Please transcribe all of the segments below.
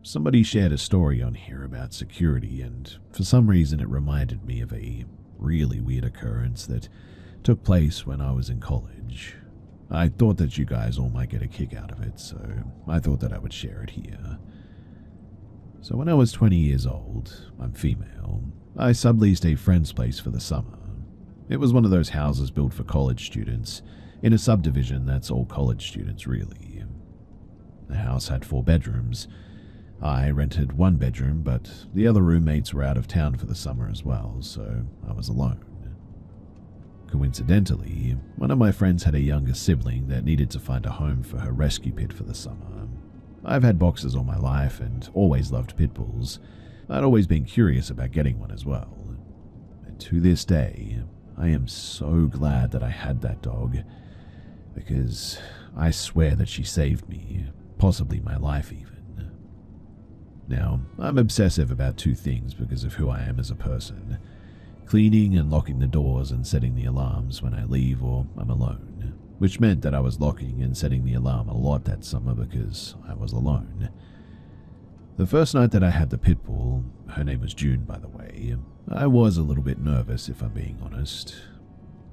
somebody shared a story on here about security, and for some reason it reminded me of a really weird occurrence that took place when I was in college. I thought that you guys all might get a kick out of it, so I thought that I would share it here. So when I was 20 years old, I'm female, I subleased a friend's place for the summer. It was one of those houses built for college students, in a subdivision that's all college students really. The house had 4 bedrooms. I rented 1 bedroom, but the other roommates were out of town for the summer as well, so I was alone. Coincidentally, one of my friends had a younger sibling that needed to find a home for her rescue pit for the summer. I've had boxers all my life and always loved pit bulls. I'd always been curious about getting one as well. And to this day, I am so glad that I had that dog, because I swear that she saved me, possibly my life even. Now, I'm obsessive about 2 things because of who I am as a person: cleaning and locking the doors and setting the alarms when I leave or I'm alone, which meant that I was locking and setting the alarm a lot that summer because I was alone. The first night that I had the pit bull, her name was June by the way, I was a little bit nervous if I'm being honest.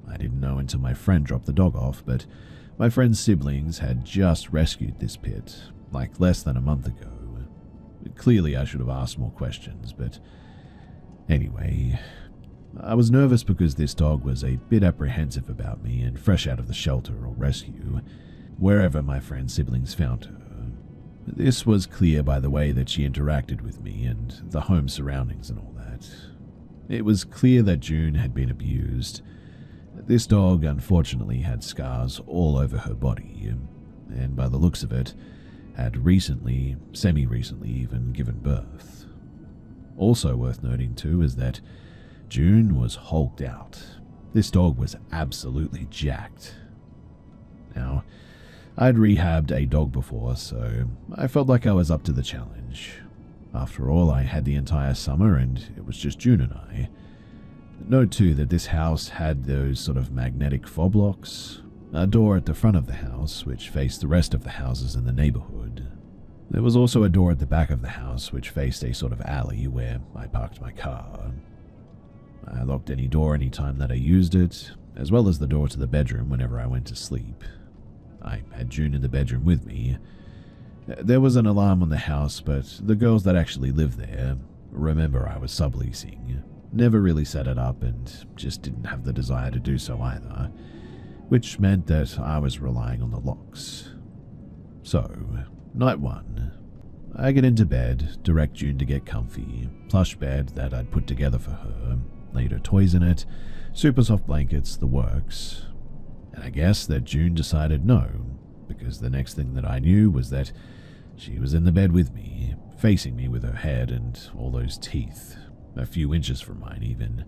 I didn't know until my friend dropped the dog off, but my friend's siblings had just rescued this pit, like less than a month ago. Clearly I should have asked more questions, but anyway, I was nervous because this dog was a bit apprehensive about me and fresh out of the shelter or rescue, wherever my friend's siblings found her. This was clear by the way that she interacted with me and the home surroundings and all that. It was clear that June had been abused. This dog unfortunately had scars all over her body, and by the looks of it, had recently, semi-recently even, given birth. Also worth noting too is that June was hulked out. This dog was absolutely jacked. Now, I'd rehabbed a dog before, so I felt like I was up to the challenge. After all, I had the entire summer and it was just June and I. Note too that this house had those sort of magnetic fob locks, a door at the front of the house which faced the rest of the houses in the neighborhood. There was also a door at the back of the house which faced a sort of alley where I parked my car. I locked any door any time that I used it, as well as the door to the bedroom whenever I went to sleep. I had June in the bedroom with me. There was an alarm on the house, but the girls that actually lived there, remember I was subleasing, never really set it up and just didn't have the desire to do so either, which meant that I was relying on the locks. So, night 1. I get into bed, direct June to get comfy, plush bed that I'd put together for her, laid her toys in it, super soft blankets, the works. And I guess that June decided no, because the next thing that I knew was that she was in the bed with me, facing me with her head and all those teeth, a few inches from mine even.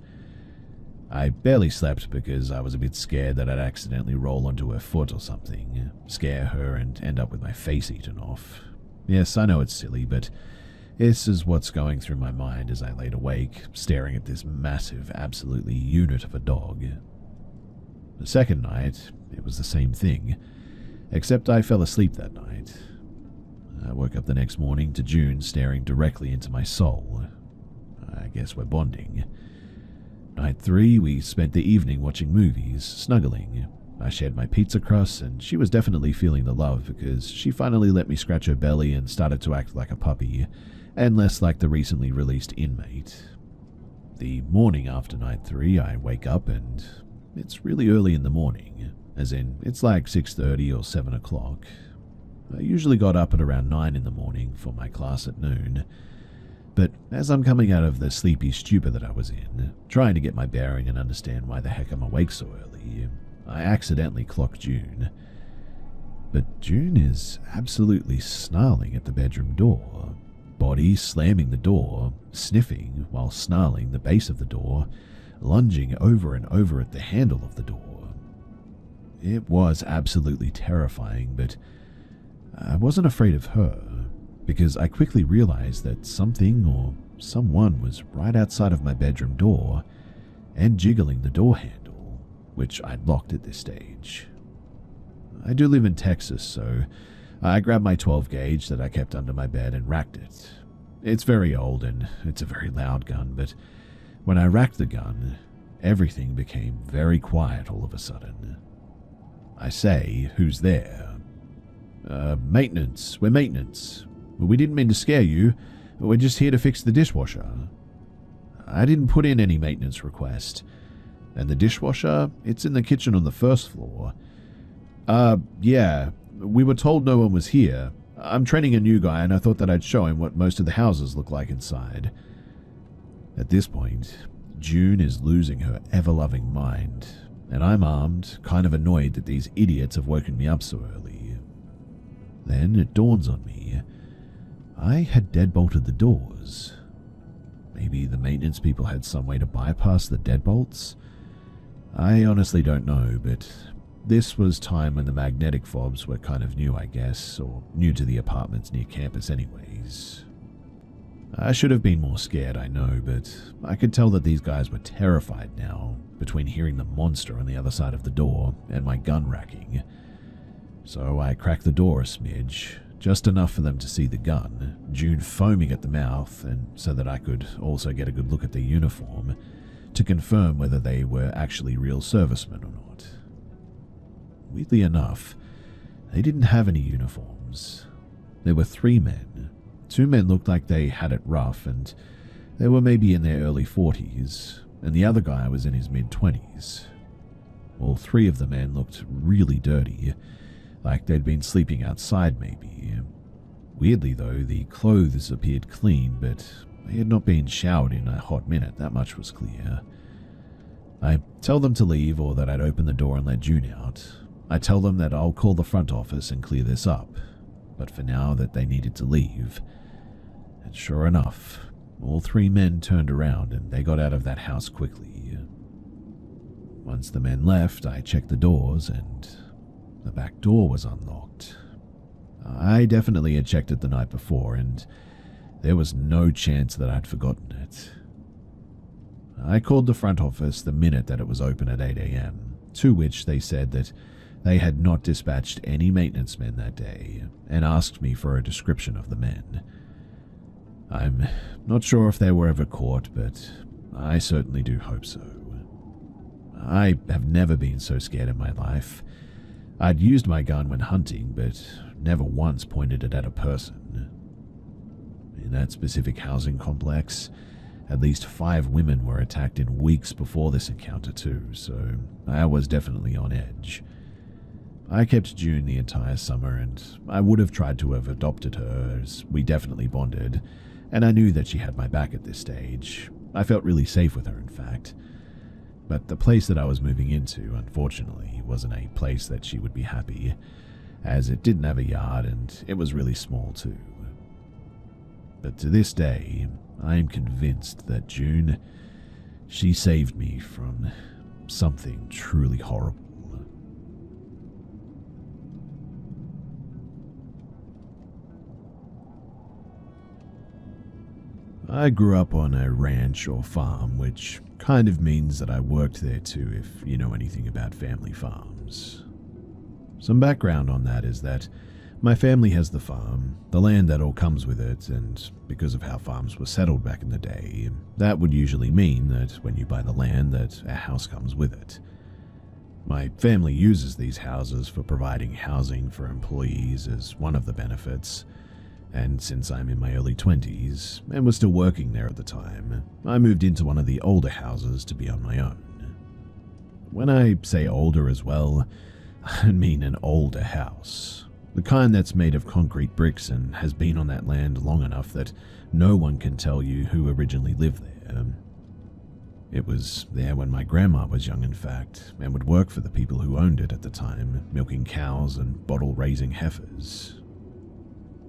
I barely slept because I was a bit scared that I'd accidentally roll onto her foot or something, scare her and end up with my face eaten off. Yes, I know it's silly, but this is what's going through my mind as I laid awake, staring at this massive, absolutely unit of a dog. The second night, it was the same thing, except I fell asleep that night. I woke up the next morning to June staring directly into my soul. I guess we're bonding. Night 3, we spent the evening watching movies, snuggling. I shared my pizza crust, and she was definitely feeling the love because she finally let me scratch her belly and started to act like a puppy, and less like the recently released inmate. The morning after night 3, I wake up and it's really early in the morning, as in it's like 6:30 or 7 o'clock. I usually got up at around 9 in the morning for my class at noon, but as I'm coming out of the sleepy stupor that I was in, trying to get my bearing and understand why the heck I'm awake so early, I accidentally clocked June. But June is absolutely snarling at the bedroom door, body slamming the door, sniffing while snarling the base of the door, lunging over and over at the handle of the door. It was absolutely terrifying, but I wasn't afraid of her, because I quickly realized that something or someone was right outside of my bedroom door and jiggling the door handle, which I'd locked at this stage. I do live in Texas, so I grabbed my 12 gauge that I kept under my bed and racked it. It's very old and it's a very loud gun, but when I racked the gun, everything became very quiet all of a sudden. I say, "Who's there?" Maintenance. We're maintenance. We didn't mean to scare you. We're just here to fix the dishwasher." I didn't put in any maintenance request. And the dishwasher, it's in the kitchen on the first floor. Yeah, we were told no one was here. I'm training a new guy and I thought that I'd show him what most of the houses look like inside. At this point, June is losing her ever-loving mind, and I'm armed, kind of annoyed that these idiots have woken me up so early. Then it dawns on me. I had deadbolted the doors. Maybe the maintenance people had some way to bypass the deadbolts? I honestly don't know, but this was time when the magnetic fobs were kind of new, I guess, or new to the apartments near campus anyways. I should have been more scared, I know, but I could tell that these guys were terrified now, between hearing the monster on the other side of the door and my gun racking. So I cracked the door a smidge, just enough for them to see the gun, June foaming at the mouth, and so that I could also get a good look at their uniform, to confirm whether they were actually real servicemen or not. Weirdly enough, they didn't have any uniforms. There were 3 men. 2 men looked like they had it rough, and they were maybe in their early 40s, and the other guy was in his mid-20s. All 3 of the men looked really dirty, like they'd been sleeping outside maybe. Weirdly though, the clothes appeared clean, but they had not been showered in a hot minute, that much was clear. I tell them to leave or that I'd open the door and let June out. I tell them that I'll call the front office and clear this up, but for now that they needed to leave. And sure enough, all 3 men turned around and they got out of that house quickly. Once the men left, I checked the doors and the back door was unlocked. I definitely had checked it the night before and there was no chance that I'd forgotten it. I called the front office the minute that it was open at 8 a.m., to which they said that they had not dispatched any maintenance men that day and asked me for a description of the men. I'm not sure if they were ever caught, but I certainly do hope so. I have never been so scared in my life. I'd used my gun when hunting, but never once pointed it at a person. In that specific housing complex, at least 5 women were attacked in weeks before this encounter too, so I was definitely on edge. I kept June the entire summer, and I would have tried to have adopted her, as we definitely bonded, and I knew that she had my back at this stage. I felt really safe with her, in fact. But the place that I was moving into, unfortunately, wasn't a place that she would be happy, as it didn't have a yard and it was really small too. But to this day, I am convinced that June, she saved me from something truly horrible. I grew up on a ranch or farm, which kind of means that I worked there too, if you know anything about family farms. Some background on that is that my family has the farm, the land that all comes with it, and because of how farms were settled back in the day, that would usually mean that when you buy the land that a house comes with it. My family uses these houses for providing housing for employees as one of the benefits, and since I'm in my early 20s and was still working there at the time, I moved into one of the older houses to be on my own. When I say older as well, I mean an older house. The kind that's made of concrete bricks and has been on that land long enough that no one can tell you who originally lived there. It was there when my grandma was young, in fact, and would work for the people who owned it at the time, milking cows and bottle-raising heifers.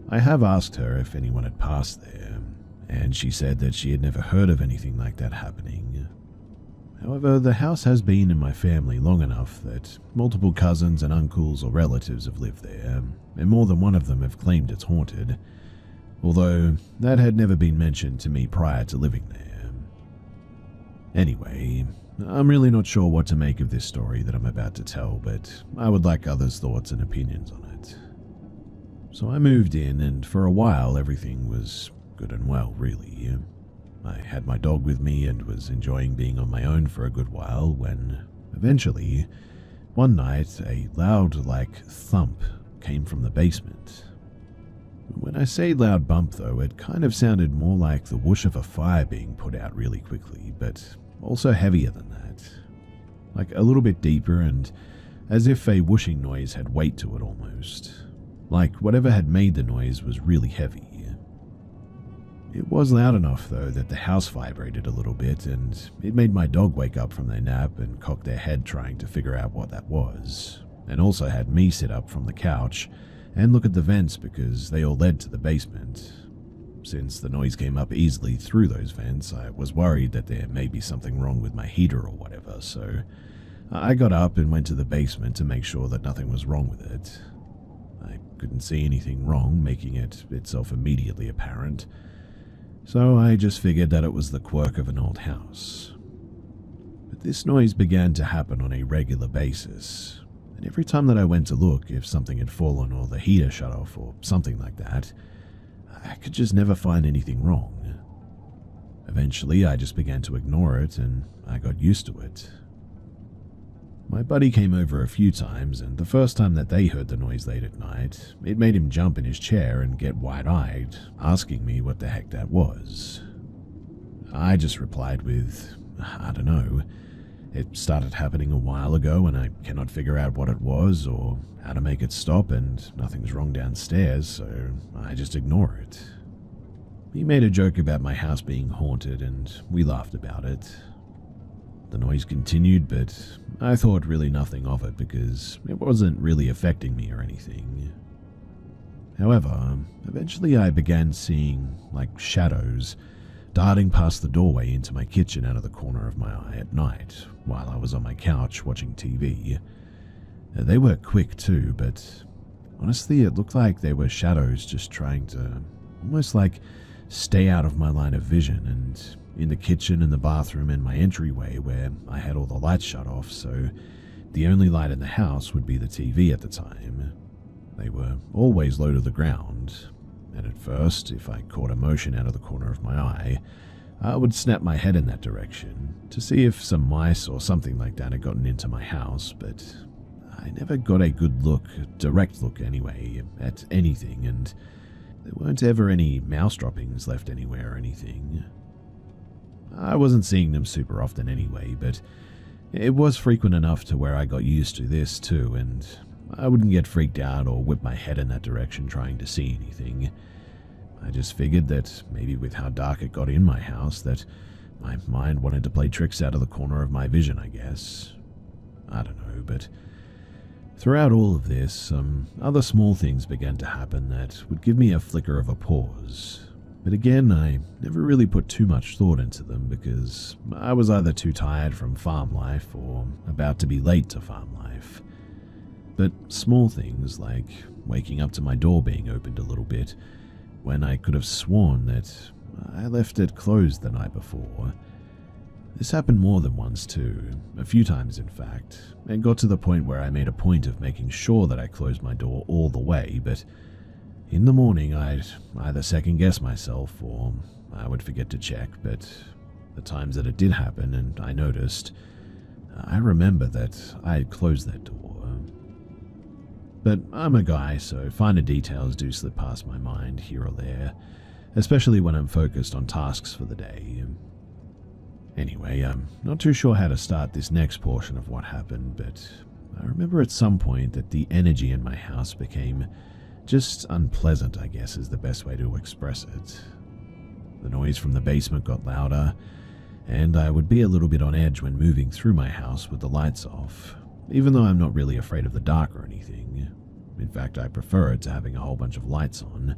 I have asked her if anyone had passed there, and she said that she had never heard of anything like that happening. However, the house has been in my family long enough that multiple cousins and uncles or relatives have lived there, and more than one of them have claimed it's haunted, although that had never been mentioned to me prior to living there. Anyway, I'm really not sure what to make of this story that I'm about to tell, but I would like others' thoughts and opinions on it. So I moved in, and for a while everything was good and well, really. I had my dog with me and was enjoying being on my own for a good while when, eventually, one night a loud, thump came from the basement. When I say loud bump, though, it kind of sounded more like the whoosh of a fire being put out really quickly, but also heavier than that. Like a little bit deeper, and as if a whooshing noise had weight to it almost. Like whatever had made the noise was really heavy. It was loud enough, though, that the house vibrated a little bit, and it made my dog wake up from their nap and cock their head trying to figure out what that was, and also had me sit up from the couch and look at the vents because they all led to the basement. Since the noise came up easily through those vents, I was worried that there may be something wrong with my heater or whatever, so I got up and went to the basement to make sure that nothing was wrong with it. I couldn't see anything wrong, making it itself immediately apparent, so I just figured that it was the quirk of an old house. But this noise began to happen on a regular basis, and every time that I went to look if something had fallen or the heater shut off or something like that, I could just never find anything wrong. Eventually, I just began to ignore it, and I got used to it. My buddy came over a few times, and the first time that they heard the noise late at night, it made him jump in his chair and get wide-eyed, asking me what the heck that was. I just replied with, I don't know. It started happening a while ago, and I cannot figure out what it was or how to make it stop, and nothing's wrong downstairs, so I just ignore it. He made a joke about my house being haunted, and we laughed about it. The noise continued, but I thought really nothing of it because it wasn't really affecting me or anything. However, eventually I began seeing, shadows darting past the doorway into my kitchen out of the corner of my eye at night while I was on my couch watching TV. They were quick too, but honestly it looked like they were shadows just trying to almost stay out of my line of vision, and in the kitchen and the bathroom and my entryway where I had all the lights shut off, so the only light in the house would be the TV at the time. They were always low to the ground, and at first, if I caught a motion out of the corner of my eye, I would snap my head in that direction to see if some mice or something like that had gotten into my house, but I never got a good look, direct look anyway, at anything, and there weren't ever any mouse droppings left anywhere or anything. I wasn't seeing them super often anyway, but it was frequent enough to where I got used to this too, and I wouldn't get freaked out or whip my head in that direction trying to see anything. I just figured that maybe with how dark it got in my house that my mind wanted to play tricks out of the corner of my vision, I guess. I don't know, but throughout all of this, some other small things began to happen that would give me a flicker of a pause. But again, I never really put too much thought into them because I was either too tired from farm life or about to be late to farm life. But small things like waking up to my door being opened a little bit when I could have sworn that I left it closed the night before. This happened more than once too, a few times in fact, and got to the point where I made a point of making sure that I closed my door all the way, but in the morning I'd either second guess myself or I would forget to check, but the times that it did happen and I noticed, I remember that I had closed that door. But I'm a guy, so finer details do slip past my mind here or there, especially when I'm focused on tasks for the day. Anyway, I'm not too sure how to start this next portion of what happened, but I remember at some point that the energy in my house became just unpleasant, I guess is the best way to express it. The noise from the basement got louder, and I would be a little bit on edge when moving through my house with the lights off, even though I'm not really afraid of the dark or anything. In fact, I prefer it to having a whole bunch of lights on.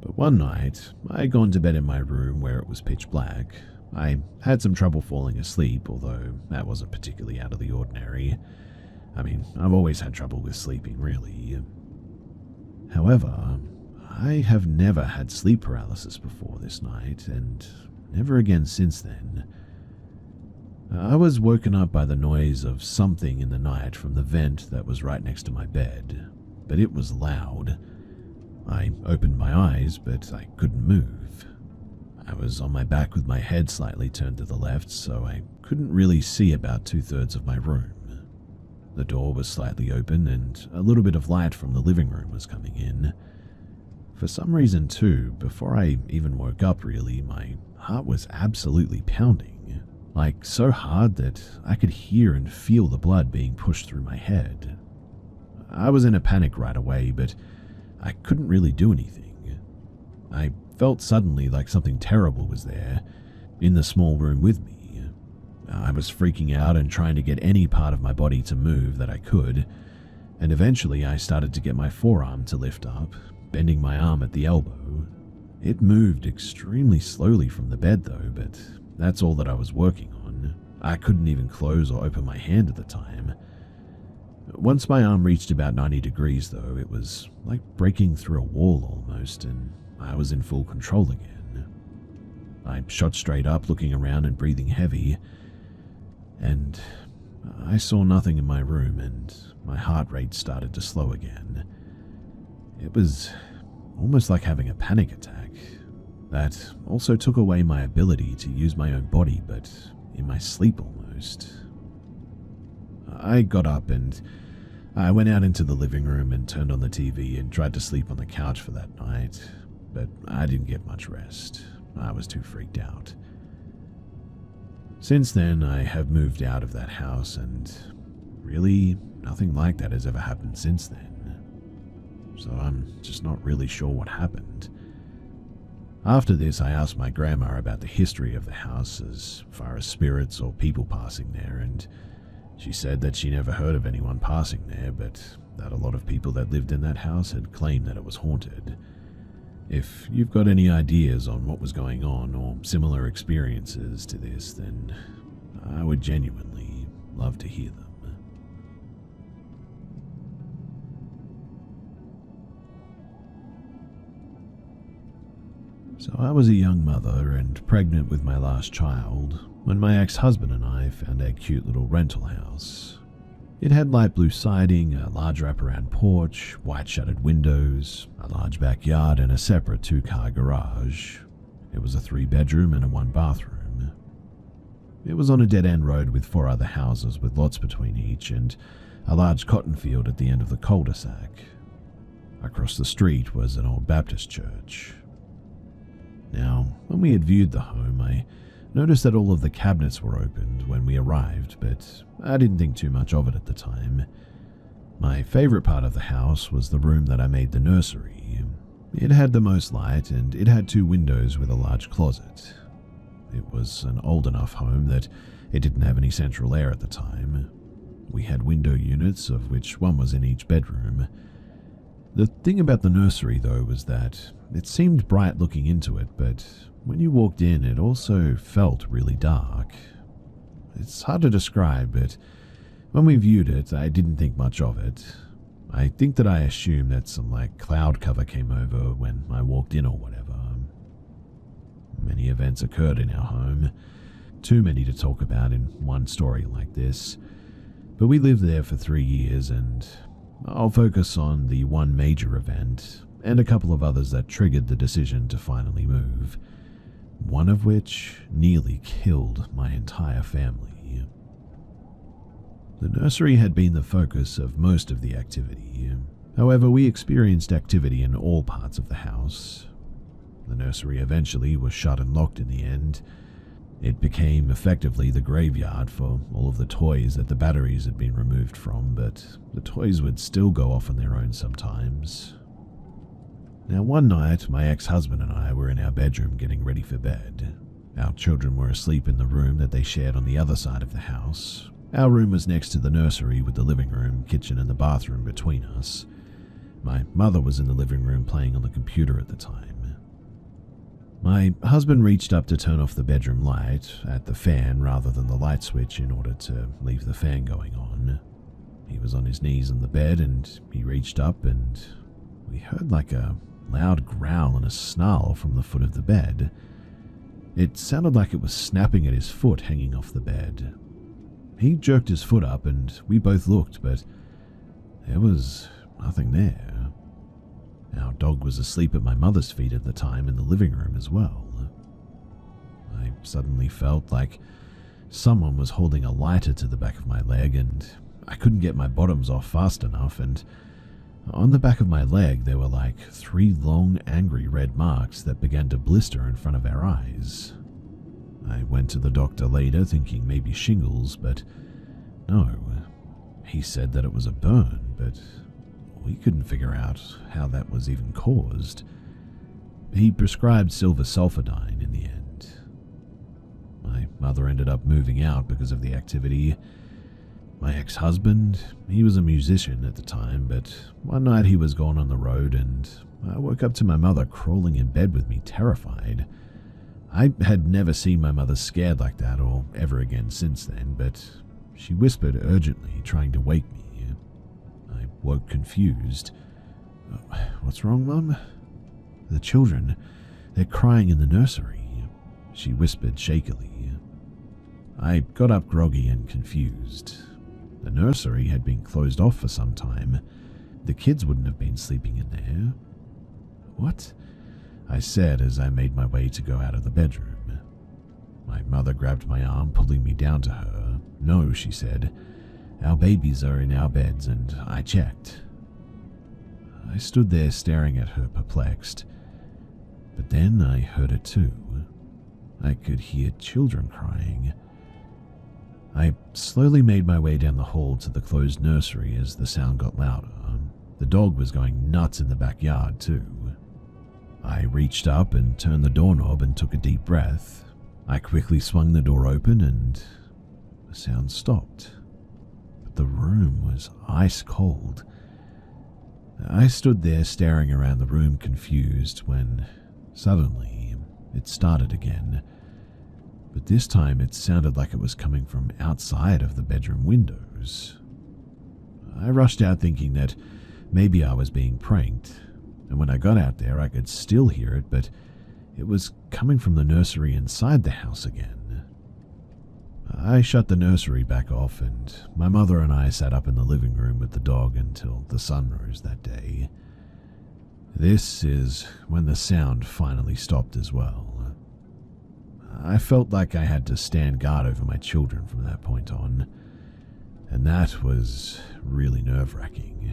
But one night, I had gone to bed in my room where it was pitch black. I had some trouble falling asleep, although that wasn't particularly out of the ordinary. I mean, I've always had trouble with sleeping, really. However, I have never had sleep paralysis before this night, and never again since then. I was woken up by the noise of something in the night from the vent that was right next to my bed, but it was loud. I opened my eyes, but I couldn't move. I was on my back with my head slightly turned to the left, so I couldn't really see about 2/3 of my room. The door was slightly open, and a little bit of light from the living room was coming in. For some reason too, before I even woke up really, my heart was absolutely pounding, like so hard that I could hear and feel the blood being pushed through my head. I was in a panic right away, but I couldn't really do anything. I felt suddenly like something terrible was there, in the small room with me. I was freaking out and trying to get any part of my body to move that I could, and eventually I started to get my forearm to lift up, bending my arm at the elbow. It moved extremely slowly from the bed though, but that's all that I was working on. I couldn't even close or open my hand at the time. Once my arm reached about 90 degrees though, it was like breaking through a wall almost, and I was in full control again. I shot straight up, looking around and breathing heavy, and I saw nothing in my room, and my heart rate started to slow again. It was almost like having a panic attack that also took away my ability to use my own body, but in my sleep almost. I got up and I went out into the living room and turned on the TV and tried to sleep on the couch for that night, but I didn't get much rest. I was too freaked out. Since then, I have moved out of that house, and really nothing like that has ever happened since then. So I'm just not really sure what happened. After this, I asked my grandma about the history of the house as far as spirits or people passing there, and she said that she never heard of anyone passing there, but that a lot of people that lived in that house had claimed that it was haunted. If you've got any ideas on what was going on or similar experiences to this, then I would genuinely love to hear them. So I was a young mother and pregnant with my last child when my ex-husband and I found a cute little rental house. It had light blue siding, a large wraparound porch, white shuttered windows, a large backyard, and a separate 2-car garage. It was a 3-bedroom and a 1-bathroom. It was on a dead-end road with 4 other houses with lots between each, and a large cotton field at the end of the cul-de-sac. Across the street was an old Baptist church. Now, when we had viewed the home, I noticed that all of the cabinets were opened when we arrived, but I didn't think too much of it at the time. My favorite part of the house was the room that I made the nursery. It had the most light, and it had 2 windows with a large closet. It was an old enough home that it didn't have any central air at the time. We had window units, of which one was in each bedroom. The thing about the nursery, though, was that it seemed bright looking into it, but when you walked in, it also felt really dark. It's hard to describe, but when we viewed it, I didn't think much of it. I think that I assumed that some cloud cover came over when I walked in or whatever. Many events occurred in our home, too many to talk about in one story like this, but we lived there for 3 years, and I'll focus on the one major event and a couple of others that triggered the decision to finally move, one of which nearly killed my entire family. The nursery had been the focus of most of the activity. However, we experienced activity in all parts of the house. The nursery eventually was shut and locked in the end. It became effectively the graveyard for all of the toys that the batteries had been removed from, but the toys would still go off on their own sometimes. Now, one night, my ex-husband and I were in our bedroom getting ready for bed. Our children were asleep in the room that they shared on the other side of the house. Our room was next to the nursery with the living room, kitchen, and the bathroom between us. My mother was in the living room playing on the computer at the time. My husband reached up to turn off the bedroom light at the fan rather than the light switch in order to leave the fan going on. He was on his knees on the bed and he reached up and we heard a loud growl and a snarl from the foot of the bed. It sounded like it was snapping at his foot hanging off the bed. He jerked his foot up and we both looked, but there was nothing there. Our dog was asleep at my mother's feet at the time in the living room as well. I suddenly felt like someone was holding a lighter to the back of my leg, and I couldn't get my bottoms off fast enough, and on the back of my leg there were like 3 long, angry red marks that began to blister in front of our eyes. I went to the doctor later thinking maybe shingles, but no. He said that it was a burn, but we couldn't figure out how that was even caused. He prescribed silver sulfidine in the end. My mother ended up moving out because of the activity. My ex-husband, he was a musician at the time, but one night he was gone on the road and I woke up to my mother crawling in bed with me, terrified. I had never seen my mother scared like that or ever again since then, but she whispered urgently, trying to wake me. I woke confused. "What's wrong, Mum?" "The children, they're crying in the nursery," she whispered shakily. I got up groggy and confused. The nursery had been closed off for some time. The kids wouldn't have been sleeping in there. "What?" I said as I made my way to go out of the bedroom. My mother grabbed my arm, pulling me down to her. "No," she said. "Our babies are in our beds and I checked." I stood there staring at her, perplexed. But then I heard it too. I could hear children crying. I slowly made my way down the hall to the closed nursery as the sound got louder. The dog was going nuts in the backyard too. I reached up and turned the doorknob and took a deep breath. I quickly swung the door open and the sound stopped. But the room was ice cold. I stood there staring around the room confused when suddenly it started again. But this time it sounded like it was coming from outside of the bedroom windows. I rushed out thinking that maybe I was being pranked, and when I got out there I could still hear it, but it was coming from the nursery inside the house again. I shut the nursery back off, and my mother and I sat up in the living room with the dog until the sun rose that day. This is when the sound finally stopped as well. I felt like I had to stand guard over my children from that point on, and that was really nerve-wracking.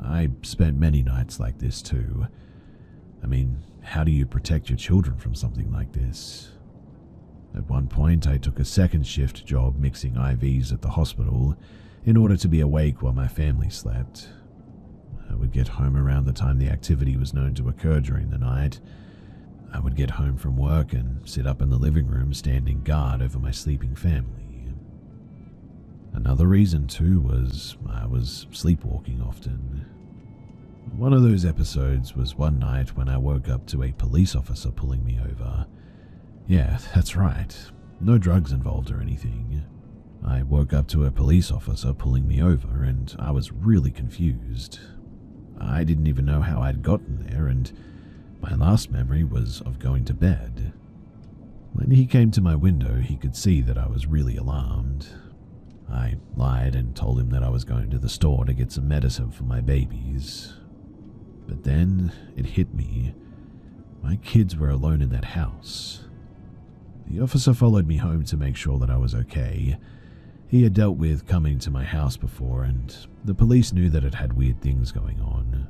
I spent many nights like this too. I mean, how do you protect your children from something like this? At one point, I took a second shift job mixing IVs at the hospital in order to be awake while my family slept. I would get home around the time the activity was known to occur during the night. I would get home from work and sit up in the living room standing guard over my sleeping family. Another reason too was I was sleepwalking often. One of those episodes was one night when I woke up to a police officer pulling me over. Yeah, that's right. No drugs involved or anything. I woke up to a police officer pulling me over and I was really confused. I didn't even know how I'd gotten there, and my last memory was of going to bed. When he came to my window, he could see that I was really alarmed. I lied and told him that I was going to the store to get some medicine for my babies. But then it hit me. My kids were alone in that house. The officer followed me home to make sure that I was okay. He had dealt with coming to my house before, and the police knew that it had weird things going on.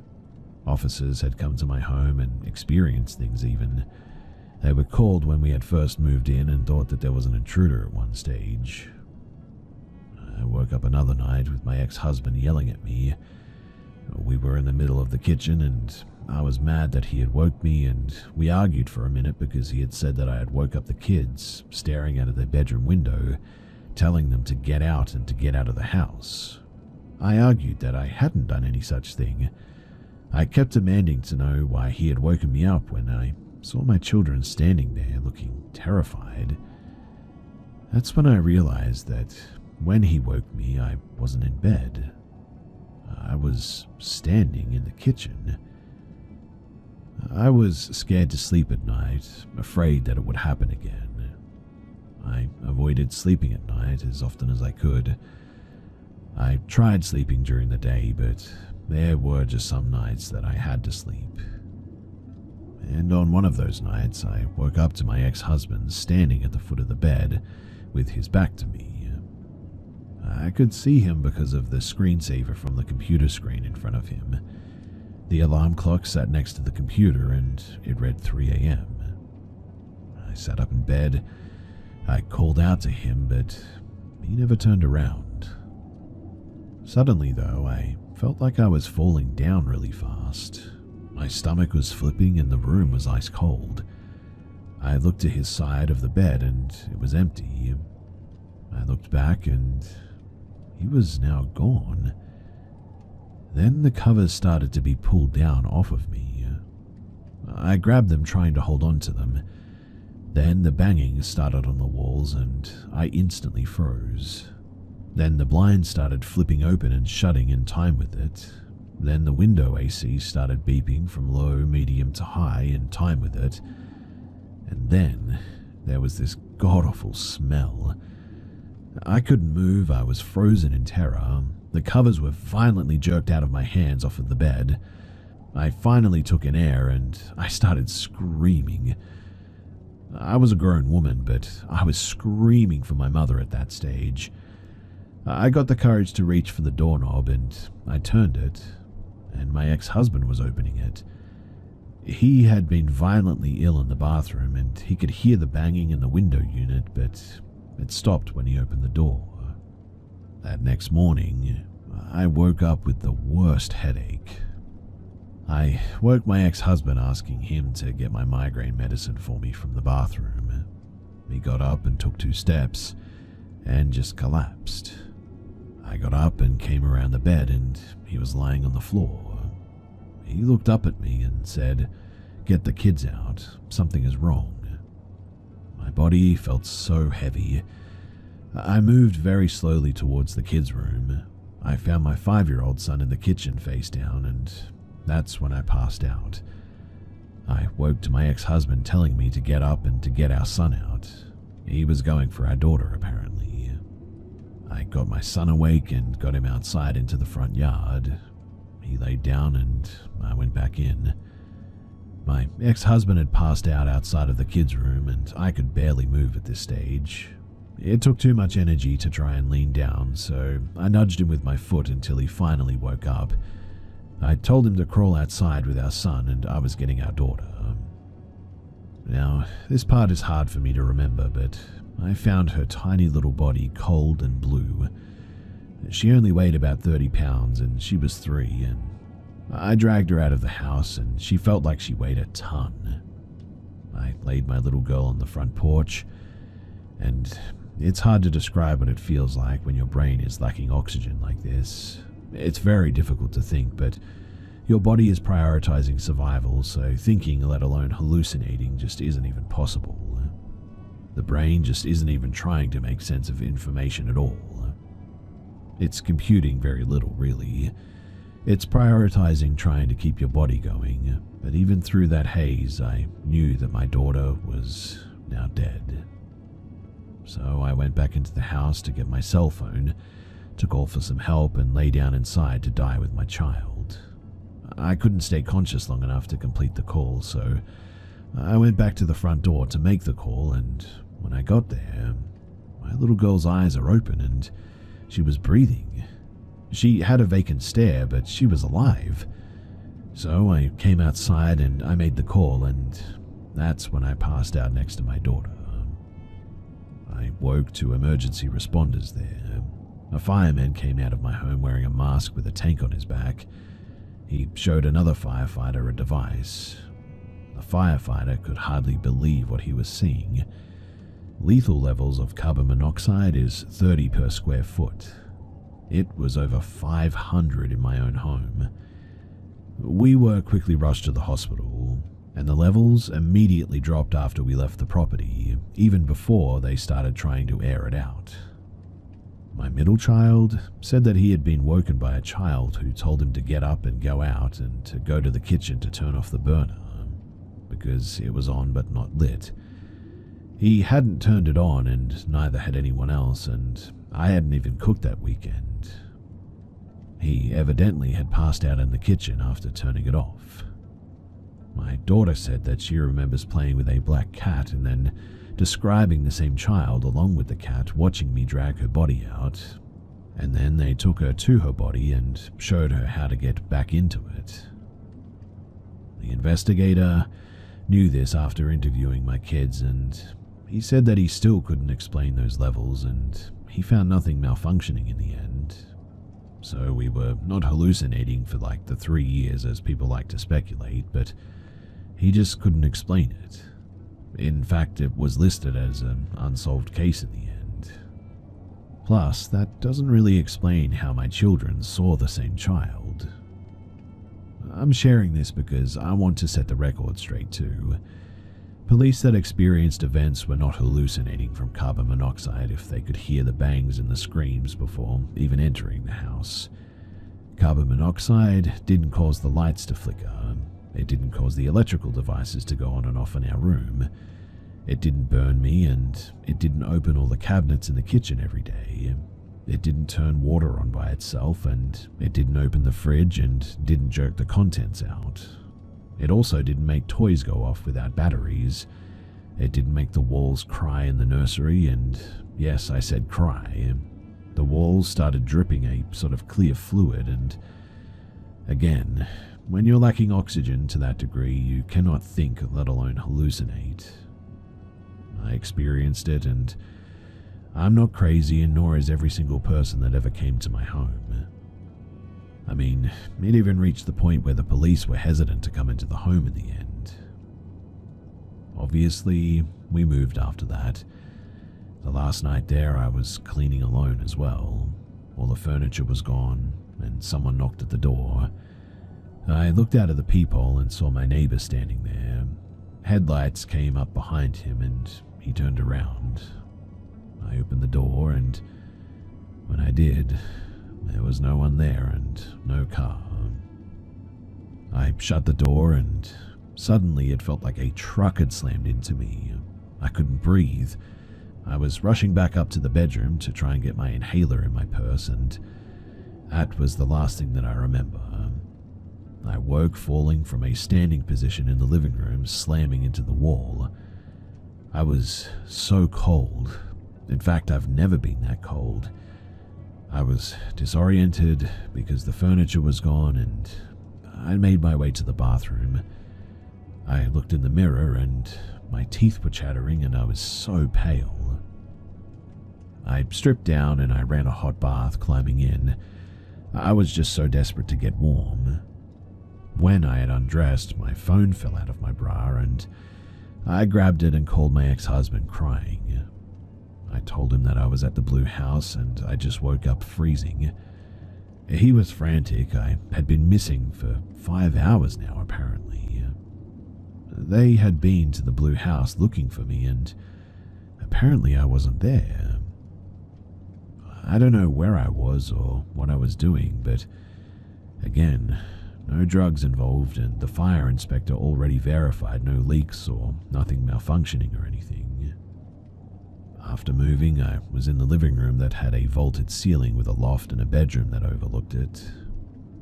Officers had come to my home and experienced things even. They were called when we had first moved in and thought that there was an intruder at one stage. I woke up another night with my ex-husband yelling at me. We were in the middle of the kitchen and I was mad that he had woke me, and we argued for a minute because he had said that I had woke up the kids staring out of their bedroom window, telling them to get out and to get out of the house. I argued that I hadn't done any such thing. I kept demanding to know why he had woken me up when I saw my children standing there looking terrified. That's when I realized that when he woke me, I wasn't in bed. I was standing in the kitchen. I was scared to sleep at night, afraid that it would happen again. I avoided sleeping at night as often as I could. I tried sleeping during the day, but there were just some nights that I had to sleep. And on one of those nights, I woke up to my ex-husband standing at the foot of the bed with his back to me. I could see him because of the screensaver from the computer screen in front of him. The alarm clock sat next to the computer and it read 3 a.m. I sat up in bed. I called out to him, but he never turned around. Suddenly, though, I felt like I was falling down really fast. My stomach was flipping and the room was ice cold. I looked to his side of the bed and it was empty. I looked back and he was now gone. Then the covers started to be pulled down off of me. I grabbed them, trying to hold on to them. Then the banging started on the walls and I instantly froze. Then the blinds started flipping open and shutting in time with it. Then the window AC started beeping from low, medium to high in time with it. And then there was this god-awful smell. I couldn't move, I was frozen in terror. The covers were violently jerked out of my hands off of the bed. I finally took in air and I started screaming. I was a grown woman, but I was screaming for my mother at that stage. I got the courage to reach for the doorknob and I turned it, and my ex-husband was opening it. He had been violently ill in the bathroom and he could hear the banging in the window unit, but it stopped when he opened the door. That next morning, I woke up with the worst headache. I woke my ex-husband asking him to get my migraine medicine for me from the bathroom. He got up and took 2 steps and just collapsed. I got up and came around the bed and he was lying on the floor. He looked up at me and said, "Get the kids out, something is wrong." My body felt so heavy. I moved very slowly towards the kids' room. I found my 5-year-old son in the kitchen face down, and that's when I passed out. I woke to my ex-husband telling me to get up and to get our son out. He was going for our daughter, apparently. I got my son awake and got him outside into the front yard. He laid down and I went back in. My ex-husband had passed out outside of the kids' room and I could barely move at this stage. It took too much energy to try and lean down, so I nudged him with my foot until he finally woke up. I told him to crawl outside with our son and I was getting our daughter. Now, this part is hard for me to remember, but I found her tiny little body cold and blue. She only weighed about 30 pounds and she was 3, and I dragged her out of the house and she felt like she weighed a ton. I laid my little girl on the front porch, and it's hard to describe what it feels like when your brain is lacking oxygen like this. It's very difficult to think, but your body is prioritizing survival, so thinking, let alone hallucinating, just isn't even possible. The brain just isn't even trying to make sense of information at all. It's computing very little, really. It's prioritizing trying to keep your body going, but even through that haze, I knew that my daughter was now dead. So I went back into the house to get my cell phone, to call for some help, and lay down inside to die with my child. I couldn't stay conscious long enough to complete the call, so I went back to the front door to make the call, and when I got there, my little girl's eyes are open and she was breathing. She had a vacant stare, but she was alive. So I came outside and I made the call, and that's when I passed out next to my daughter. I woke to emergency responders there. A fireman came out of my home wearing a mask with a tank on his back. He showed another firefighter a device. The firefighter could hardly believe what he was seeing. Lethal levels of carbon monoxide is 30 per square foot. It was over 500 in my own home. We were quickly rushed to the hospital, and the levels immediately dropped after we left the property, even before they started trying to air it out. My middle child said that he had been woken by a child who told him to get up and go out and to go to the kitchen to turn off the burner, because it was on but not lit. He hadn't turned it on, and neither had anyone else, and I hadn't even cooked that weekend. He evidently had passed out in the kitchen after turning it off. My daughter said that she remembers playing with a black cat and then describing the same child along with the cat watching me drag her body out, and then they took her to her body and showed her how to get back into it. The investigator knew this after interviewing my kids, and he said that he still couldn't explain those levels and he found nothing malfunctioning in the end. So we were not hallucinating for like the 3 years as people like to speculate, but he just couldn't explain it. In fact, it was listed as an unsolved case in the end. Plus, that doesn't really explain how my children saw the same child. I'm sharing this because I want to set the record straight too. Police that experienced events were not hallucinating from carbon monoxide if they could hear the bangs and the screams before even entering the house. Carbon monoxide didn't cause the lights to flicker. It didn't cause the electrical devices to go on and off in our room. It didn't burn me, and it didn't open all the cabinets in the kitchen every day. It didn't turn water on by itself, and it didn't open the fridge and didn't jerk the contents out. It also didn't make toys go off without batteries. It didn't make the walls cry in the nursery, and yes, I said cry. The walls started dripping a sort of clear fluid, and again, when you're lacking oxygen to that degree, you cannot think, let alone hallucinate. I experienced it, and I'm not crazy, and nor is every single person that ever came to my home. I mean, it even reached the point where the police were hesitant to come into the home in the end. Obviously, we moved after that. The last night there, I was cleaning alone as well. All the furniture was gone, and someone knocked at the door. I looked out of the peephole and saw my neighbor standing there. Headlights came up behind him, and he turned around. I opened the door, and when I did, there was no one there and no car. I shut the door, and suddenly it felt like a truck had slammed into me. I couldn't breathe. I was rushing back up to the bedroom to try and get my inhaler in my purse, and that was the last thing that I remember. I woke falling from a standing position in the living room, slamming into the wall. I was so cold. In fact, I've never been that cold. I was disoriented because the furniture was gone, and I made my way to the bathroom. I looked in the mirror, and my teeth were chattering, and I was so pale. I stripped down and I ran a hot bath, climbing in. I was just so desperate to get warm. When I had undressed, my phone fell out of my bra, and I grabbed it and called my ex-husband, crying. I told him that I was at the Blue House and I just woke up freezing. He was frantic. I had been missing for 5 hours now, apparently. They had been to the Blue House looking for me, and apparently I wasn't there. I don't know where I was or what I was doing, but again, no drugs involved, and the fire inspector already verified no leaks or nothing malfunctioning or anything. After moving, I was in the living room that had a vaulted ceiling with a loft and a bedroom that overlooked it.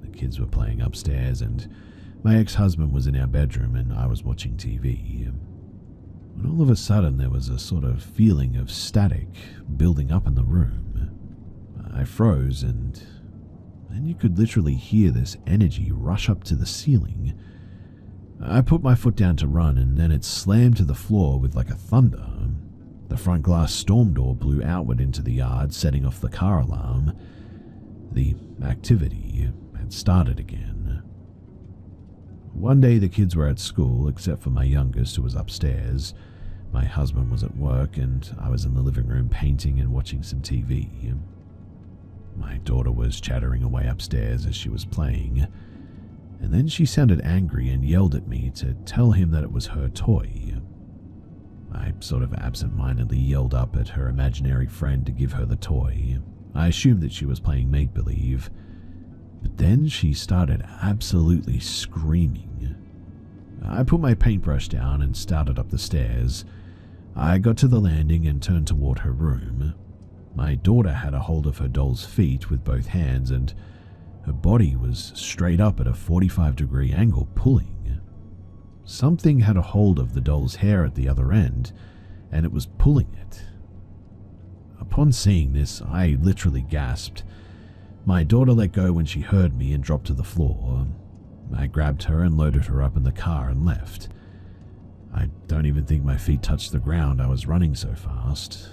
The kids were playing upstairs, and my ex-husband was in our bedroom, and I was watching TV. When all of a sudden there was a sort of feeling of static building up in the room. I froze, and then you could literally hear this energy rush up to the ceiling. I put my foot down to run, and then it slammed to the floor with like a thunder. The front glass storm door blew outward into the yard, setting off the car alarm. The activity had started again. One day the kids were at school, except for my youngest, who was upstairs. My husband was at work, and I was in the living room painting and watching some TV. My daughter was chattering away upstairs as she was playing, and then she sounded angry and yelled at me to tell him that it was her toy. I sort of absent-mindedly yelled up at her imaginary friend to give her the toy. I assumed that she was playing make-believe, but then she started absolutely screaming. I put my paintbrush down and started up the stairs. I got to the landing and turned toward her room. My daughter had a hold of her doll's feet with both hands, and Her body was straight up at a 45-degree angle, pulling. Something had a hold of the doll's hair at the other end, and it was pulling it. Upon seeing this, I literally gasped. My daughter let go when she heard me and dropped to the floor. I grabbed her and loaded her up in the car and left. I don't even think my feet touched the ground, I was running so fast.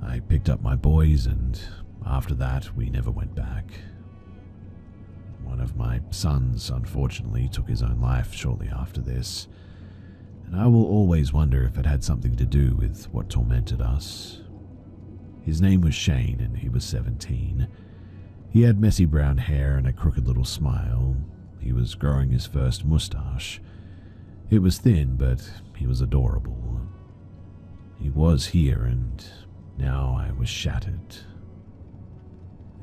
I picked up my boys, and after that, we never went back. One of my sons, unfortunately, took his own life shortly after this, and I will always wonder if it had something to do with what tormented us. His name was Shane, and he was 17. He had messy brown hair and a crooked little smile. He was growing his first mustache. It was thin, but he was adorable. He was here, and now I was shattered.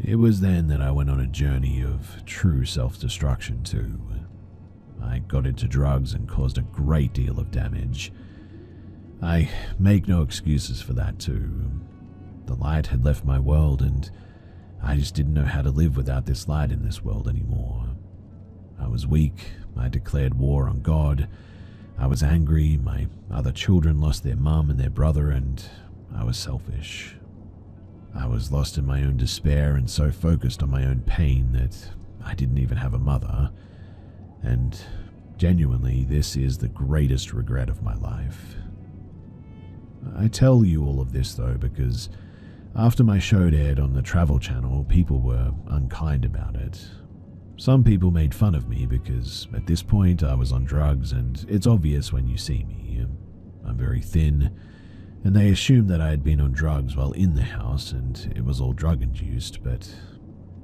It was then that I went on a journey of true self-destruction too. I got into drugs and caused a great deal of damage. I make no excuses for that too. The light had left my world, and I just didn't know how to live without this light in this world anymore. I was weak, I declared war on God, I was angry, my other children lost their mum and their brother, and I was selfish. I was lost in my own despair and so focused on my own pain that I didn't even have a mother, and genuinely, this is the greatest regret of my life. I tell you all of this though because after my show aired on the Travel Channel, people were unkind about it. Some people made fun of me because at this point I was on drugs, and it's obvious when you see me. I'm very thin, and they assumed that I had been on drugs while in the house and it was all drug-induced, but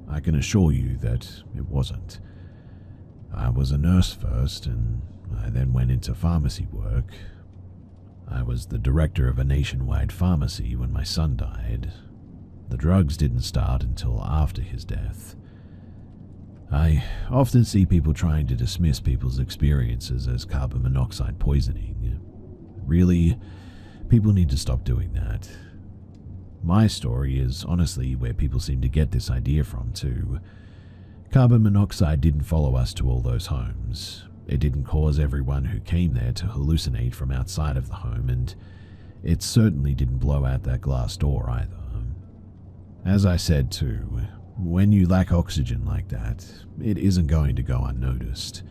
I can assure you that it wasn't. I was a nurse first, and I then went into pharmacy work. I was the director of a nationwide pharmacy when my son died. The drugs didn't start until after his death. I often see people trying to dismiss people's experiences as carbon monoxide poisoning. Really, people need to stop doing that. My story is honestly where people seem to get this idea from too. Carbon monoxide didn't follow us to all those homes. It didn't cause everyone who came there to hallucinate from outside of the home, and it certainly didn't blow out that glass door either. As I said too, when you lack oxygen like that, it isn't going to go unnoticed.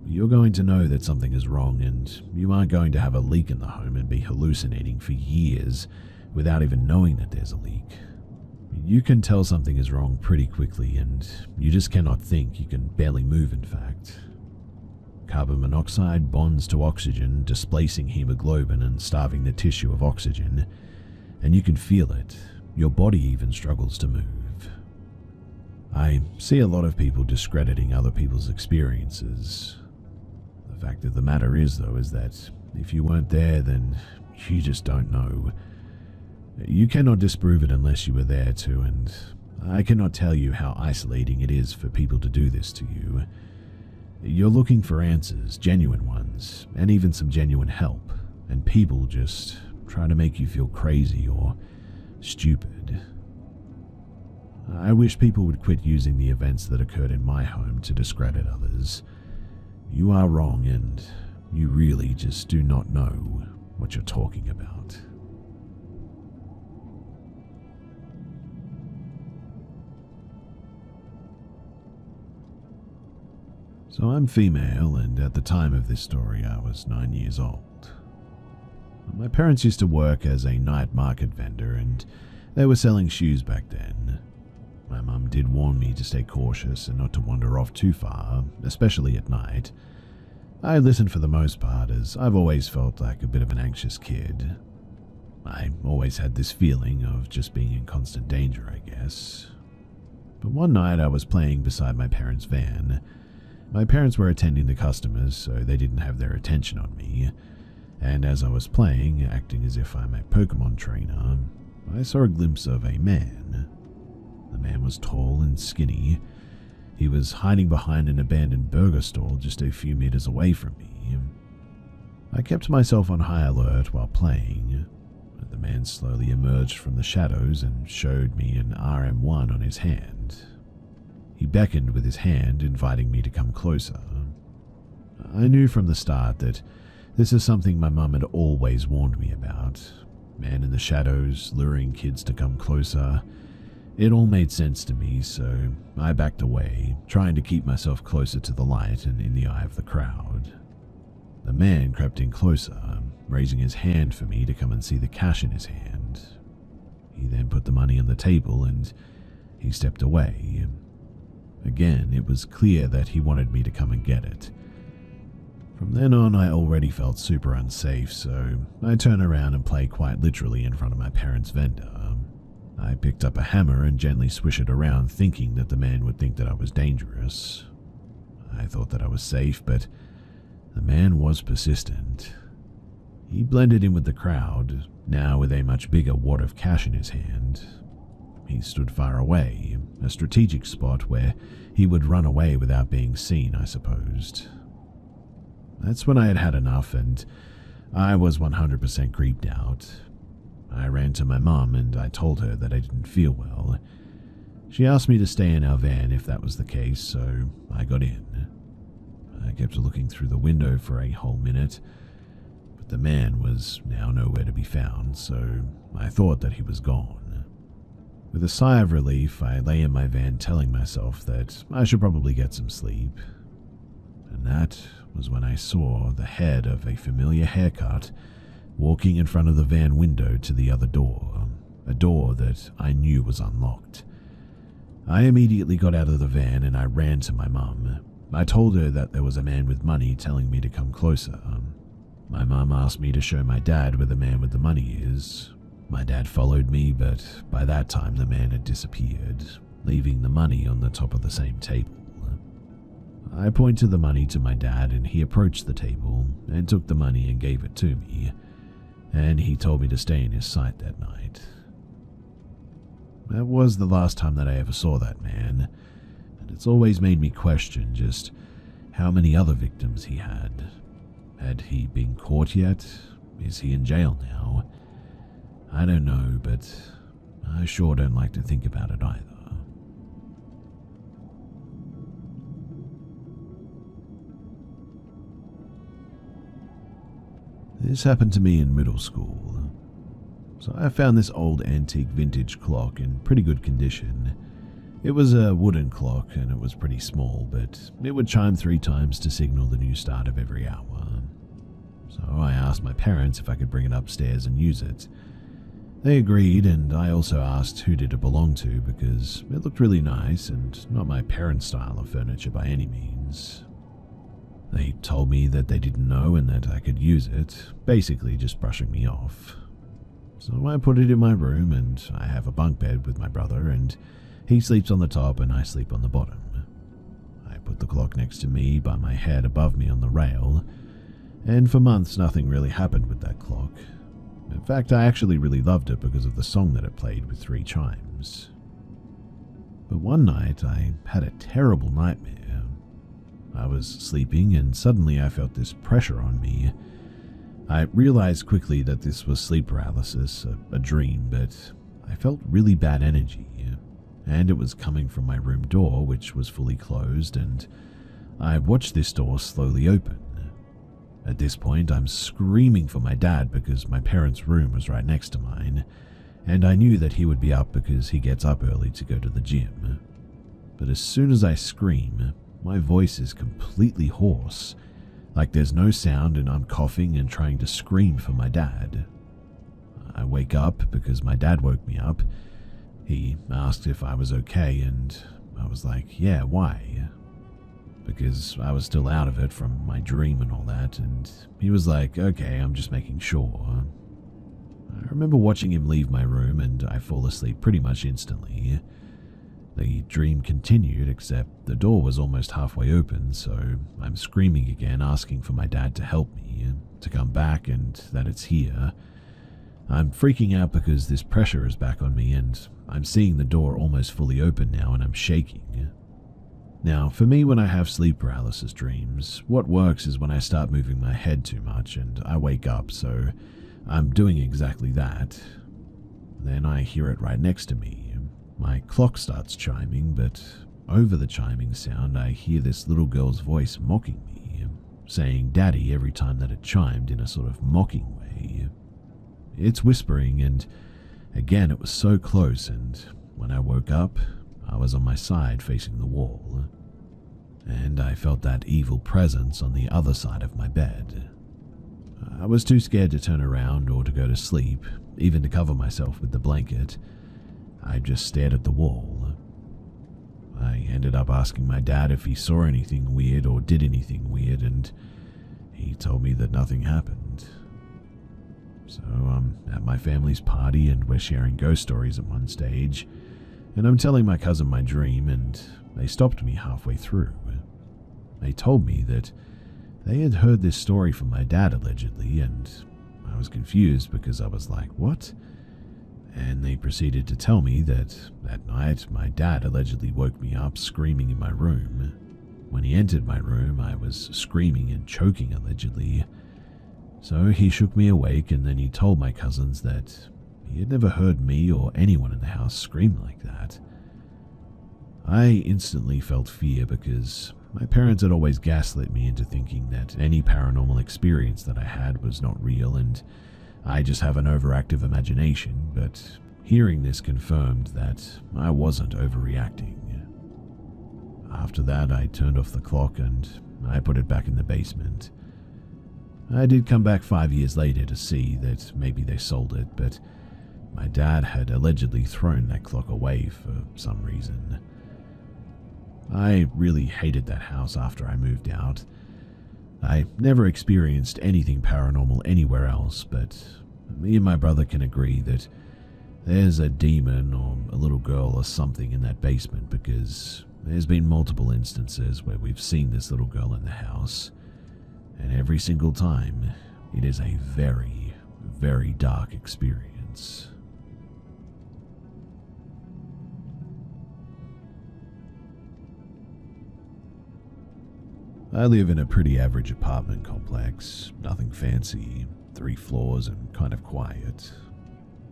You're going to know that something is wrong, and you aren't going to have a leak in the home and be hallucinating for years without even knowing that there's a leak. You can tell something is wrong pretty quickly, and you just cannot think. You can barely move, in fact. Carbon monoxide bonds to oxygen, displacing hemoglobin and starving the tissue of oxygen, and you can feel it. Your body even struggles to move. I see a lot of people discrediting other people's experiences. The fact of the matter is, though, is that if you weren't there, then you just don't know. You cannot disprove it unless you were there too, and I cannot tell you how isolating it is for people to do this to you. You're looking for answers, genuine ones, and even some genuine help, and people just try to make you feel crazy or stupid. I wish people would quit using the events that occurred in my home to discredit others. You are wrong, and you really just do not know what you're talking about. So I'm female, and at the time of this story I was 9 years old. My parents used to work as a night market vendor, and they were selling shoes back then. My mum did warn me to stay cautious and not to wander off too far, especially at night. I listened for the most part, as I've always felt like a bit of an anxious kid. I always had this feeling of just being in constant danger, I guess. But one night I was playing beside my parents' van. My parents were attending to customers, so they didn't have their attention on me, and as I was playing, acting as if I'm a Pokemon trainer, I saw a glimpse of a man. The man was tall and skinny. He was hiding behind an abandoned burger stall just a few meters away from me. I kept myself on high alert while playing. The man slowly emerged from the shadows and showed me an RM1 on his hand. He beckoned with his hand, inviting me to come closer. I knew from the start that this is something my mum had always warned me about. Man in the shadows, luring kids to come closer. It all made sense to me, so I backed away, trying to keep myself closer to the light and in the eye of the crowd. The man crept in closer, raising his hand for me to come and see the cash in his hand. He then put the money on the table and he stepped away. Again, it was clear that he wanted me to come and get it. From then on, I already felt super unsafe, so I turned around and played quite literally in front of my parents' vendor. I picked up a hammer and gently swished it around, thinking that the man would think that I was dangerous. I thought that I was safe, but the man was persistent. He blended in with the crowd, now with a much bigger wad of cash in his hand. He stood far away, a strategic spot where he would run away without being seen, I supposed. That's when I had had enough and I was 100% creeped out. I ran to my mum and I told her that I didn't feel well. She asked me to stay in our van if that was the case, so I got in. I kept looking through the window for a whole minute, but the man was now nowhere to be found, so I thought that he was gone. With a sigh of relief, I lay in my van telling myself that I should probably get some sleep. And that was when I saw the head of a familiar haircut walking in front of the van window to the other door, a door that I knew was unlocked. I immediately got out of the van and I ran to my mum. I told her that there was a man with money telling me to come closer. My mum asked me to show my dad where the man with the money is. My dad followed me, but by that time the man had disappeared, leaving the money on the top of the same table. I pointed the money to my dad and he approached the table and took the money and gave it to me, and he told me to stay in his sight that night. That was the last time that I ever saw that man, and it's always made me question just how many other victims he had. Had he been caught yet? Is he in jail now? I don't know, but I sure don't like to think about it either. This happened to me in middle school. So I found this old antique vintage clock in pretty good condition. It was a wooden clock and it was pretty small, but it would chime 3 times to signal the new start of every hour. So I asked my parents if I could bring it upstairs and use it. They agreed, and I also asked who did it belong to because it looked really nice and not my parents' style of furniture by any means. They told me that they didn't know and that I could use it, basically just brushing me off. So I put it in my room, and I have a bunk bed with my brother, and he sleeps on the top and I sleep on the bottom. I put the clock next to me by my head above me on the rail, and for months nothing really happened with that clock. In fact, I actually really loved it because of the song that it played with 3 chimes. But one night I had a terrible nightmare. I was sleeping and suddenly I felt this pressure on me. I realized quickly that this was sleep paralysis, a dream, but I felt really bad energy, and it was coming from my room door, which was fully closed, and I watched this door slowly open. At this point, I'm screaming for my dad because my parents' room was right next to mine, and I knew that he would be up because he gets up early to go to the gym. But as soon as I scream, my voice is completely hoarse, like there's no sound and I'm coughing and trying to scream for my dad. I wake up because my dad woke me up. He asked if I was okay and I was like, yeah, why? Because I was still out of it from my dream and all that, and he was like, okay, I'm just making sure. I remember watching him leave my room and I fall asleep pretty much instantly. The dream continued, except the door was almost halfway open, so I'm screaming again, asking for my dad to help me, to come back and that it's here. I'm freaking out because this pressure is back on me and I'm seeing the door almost fully open now and I'm shaking. Now, for me, when I have sleep paralysis dreams, what works is when I start moving my head too much and I wake up, so I'm doing exactly that. Then I hear it right next to me. My clock starts chiming, but over the chiming sound, I hear this little girl's voice mocking me, saying "Daddy" every time that it chimed in a sort of mocking way. It's whispering, and again it was so close, and when I woke up, I was on my side facing the wall, and I felt that evil presence on the other side of my bed. I was too scared to turn around or to go to sleep, even to cover myself with the blanket. I just stared at the wall. I ended up asking my dad if he saw anything weird or did anything weird, and he told me that nothing happened. So I'm at my family's party and we're sharing ghost stories at one stage, and I'm telling my cousin my dream, and they stopped me halfway through. They told me that they had heard this story from my dad allegedly, and I was confused because I was like, what? And they proceeded to tell me that night my dad allegedly woke me up screaming in my room. When he entered my room, I was screaming and choking allegedly. So he shook me awake, and then he told my cousins that he had never heard me or anyone in the house scream like that. I instantly felt fear because my parents had always gaslit me into thinking that any paranormal experience that I had was not real, and I just have an overactive imagination, but hearing this confirmed that I wasn't overreacting. After that, I turned off the clock and I put it back in the basement. I did come back 5 years later to see that maybe they sold it, but my dad had allegedly thrown that clock away for some reason. I really hated that house after I moved out. I never experienced anything paranormal anywhere else, but me and my brother can agree that there's a demon or a little girl or something in that basement, because there's been multiple instances where we've seen this little girl in the house, and every single time it is a very, very dark experience. I live in a pretty average apartment complex, nothing fancy, 3 floors and kind of quiet.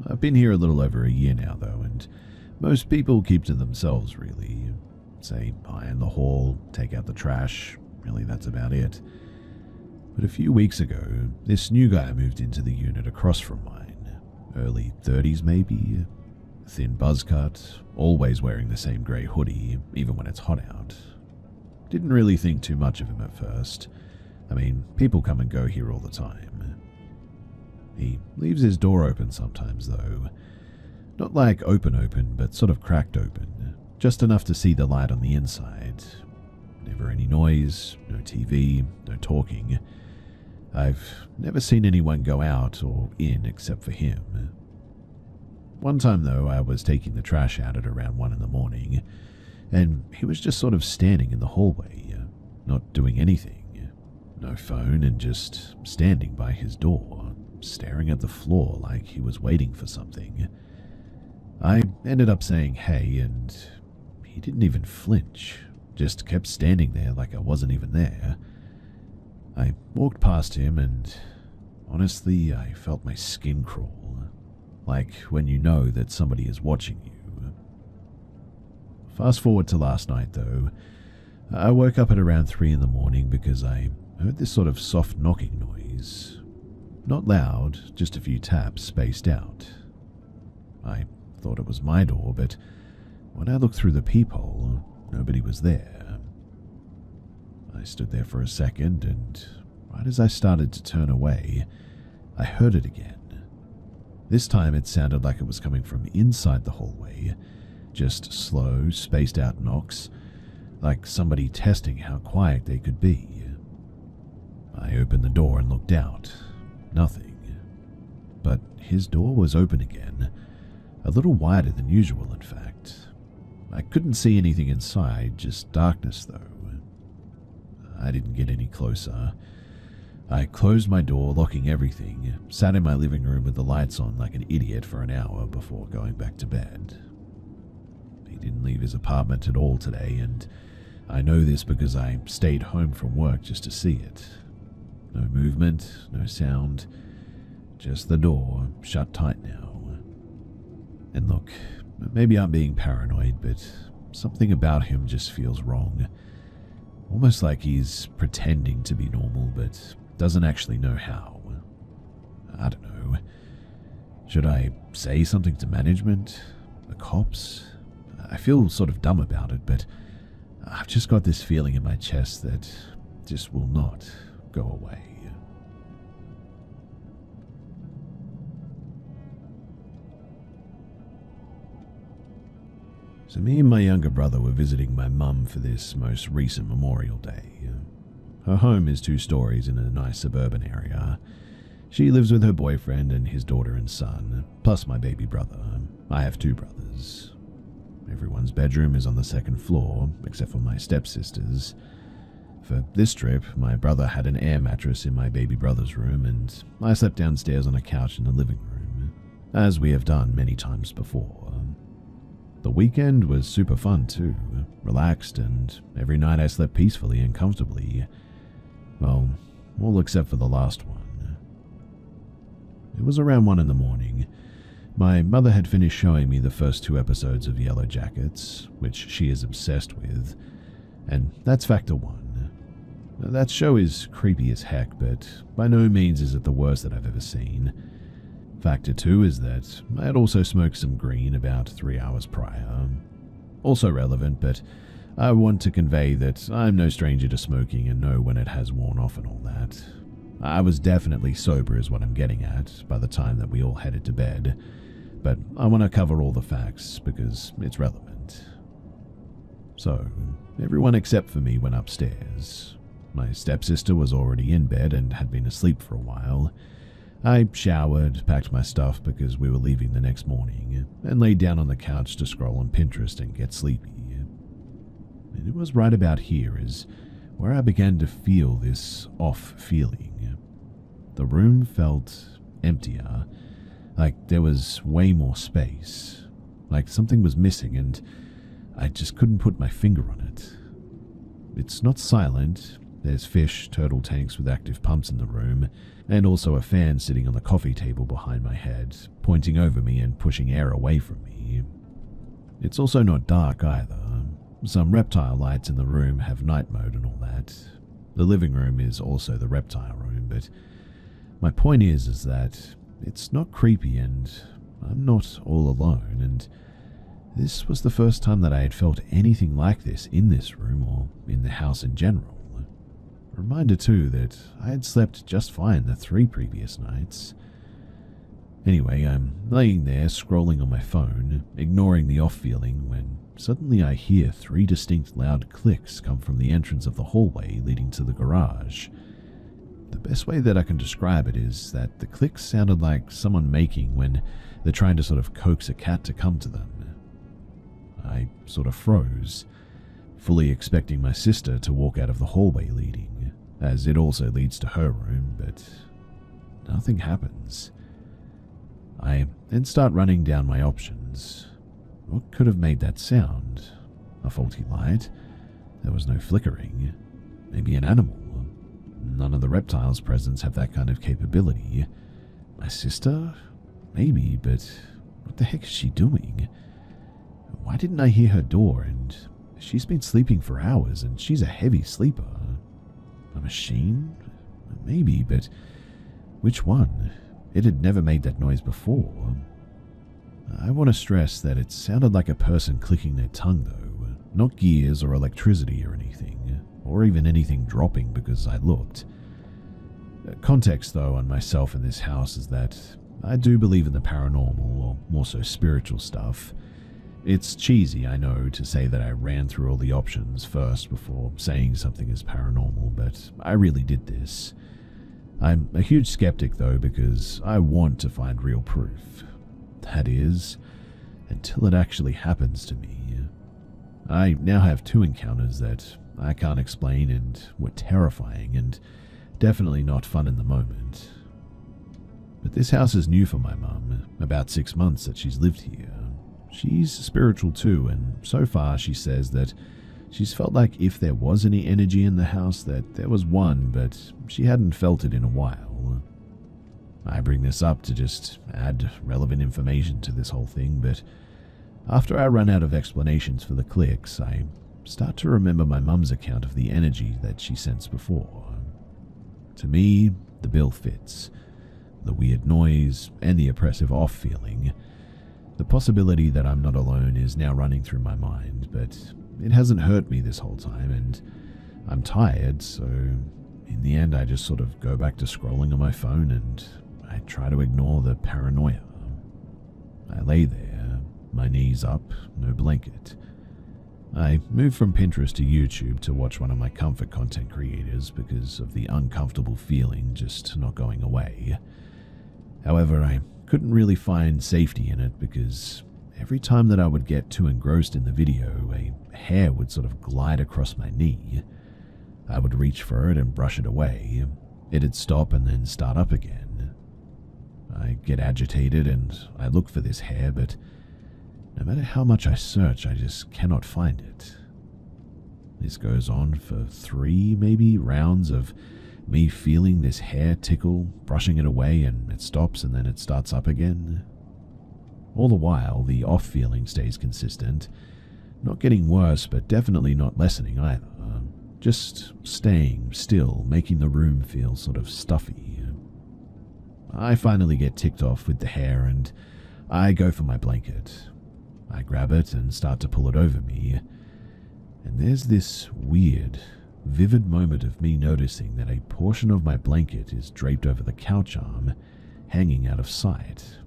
I've been here a little over a year now though, and most people keep to themselves really. Say hi in the hall, take out the trash, really that's about it. But a few weeks ago, this new guy moved into the unit across from mine, early 30s maybe, thin buzz cut, always wearing the same grey hoodie, even when it's hot out. Didn't really think too much of him at first. I mean, people come and go here all the time. He leaves his door open sometimes though. Not like open, but sort of cracked open. Just enough to see the light on the inside. Never any noise, no TV, no talking. I've never seen anyone go out or in except for him. One time though, I was taking the trash out at around 1 a.m, and he was just sort of standing in the hallway, not doing anything. No phone, and just standing by his door, staring at the floor like he was waiting for something. I ended up saying hey, and he didn't even flinch, just kept standing there like I wasn't even there. I walked past him, and honestly, I felt my skin crawl, like when you know that somebody is watching you. Fast forward to last night though, I woke up at around 3 a.m. because I heard this sort of soft knocking noise. Not loud, just a few taps spaced out. I thought it was my door, but when I looked through the peephole, nobody was there. I stood there for a second, and right as I started to turn away, I heard it again. This time it sounded like it was coming from inside the hallway, just slow, spaced out knocks, like somebody testing how quiet they could be. I opened the door and looked out. Nothing. But his door was open again, a little wider than usual in fact. I couldn't see anything inside, just darkness though. I didn't get any closer. I closed my door, locking everything, sat in my living room with the lights on like an idiot for an hour before going back to bed. He didn't leave his apartment at all today, and I know this because I stayed home from work just to see it. No movement, no sound, just the door, shut tight now. And look, maybe I'm being paranoid, but something about him just feels wrong. Almost like he's pretending to be normal, but doesn't actually know how. I don't know. Should I say something to management? The cops? I feel sort of dumb about it, but I've just got this feeling in my chest that just will not go away. So me and my younger brother were visiting my mum for this most recent Memorial Day. Her home is 2 stories in a nice suburban area. She lives with her boyfriend and his daughter and son, plus my baby brother. I have 2 brothers. Everyone's bedroom is on the 2nd floor, except for my stepsister's. For this trip, my brother had an air mattress in my baby brother's room, and I slept downstairs on a couch in the living room, as we have done many times before. The weekend was super fun too, relaxed, and every night I slept peacefully and comfortably. Well, all except for the last one. It was around 1 in. My mother had finished showing me the first 2 episodes of Yellow Jackets, which she is obsessed with, and that's factor 1. That show is creepy as heck, but by no means is it the worst that I've ever seen. Factor 2 is that I had also smoked some green about 3 hours prior. Also relevant, but I want to convey that I'm no stranger to smoking and know when it has worn off and all that. I was definitely sober is what I'm getting at by the time that we all headed to bed, but I want to cover all the facts because it's relevant. So, everyone except for me went upstairs. My stepsister was already in bed and had been asleep for a while. I showered, packed my stuff because we were leaving the next morning, and laid down on the couch to scroll on Pinterest and get sleepy. And it was right about here is where I began to feel this off feeling. The room felt emptier, like there was way more space, like something was missing and I just couldn't put my finger on it. It's not silent. There's fish, turtle tanks with active pumps in the room, and also a fan sitting on the coffee table behind my head, pointing over me and pushing air away from me. It's also not dark either. Some reptile lights in the room have night mode and all that. The living room is also the reptile room, but my point is that it's not creepy and I'm not all alone, and this was the first time that I had felt anything like this in this room or in the house in general. Reminder too that I had slept just fine the 3 previous nights. Anyway, I'm laying there scrolling on my phone, ignoring the off feeling, when suddenly I hear 3 distinct loud clicks come from the entrance of the hallway leading to the garage. The best way that I can describe it is that the clicks sounded like someone making when they're trying to sort of coax a cat to come to them. I sort of froze, fully expecting my sister to walk out of the hallway leading, as it also leads to her room, but nothing happens. I then start running down my options. What could have made that sound? A faulty light? There was no flickering. Maybe an animal? None of the reptiles present have that kind of capability. My sister? Maybe, but what the heck is she doing? Why didn't I hear her door? And she's been sleeping for hours, and she's a heavy sleeper. A machine? Maybe, but which one? It had never made that noise before. I want to stress that it sounded like a person clicking their tongue though, not gears or electricity or anything, or even anything dropping because I looked. Context though on myself in this house is that I do believe in the paranormal, or more so spiritual stuff. It's cheesy, I know, to say that I ran through all the options first before saying something is paranormal, but I really did this. I'm a huge skeptic though because I want to find real proof. That is, until it actually happens to me. I now have 2 encounters that I can't explain and were terrifying and definitely not fun in the moment. But this house is new for my mum, about 6 months that she's lived here. She's spiritual too, and so far she says that she's felt like if there was any energy in the house that there was one, but she hadn't felt it in a while. I bring this up to just add relevant information to this whole thing, but After I run out of explanations for the clicks, I start to remember my mum's account of the energy that she sensed before. To me, the bill fits. The weird noise and the oppressive off feeling. The possibility that I'm not alone is now running through my mind, but it hasn't hurt me this whole time, and I'm tired, so in the end I just sort of go back to scrolling on my phone and I try to ignore the paranoia. I lay there, my knees up, no blanket. I moved from Pinterest to YouTube to watch one of my comfort content creators because of the uncomfortable feeling just not going away. However, I couldn't really find safety in it because every time that I would get too engrossed in the video, a hair would sort of glide across my knee. I would reach for it and brush it away. It'd stop and then start up again. I get agitated and I look for this hair, but no matter how much I search, I just cannot find it. This goes on for 3, maybe, rounds of me feeling this hair tickle, brushing it away, and it stops and then it starts up again. All the while, the off feeling stays consistent, not getting worse, but definitely not lessening either. Just staying still, making the room feel sort of stuffy. I finally get ticked off with the hair and I go for my blanket. I grab it and start to pull it over me, and there's this weird, vivid moment of me noticing that a portion of my blanket is draped over the couch arm, hanging out of sight.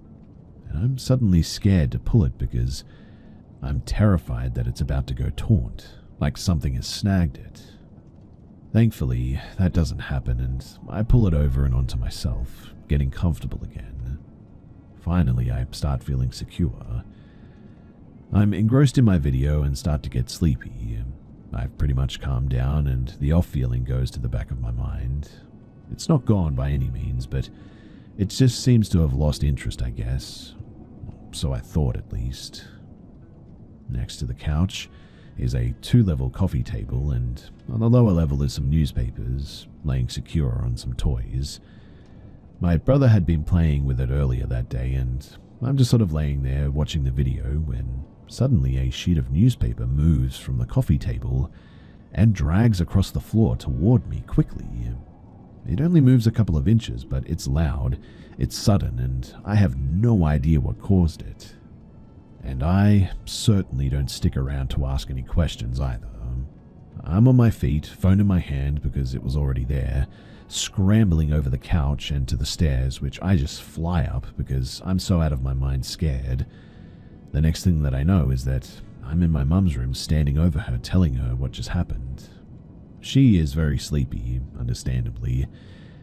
And I'm suddenly scared to pull it because I'm terrified that it's about to go taunt, like something has snagged it. Thankfully, that doesn't happen, and I pull it over and onto myself, getting comfortable again. Finally, I start feeling secure. I'm engrossed in my video and start to get sleepy. I've pretty much calmed down and the off feeling goes to the back of my mind. It's not gone by any means, but it just seems to have lost interest, I guess. So I thought, at least. Next to the couch is a 2-level coffee table, and on the lower level is some newspapers, laying secure on some toys. My brother had been playing with it earlier that day, and I'm just sort of laying there watching the video when suddenly a sheet of newspaper moves from the coffee table and drags across the floor toward me quickly. It only moves a couple of inches, but it's loud, it's sudden, and I have no idea what caused it. And I certainly don't stick around to ask any questions either. I'm on my feet, phone in my hand because it was already there, scrambling over the couch and to the stairs, which I just fly up because I'm so out of my mind scared. The next thing that I know is that I'm in my mum's room standing over her telling her what just happened. She is very sleepy, understandably,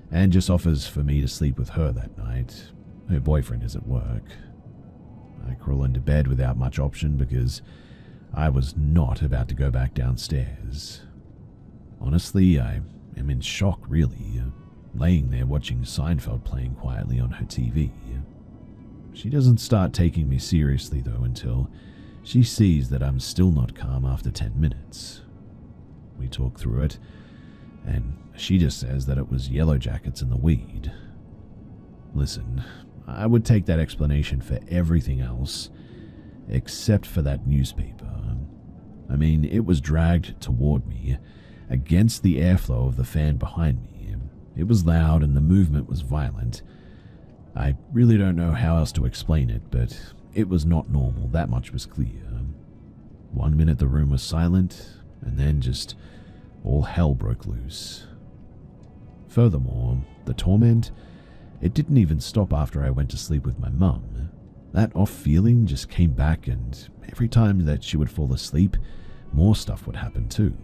and just offers for me to sleep with her that night. Her boyfriend is at work. I crawl into bed without much option because I was not about to go back downstairs. Honestly, I am in shock really, laying there watching Seinfeld playing quietly on her TV. She doesn't start taking me seriously though until she sees that I'm still not calm after 10 minutes. We talk through it, and she just says that it was Yellow Jackets and the weed. Listen, I would take that explanation for everything else, except for that newspaper. I mean, it was dragged toward me, against the airflow of the fan behind me. It was loud and the movement was violent. I really don't know how else to explain it, but it was not normal, that much was clear. 1 minute the room was silent, and then just all hell broke loose. Furthermore, the torment, it didn't even stop after I went to sleep with my mum. That off feeling just came back, and every time that she would fall asleep, more stuff would happen too.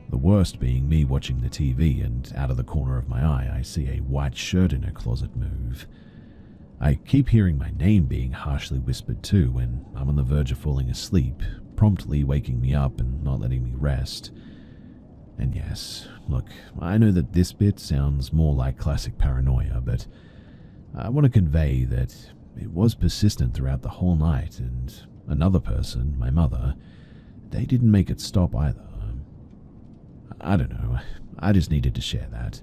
The worst being me watching the TV, and out of the corner of my eye I see a white shirt in her closet move. I keep hearing my name being harshly whispered too when I'm on the verge of falling asleep, promptly waking me up and not letting me rest. And yes, look, I know that this bit sounds more like classic paranoia, but I want to convey that it was persistent throughout the whole night, and another person, my mother, they didn't make it stop either. I don't know, I just needed to share that.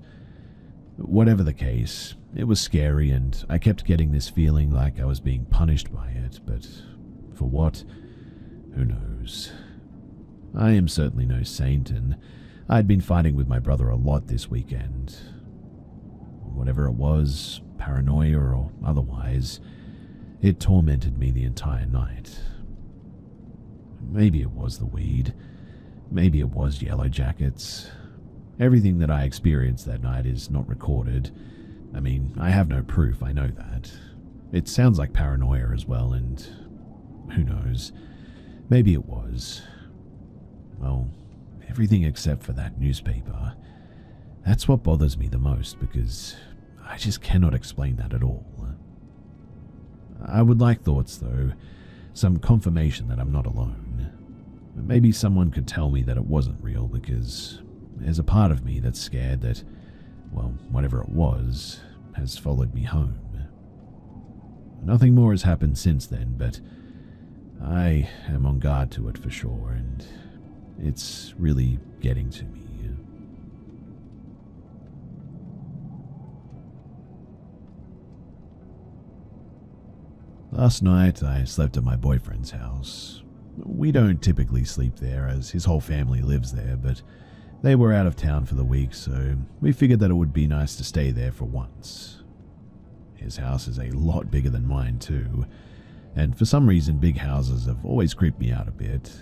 Whatever the case, it was scary and I kept getting this feeling like I was being punished by it, but for what? Who knows? I am certainly no saint, and I'd been fighting with my brother a lot this weekend. Whatever it was, paranoia or otherwise, it tormented me the entire night. Maybe it was the weed. Maybe it was Yellow Jackets. Everything that I experienced that night is not recorded. I mean, I have no proof, I know that. It sounds like paranoia as well, and who knows? Maybe it was. Well, everything except for that newspaper. That's what bothers me the most, because I just cannot explain that at all. I would like thoughts, though, some confirmation that I'm not alone. Maybe someone could tell me that it wasn't real, because there's a part of me that's scared that, well, whatever it was, has followed me home. Nothing more has happened since then, but I am on guard to it for sure, and it's really getting to me. Last night, I slept at my boyfriend's house. We don't typically sleep there, as his whole family lives there, but they were out of town for the week, so we figured that it would be nice to stay there for once. His house is a lot bigger than mine, too, and for some reason big houses have always creeped me out a bit.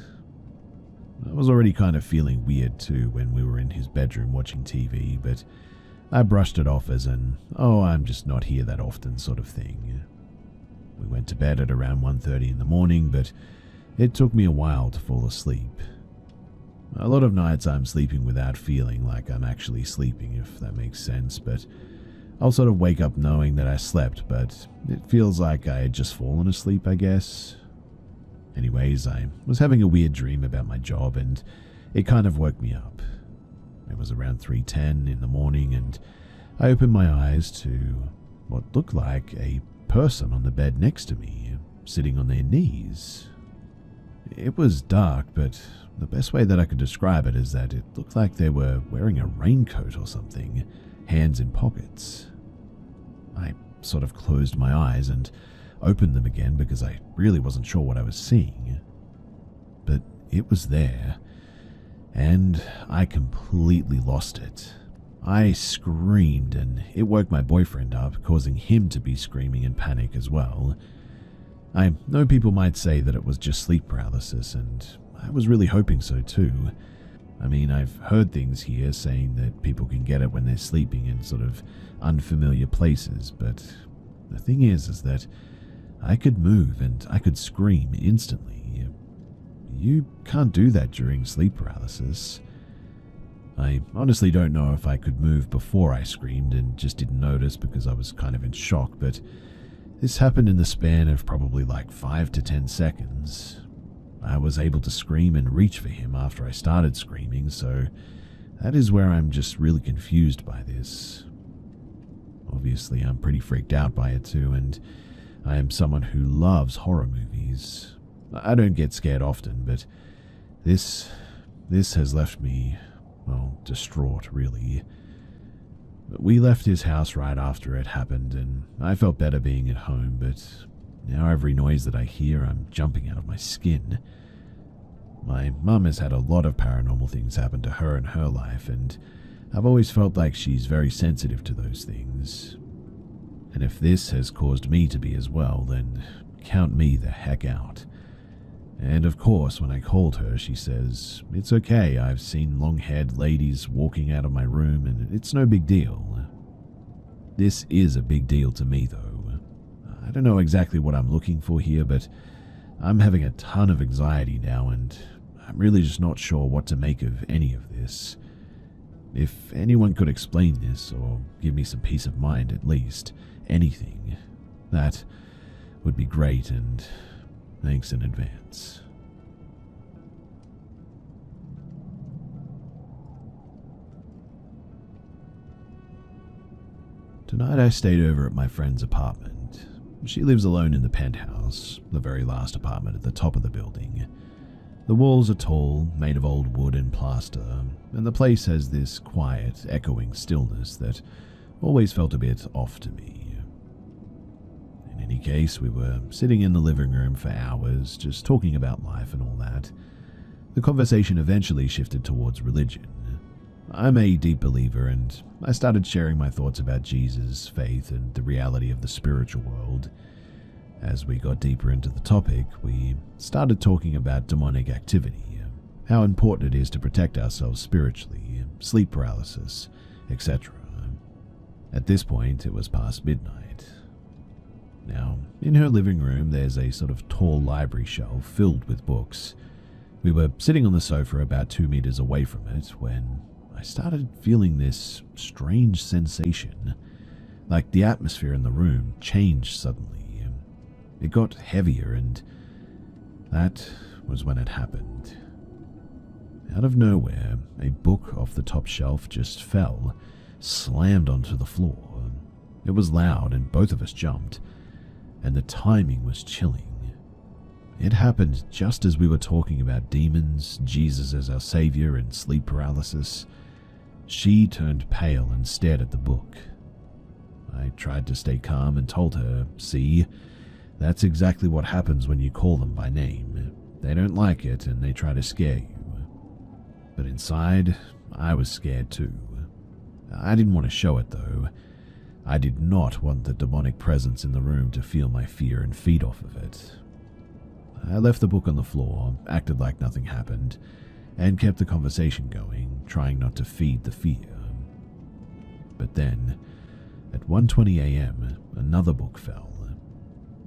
I was already kind of feeling weird, too, when we were in his bedroom watching TV, but I brushed it off as an, oh, I'm just not here that often sort of thing. We went to bed at around 1:30 in the morning, but it took me a while to fall asleep. A lot of nights I'm sleeping without feeling like I'm actually sleeping, if that makes sense, but I'll sort of wake up knowing that I slept, but it feels like I had just fallen asleep, I guess. Anyways, I was having a weird dream about my job, and it kind of woke me up. It was around 3:10 in the morning, and I opened my eyes to what looked like a person on the bed next to me, sitting on their knees. It was dark, but the best way that I could describe it is that it looked like they were wearing a raincoat or something, hands in pockets. I sort of closed my eyes and opened them again because I really wasn't sure what I was seeing. But it was there, and I completely lost it. I screamed, and it woke my boyfriend up, causing him to be screaming in panic as well. I know people might say that it was just sleep paralysis, and I was really hoping so too. I mean, I've heard things here saying that people can get it when they're sleeping in sort of unfamiliar places, but the thing is that I could move and I could scream instantly. You can't do that during sleep paralysis. I honestly don't know if I could move before I screamed and just didn't notice because I was kind of in shock, but this happened in the span of probably like 5 to 10 seconds. I was able to scream and reach for him after I started screaming, so that is where I'm just really confused by this. Obviously, I'm pretty freaked out by it too, and I am someone who loves horror movies. I don't get scared often, but this has left me, well, distraught, really. We left his house right after it happened, and I felt better being at home, but now every noise that I hear, I'm jumping out of my skin. My mum has had a lot of paranormal things happen to her in her life, and I've always felt like she's very sensitive to those things. And if this has caused me to be as well, then count me the heck out. And of course, when I called her, she says, "It's okay, I've seen long-haired ladies walking out of my room and it's no big deal." This is a big deal to me, though. I don't know exactly what I'm looking for here, but I'm having a ton of anxiety now, and I'm really just not sure what to make of any of this. If anyone could explain this, or give me some peace of mind at least, anything, that would be great, and thanks in advance. Tonight I stayed over at my friend's apartment. She lives alone in the penthouse, the very last apartment at the top of the building. The walls are tall, made of old wood and plaster, and the place has this quiet, echoing stillness that always felt a bit off to me. And any case, we were sitting in the living room for hours, just talking about life and all that. The conversation eventually shifted towards religion. I'm a deep believer, and I started sharing my thoughts about Jesus, faith, and the reality of the spiritual world. As we got deeper into the topic, we started talking about demonic activity, how important it is to protect ourselves spiritually, sleep paralysis, etc. At this point, it was past midnight. Now, in her living room, there's a sort of tall library shelf filled with books. We were sitting on the sofa about 2 meters away from it when I started feeling this strange sensation, like the atmosphere in the room changed suddenly. It got heavier, and that was when it happened. Out of nowhere, a book off the top shelf just fell, slammed onto the floor. It was loud, and both of us jumped, and the timing was chilling. It happened just as we were talking about demons, Jesus as our savior, and sleep paralysis. She turned pale and stared at the book. I tried to stay calm and told her, "See, that's exactly what happens when you call them by name. They don't like it and they try to scare you." But inside, I was scared too. I didn't want to show it though. I did not want the demonic presence in the room to feel my fear and feed off of it. I left the book on the floor, acted like nothing happened, and kept the conversation going, trying not to feed the fear. But then, at 1:20 a.m., another book fell.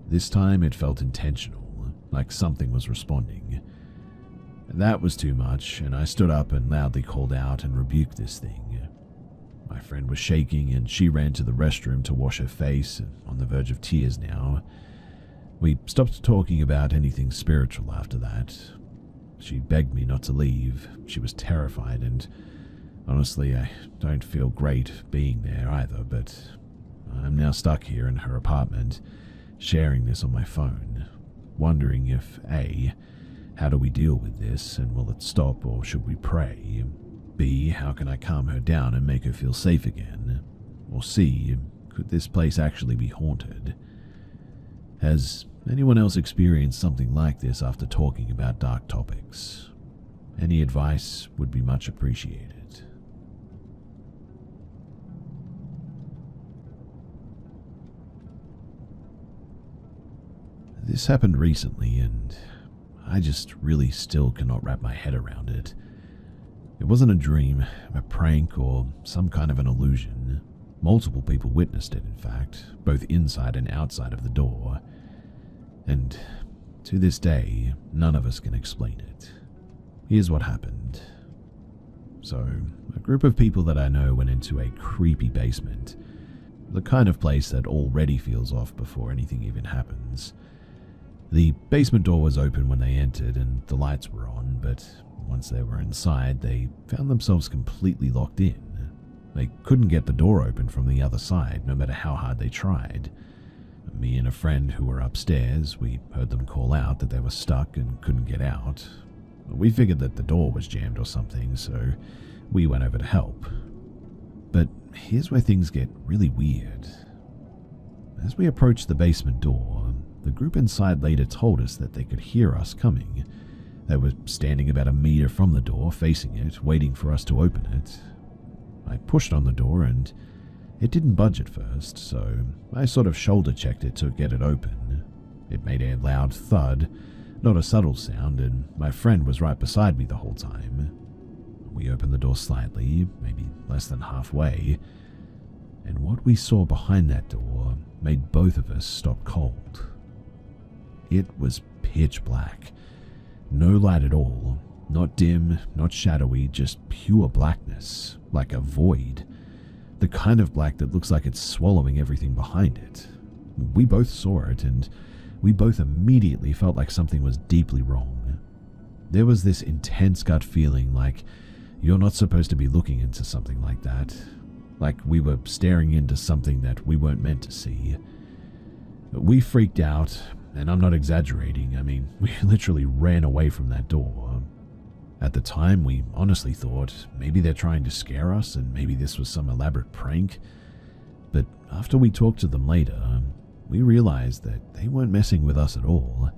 This time it felt intentional, like something was responding. That was too much, and I stood up and loudly called out and rebuked this thing. My friend was shaking, and she ran to the restroom to wash her face, on the verge of tears now. We stopped talking about anything spiritual after that. She begged me not to leave. She was terrified, and honestly, I don't feel great being there either, but I'm now stuck here in her apartment, sharing this on my phone, wondering if A, how do we deal with this, and will it stop, or should we pray? B, how can I calm her down and make her feel safe again? Or C, could this place actually be haunted? Has anyone else experienced something like this after talking about dark topics? Any advice would be much appreciated. This happened recently, and I just really still cannot wrap my head around it. It wasn't a dream, a prank, or some kind of an illusion. Multiple people witnessed it, in fact, both inside and outside of the door. And to this day, none of us can explain it. Here's what happened. So, a group of people that I know went into a creepy basement, the kind of place that already feels off before anything even happens. The basement door was open when they entered and the lights were on, but once they were inside, they found themselves completely locked in. They couldn't get the door open from the other side, no matter how hard they tried. Me and a friend who were upstairs, we heard them call out that they were stuck and couldn't get out. We figured that the door was jammed or something, so we went over to help. But here's where things get really weird. As we approached the basement door, the group inside later told us that they could hear us coming. They were standing about a meter from the door, facing it, waiting for us to open it. I pushed on the door and it didn't budge at first, so I sort of shoulder-checked it to get it open. It made a loud thud, not a subtle sound, and my friend was right beside me the whole time. We opened the door slightly, maybe less than halfway, and what we saw behind that door made both of us stop cold. It was pitch black. No light at all. Not dim, not shadowy, just pure blackness, like a void. The kind of black that looks like it's swallowing everything behind it. We both saw it, and we both immediately felt like something was deeply wrong. There was this intense gut feeling like you're not supposed to be looking into something like that. Like we were staring into something that we weren't meant to see. We freaked out, and I'm not exaggerating. I mean, we literally ran away from that door. At the time, we honestly thought maybe they're trying to scare us and maybe this was some elaborate prank. But after we talked to them later, we realized that they weren't messing with us at all.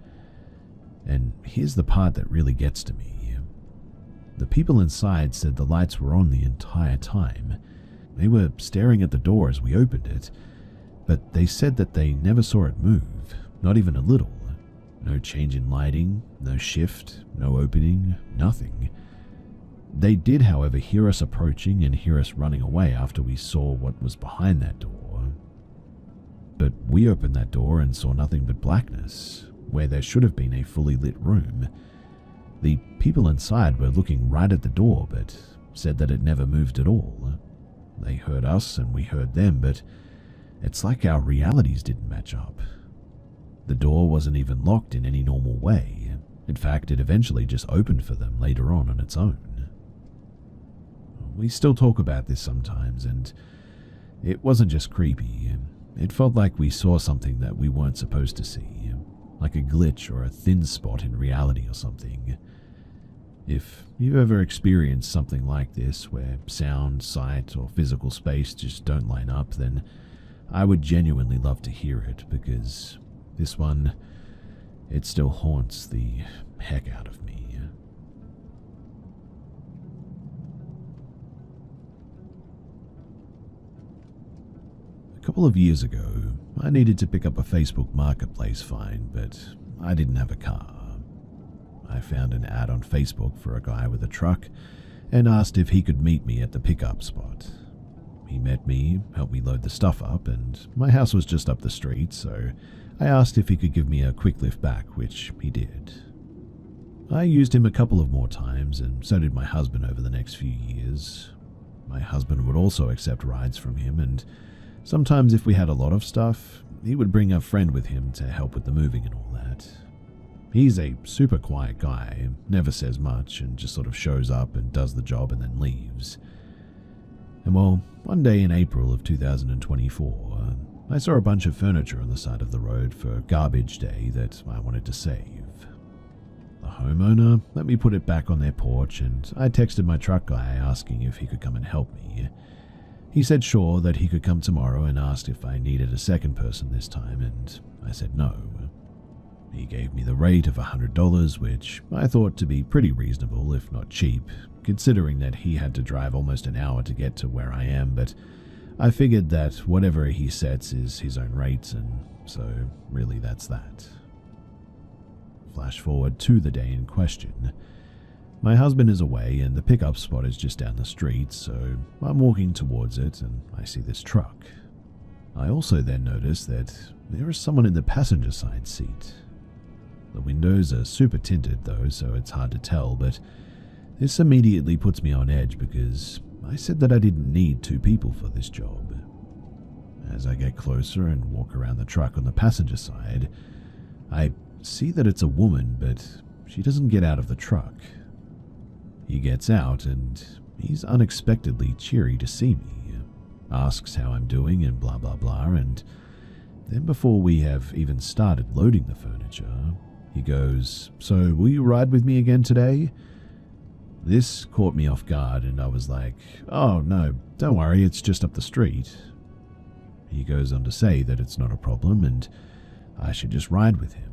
And here's the part that really gets to me. The people inside said the lights were on the entire time. They were staring at the door as we opened it, but they said that they never saw it move, not even a little. No change in lighting, no shift, no opening, nothing. They did, however, hear us approaching and hear us running away after we saw what was behind that door. But we opened that door and saw nothing but blackness, where there should have been a fully lit room. The people inside were looking right at the door, but said that it never moved at all. They heard us and we heard them, but it's like our realities didn't match up. The door wasn't even locked in any normal way. In fact, it eventually just opened for them later on its own. We still talk about this sometimes, and it wasn't just creepy. It felt like we saw something that we weren't supposed to see, like a glitch or a thin spot in reality or something. If you've ever experienced something like this, where sound, sight, or physical space just don't line up, then I would genuinely love to hear it, because this one, it still haunts the heck out of me. A couple of years ago, I needed to pick up a Facebook Marketplace find, but I didn't have a car. I found an ad on Facebook for a guy with a truck and asked if he could meet me at the pickup spot. He met me, helped me load the stuff up, and my house was just up the street, so I asked if he could give me a quick lift back, which he did. I used him a couple of more times, and so did my husband over the next few years. My husband would also accept rides from him, and sometimes if we had a lot of stuff, he would bring a friend with him to help with the moving and all that. He's a super quiet guy, never says much, and just sort of shows up and does the job and then leaves. And well, one day in April of 2024, I saw a bunch of furniture on the side of the road for garbage day that I wanted to save. The homeowner let me put it back on their porch, and I texted my truck guy asking if he could come and help me. He said sure, that he could come tomorrow, and asked if I needed a second person this time, and I said no. He gave me the rate of $100, which I thought to be pretty reasonable, if not cheap, considering that he had to drive almost an hour to get to where I am, but I figured that whatever he sets is his own rate, and so really that's that. Flash forward to the day in question. My husband is away and the pickup spot is just down the street, so I'm walking towards it and I see this truck. I also then notice that there is someone in the passenger side seat. The windows are super tinted though, so it's hard to tell, but this immediately puts me on edge because I said that I didn't need two people for this job. As I get closer and walk around the truck on the passenger side, I see that it's a woman, but she doesn't get out of the truck. He gets out and he's unexpectedly cheery to see me, asks how I'm doing and blah blah blah, and then before we have even started loading the furniture, he goes, "So will you ride with me again today?" This caught me off guard and I was like, "Oh no, don't worry, it's just up the street." He goes on to say that it's not a problem and I should just ride with him.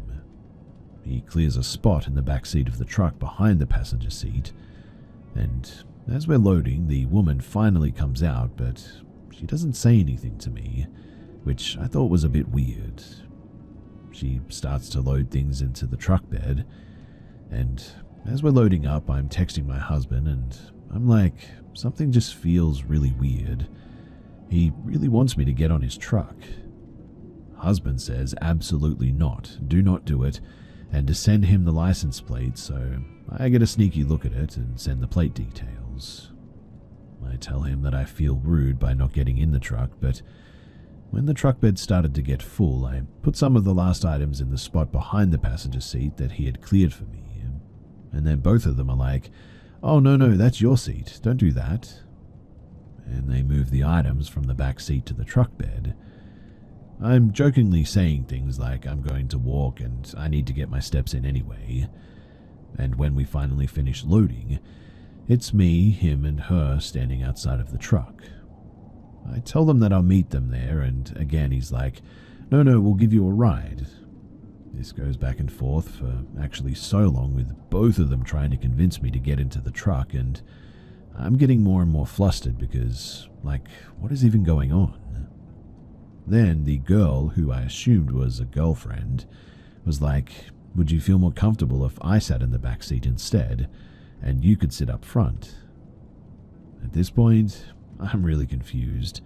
He clears a spot in the back seat of the truck behind the passenger seat, and as we're loading, the woman finally comes out, but she doesn't say anything to me, which I thought was a bit weird. She starts to load things into the truck bed, and as we're loading up, I'm texting my husband, and I'm like, something just feels really weird. He really wants me to get on his truck. Husband says absolutely not, do not do it, and to send him the license plate, so I get a sneaky look at it and send the plate details. I tell him that I feel rude by not getting in the truck, but when the truck bed started to get full, I put some of the last items in the spot behind the passenger seat that he had cleared for me. And then both of them are like, "Oh, no, that's your seat. Don't do that." And they move the items from the back seat to the truck bed. I'm jokingly saying things like I'm going to walk and I need to get my steps in anyway. And when we finally finish loading, it's me, him, and her standing outside of the truck. I tell them that I'll meet them there, and again he's like, No, we'll give you a ride. This goes back and forth for actually so long, with both of them trying to convince me to get into the truck, and I'm getting more and more flustered because, what is even going on? Then the girl, who I assumed was a girlfriend, was like, would you feel more comfortable if I sat in the back seat instead, and you could sit up front? At this point, I'm really confused.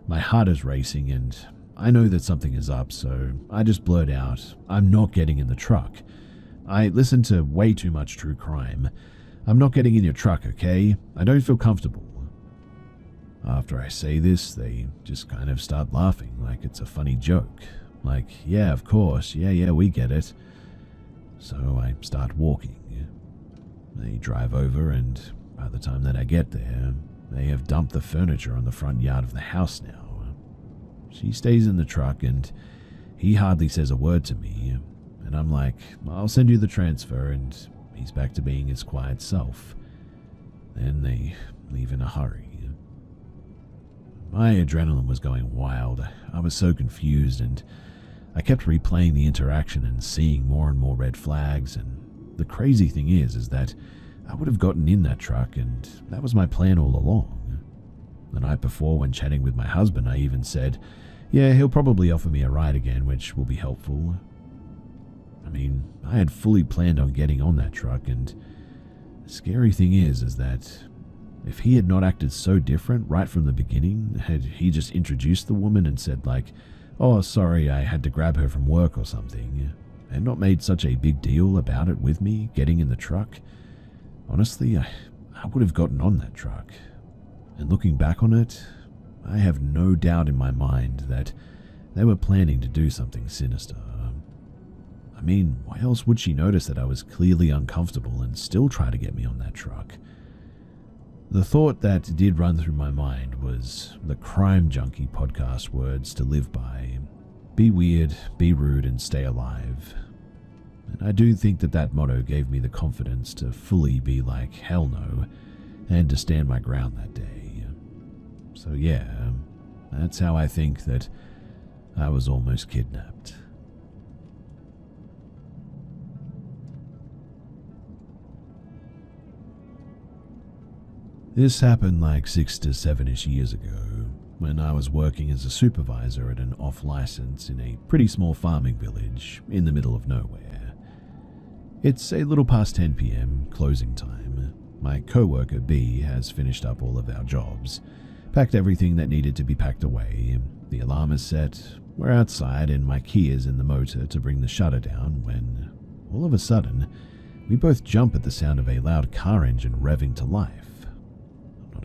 My heart is racing, and I know that something is up, so I just blurt out, I'm not getting in the truck. I listen to way too much true crime. I'm not getting in your truck, okay? I don't feel comfortable. After I say this, they just kind of start laughing like it's a funny joke. Like, yeah, of course, yeah, we get it. So I start walking. They drive over, and by the time that I get there, they have dumped the furniture on the front yard of the house now. She stays in the truck, and he hardly says a word to me, and I'm like, I'll send you the transfer, and he's back to being his quiet self. Then they leave in a hurry. My adrenaline was going wild. I was so confused, and I kept replaying the interaction and seeing more and more red flags, and the crazy thing is that I would have gotten in that truck, and that was my plan all along. The night before, when chatting with my husband, I even said, yeah, he'll probably offer me a ride again, which will be helpful. I mean, I had fully planned on getting on that truck, and the scary thing is that if he had not acted so different right from the beginning, had he just introduced the woman and said oh, sorry, I had to grab her from work or something, and not made such a big deal about it with me getting in the truck, honestly, I would have gotten on that truck. And looking back on it, I have no doubt in my mind that they were planning to do something sinister. I mean, why else would she notice that I was clearly uncomfortable and still try to get me on that truck? The thought that did run through my mind was the Crime Junkie podcast words to live by. Be weird, be rude, and stay alive. And I do think that motto gave me the confidence to fully be like, hell no, and to stand my ground that day. So yeah, that's how I think that I was almost kidnapped. This happened 6 to 7-ish years ago, when I was working as a supervisor at an off-license in a pretty small farming village in the middle of nowhere. It's a little past 10 p.m, closing time. My co-worker B has finished up all of our jobs, packed everything that needed to be packed away, the alarm is set, we're outside, and my key is in the motor to bring the shutter down when, all of a sudden, we both jump at the sound of a loud car engine revving to life.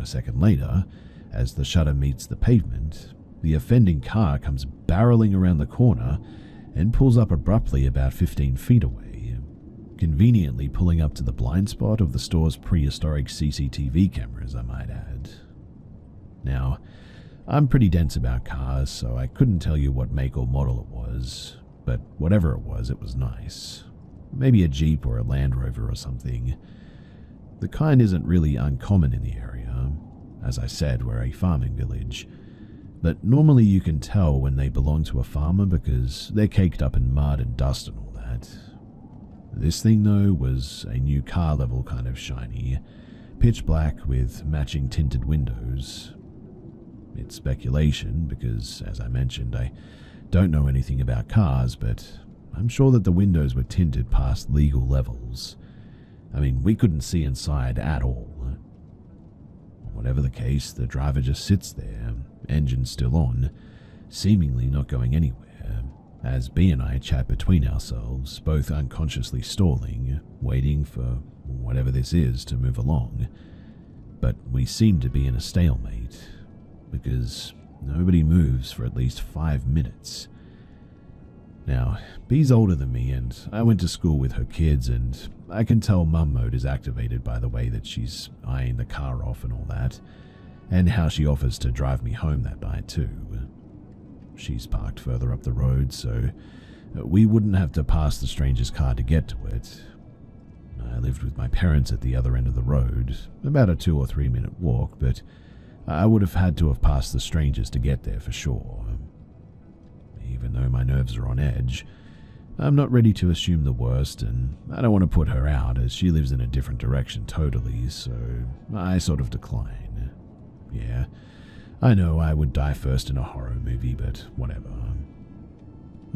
A second later, as the shutter meets the pavement, the offending car comes barreling around the corner and pulls up abruptly about 15 feet away, conveniently pulling up to the blind spot of the store's prehistoric CCTV cameras, I might add. Now, I'm pretty dense about cars, so I couldn't tell you what make or model it was, but whatever it was nice. Maybe a Jeep or a Land Rover or something. The kind isn't really uncommon in the area. As I said, we're a farming village, but normally you can tell when they belong to a farmer because they're caked up in mud and dust and all that. This thing, though, was a new car level kind of shiny, pitch black with matching tinted windows. It's speculation because, as I mentioned, I don't know anything about cars, but I'm sure that the windows were tinted past legal levels. I mean, we couldn't see inside at all. Whatever the case, the driver just sits there, engine still on, seemingly not going anywhere, as B and I chat between ourselves, both unconsciously stalling, waiting for whatever this is to move along. But we seem to be in a stalemate, because nobody moves for at least 5 minutes. Now, B's older than me, and I went to school with her kids, and I can tell mum mode is activated by the way that she's eyeing the car off and all that, and how she offers to drive me home that night too. She's parked further up the road, so we wouldn't have to pass the stranger's car to get to it. I lived with my parents at the other end of the road, about a 2 or 3 minute walk, but I would have had to have passed the strangers to get there for sure. Even though nerves are on edge. I'm not ready to assume the worst, and I don't want to put her out as she lives in a different direction totally, so I sort of decline. Yeah, I know I would die first in a horror movie, but whatever.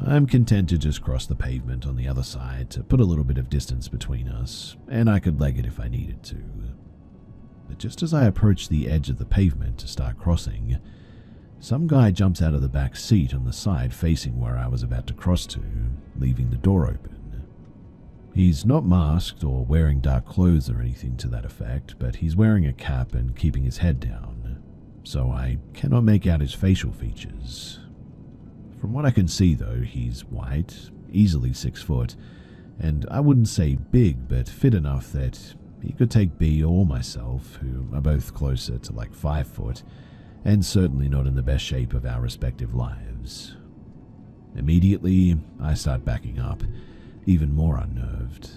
I'm content to just cross the pavement on the other side to put a little bit of distance between us, and I could leg it if I needed to. But just as I approach the edge of the pavement to start crossing, some guy jumps out of the back seat on the side facing where I was about to cross to, leaving the door open. He's not masked or wearing dark clothes or anything to that effect, but he's wearing a cap and keeping his head down, so I cannot make out his facial features. From what I can see though, he's white, easily 6 foot, and I wouldn't say big, but fit enough that he could take B or myself, who are both closer to like 5 foot, and certainly not in the best shape of our respective lives. Immediately, I start backing up, even more unnerved,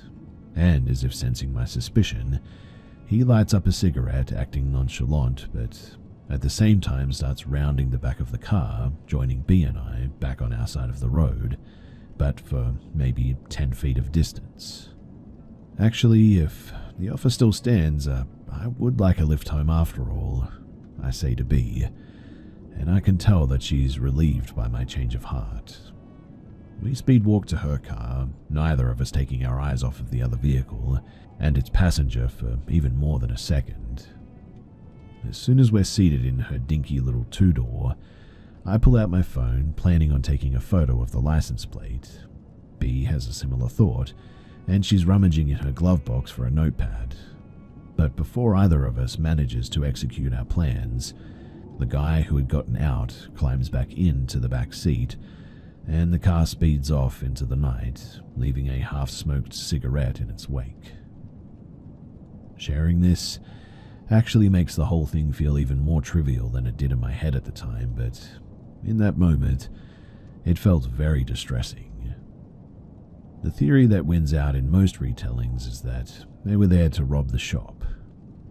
and as if sensing my suspicion, he lights up a cigarette, acting nonchalant, but at the same time starts rounding the back of the car, joining B and I back on our side of the road, but for maybe 10 feet of distance. Actually, if the offer still stands, I would like a lift home after all, I say to B, and I can tell that she's relieved by my change of heart. We speed walk to her car, neither of us taking our eyes off of the other vehicle and its passenger for even more than a second. As soon as we're seated in her dinky little two-door, I pull out my phone, planning on taking a photo of the license plate. B has a similar thought, and she's rummaging in her glove box for a notepad. But before either of us manages to execute our plans, the guy who had gotten out climbs back into the back seat, and the car speeds off into the night, leaving a half-smoked cigarette in its wake. Sharing this actually makes the whole thing feel even more trivial than it did in my head at the time, but in that moment, it felt very distressing. The theory that wins out in most retellings is that they were there to rob the shop.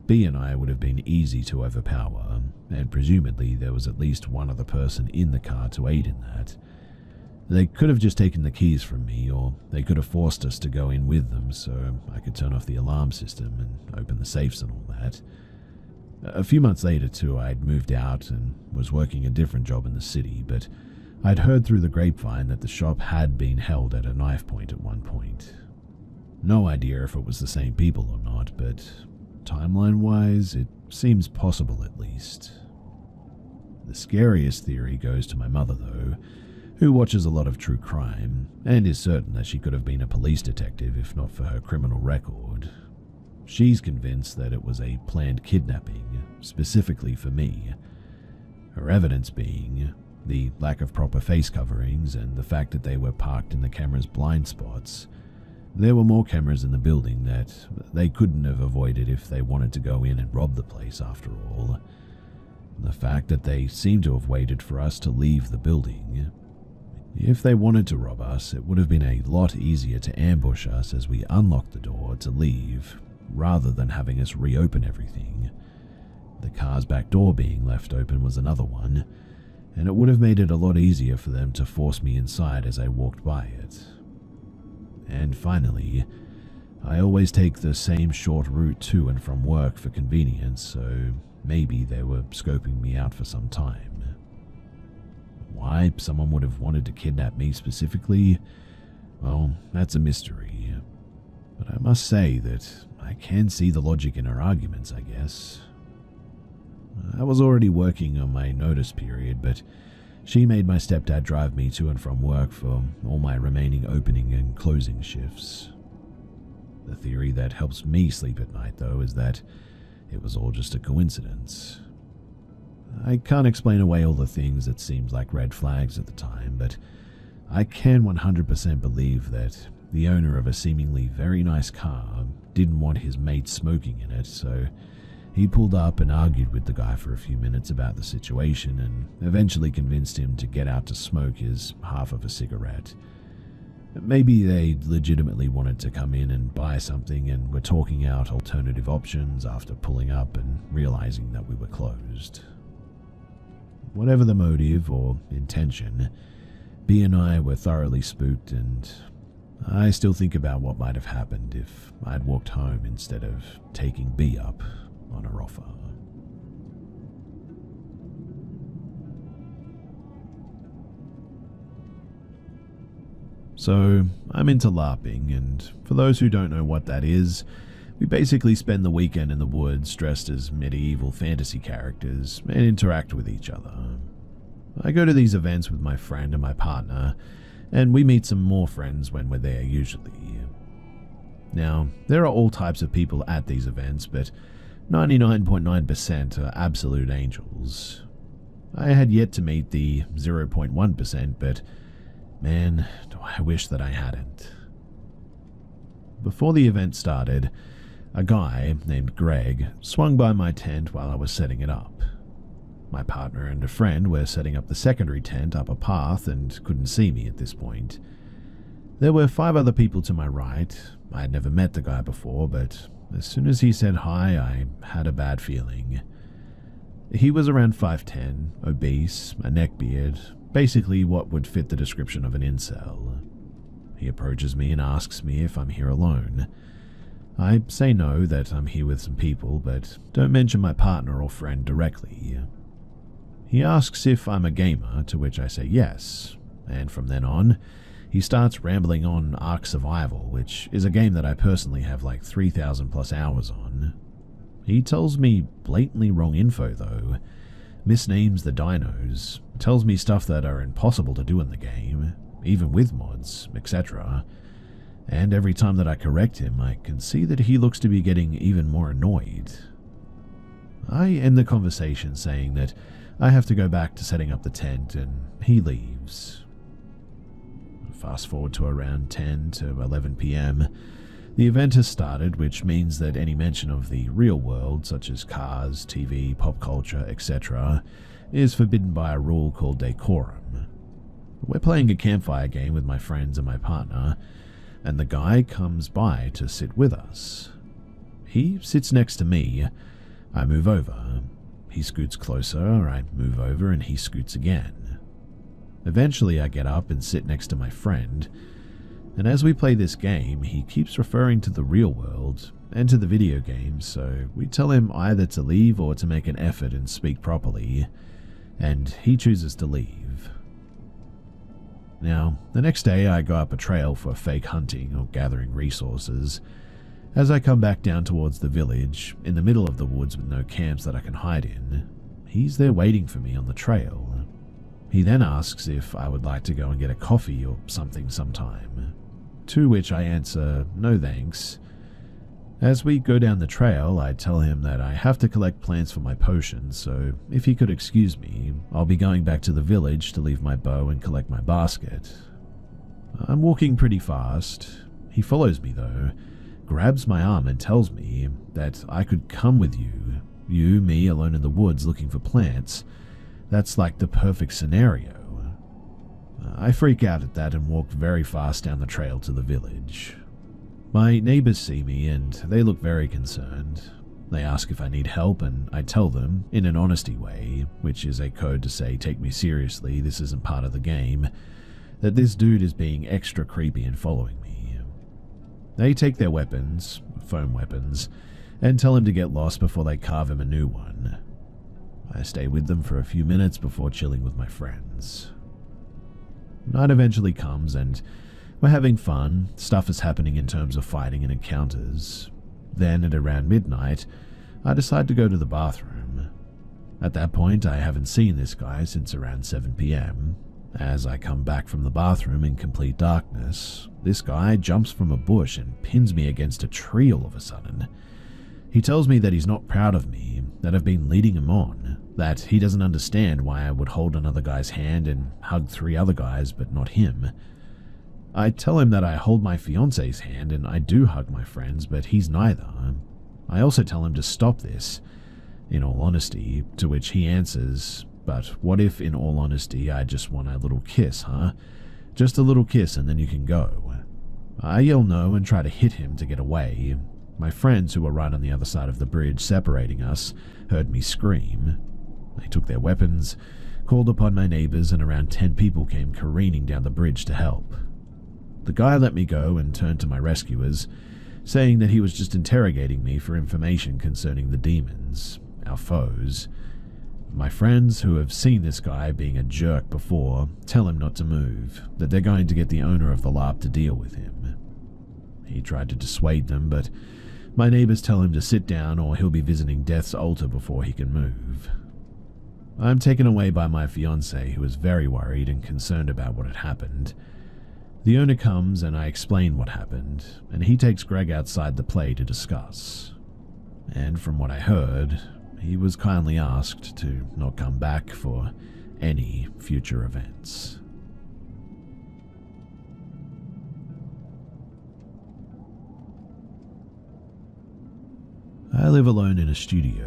B and I would have been easy to overpower, and presumably there was at least one other person in the car to aid in that. They could have just taken the keys from me, or they could have forced us to go in with them so I could turn off the alarm system and open the safes and all that. A few months later too, I'd moved out and was working a different job in the city, but I'd heard through the grapevine that the shop had been held at a knife point at one point. No idea if it was the same people or not, but timeline-wise, it seems possible at least. The scariest theory goes to my mother though, who watches a lot of true crime, and is certain that she could have been a police detective if not for her criminal record. She's convinced that it was a planned kidnapping, specifically for me. Her evidence being the lack of proper face coverings and the fact that they were parked in the camera's blind spots. There were more cameras in the building that they couldn't have avoided if they wanted to go in and rob the place after all. The fact that they seemed to have waited for us to leave the building. If they wanted to rob us, it would have been a lot easier to ambush us as we unlocked the door to leave, rather than having us reopen everything. The car's back door being left open was another one, and it would have made it a lot easier for them to force me inside as I walked by it. And finally, I always take the same short route to and from work for convenience, so maybe they were scoping me out for some time. Why someone would have wanted to kidnap me specifically? Well, that's a mystery. But I must say that I can see the logic in her arguments, I guess. I was already working on my notice period, but she made my stepdad drive me to and from work for all my remaining opening and closing shifts. The theory that helps me sleep at night, though, is that it was all just a coincidence. I can't explain away all the things that seemed like red flags at the time, but I can 100% believe that the owner of a seemingly very nice car didn't want his mate smoking in it, so he pulled up and argued with the guy for a few minutes about the situation and eventually convinced him to get out to smoke his half of a cigarette. Maybe they legitimately wanted to come in and buy something and were talking out alternative options after pulling up and realizing that we were closed. Whatever the motive or intention, B and I were thoroughly spooked, and I still think about what might have happened if I'd walked home instead of taking B up on her offer. So, I'm into LARPing, and for those who don't know what that is, we basically spend the weekend in the woods dressed as medieval fantasy characters and interact with each other. I go to these events with my friend and my partner, and we meet some more friends when we're there usually. Now, there are all types of people at these events, but 99.9% are absolute angels. I had yet to meet the 0.1%, but man, do I wish that I hadn't. Before the event started, a guy named Greg swung by my tent while I was setting it up. My partner and a friend were setting up the secondary tent up a path and couldn't see me at this point. There were 5 other people to my right. I had never met the guy before, but as soon as he said hi, I had a bad feeling. He was around 5'10", obese, a neckbeard, basically what would fit the description of an incel. He approaches me and asks me if I'm here alone. I say no, that I'm here with some people, but don't mention my partner or friend directly. He asks if I'm a gamer, to which I say yes, and from then on, he starts rambling on Ark Survival, which is a game that I personally have like 3,000 plus hours on. He tells me blatantly wrong info though, misnames the dinos, tells me stuff that are impossible to do in the game, even with mods, etc. And every time that I correct him, I can see that he looks to be getting even more annoyed. I end the conversation saying that I have to go back to setting up the tent, and he leaves. Fast forward to around 10 to 11 PM, the event has started, which means that any mention of the real world, such as cars, TV, pop culture, etc., is forbidden by a rule called decorum. We're playing a campfire game with my friends and my partner, and the guy comes by to sit with us. He sits next to me. I move over. He scoots closer, I move over, and he scoots again. Eventually I get up and sit next to my friend, and as we play this game, he keeps referring to the real world and to the video game, so we tell him either to leave or to make an effort and speak properly, and he chooses to leave. Now, the next day I go up a trail for fake hunting or gathering resources. As I come back down towards the village, in the middle of the woods with no camps that I can hide in, he's there waiting for me on the trail. He then asks if I would like to go and get a coffee or something sometime, to which I answer, no thanks. As we go down the trail, I tell him that I have to collect plants for my potions, so if he could excuse me, I'll be going back to the village to leave my bow and collect my basket. I'm walking pretty fast. He follows me though, grabs my arm and tells me that I could come with you. You, me, alone in the woods looking for plants. That's like the perfect scenario. I freak out at that and walk very fast down the trail to the village. My neighbors see me and they look very concerned. They ask if I need help and I tell them, in an honesty way, which is a code to say take me seriously, this isn't part of the game, that this dude is being extra creepy and following me. They take their weapons, foam weapons, and tell him to get lost before they carve him a new one. I stay with them for a few minutes before chilling with my friends. Night eventually comes and we're having fun. Stuff is happening in terms of fighting and encounters. Then at around midnight, I decide to go to the bathroom. At that point, I haven't seen this guy since around 7 PM. As I come back from the bathroom in complete darkness, this guy jumps from a bush and pins me against a tree all of a sudden. He tells me that he's not proud of me, that I've been leading him on, that he doesn't understand why I would hold another guy's hand and hug 3 other guys but not him. I tell him that I hold my fiance's hand and I do hug my friends, but he's neither. I also tell him to stop this, in all honesty, to which he answers, but what if, in all honesty, I just want a little kiss, huh? Just a little kiss and then you can go. I yell no and try to hit him to get away. My friends, who were right on the other side of the bridge separating us, heard me scream. They took their weapons, called upon my neighbors, and around 10 people came careening down the bridge to help. The guy let me go and turned to my rescuers, saying that he was just interrogating me for information concerning the demons, our foes. My friends who have seen this guy being a jerk before tell him not to move, that they're going to get the owner of the LARP to deal with him. He tried to dissuade them, but my neighbors tell him to sit down or he'll be visiting Death's altar before he can move. I'm taken away by my fiancé, who is very worried and concerned about what had happened. The owner comes and I explain what happened, and he takes Greg outside the play to discuss. And from what I heard, he was kindly asked to not come back for any future events. I live alone in a studio,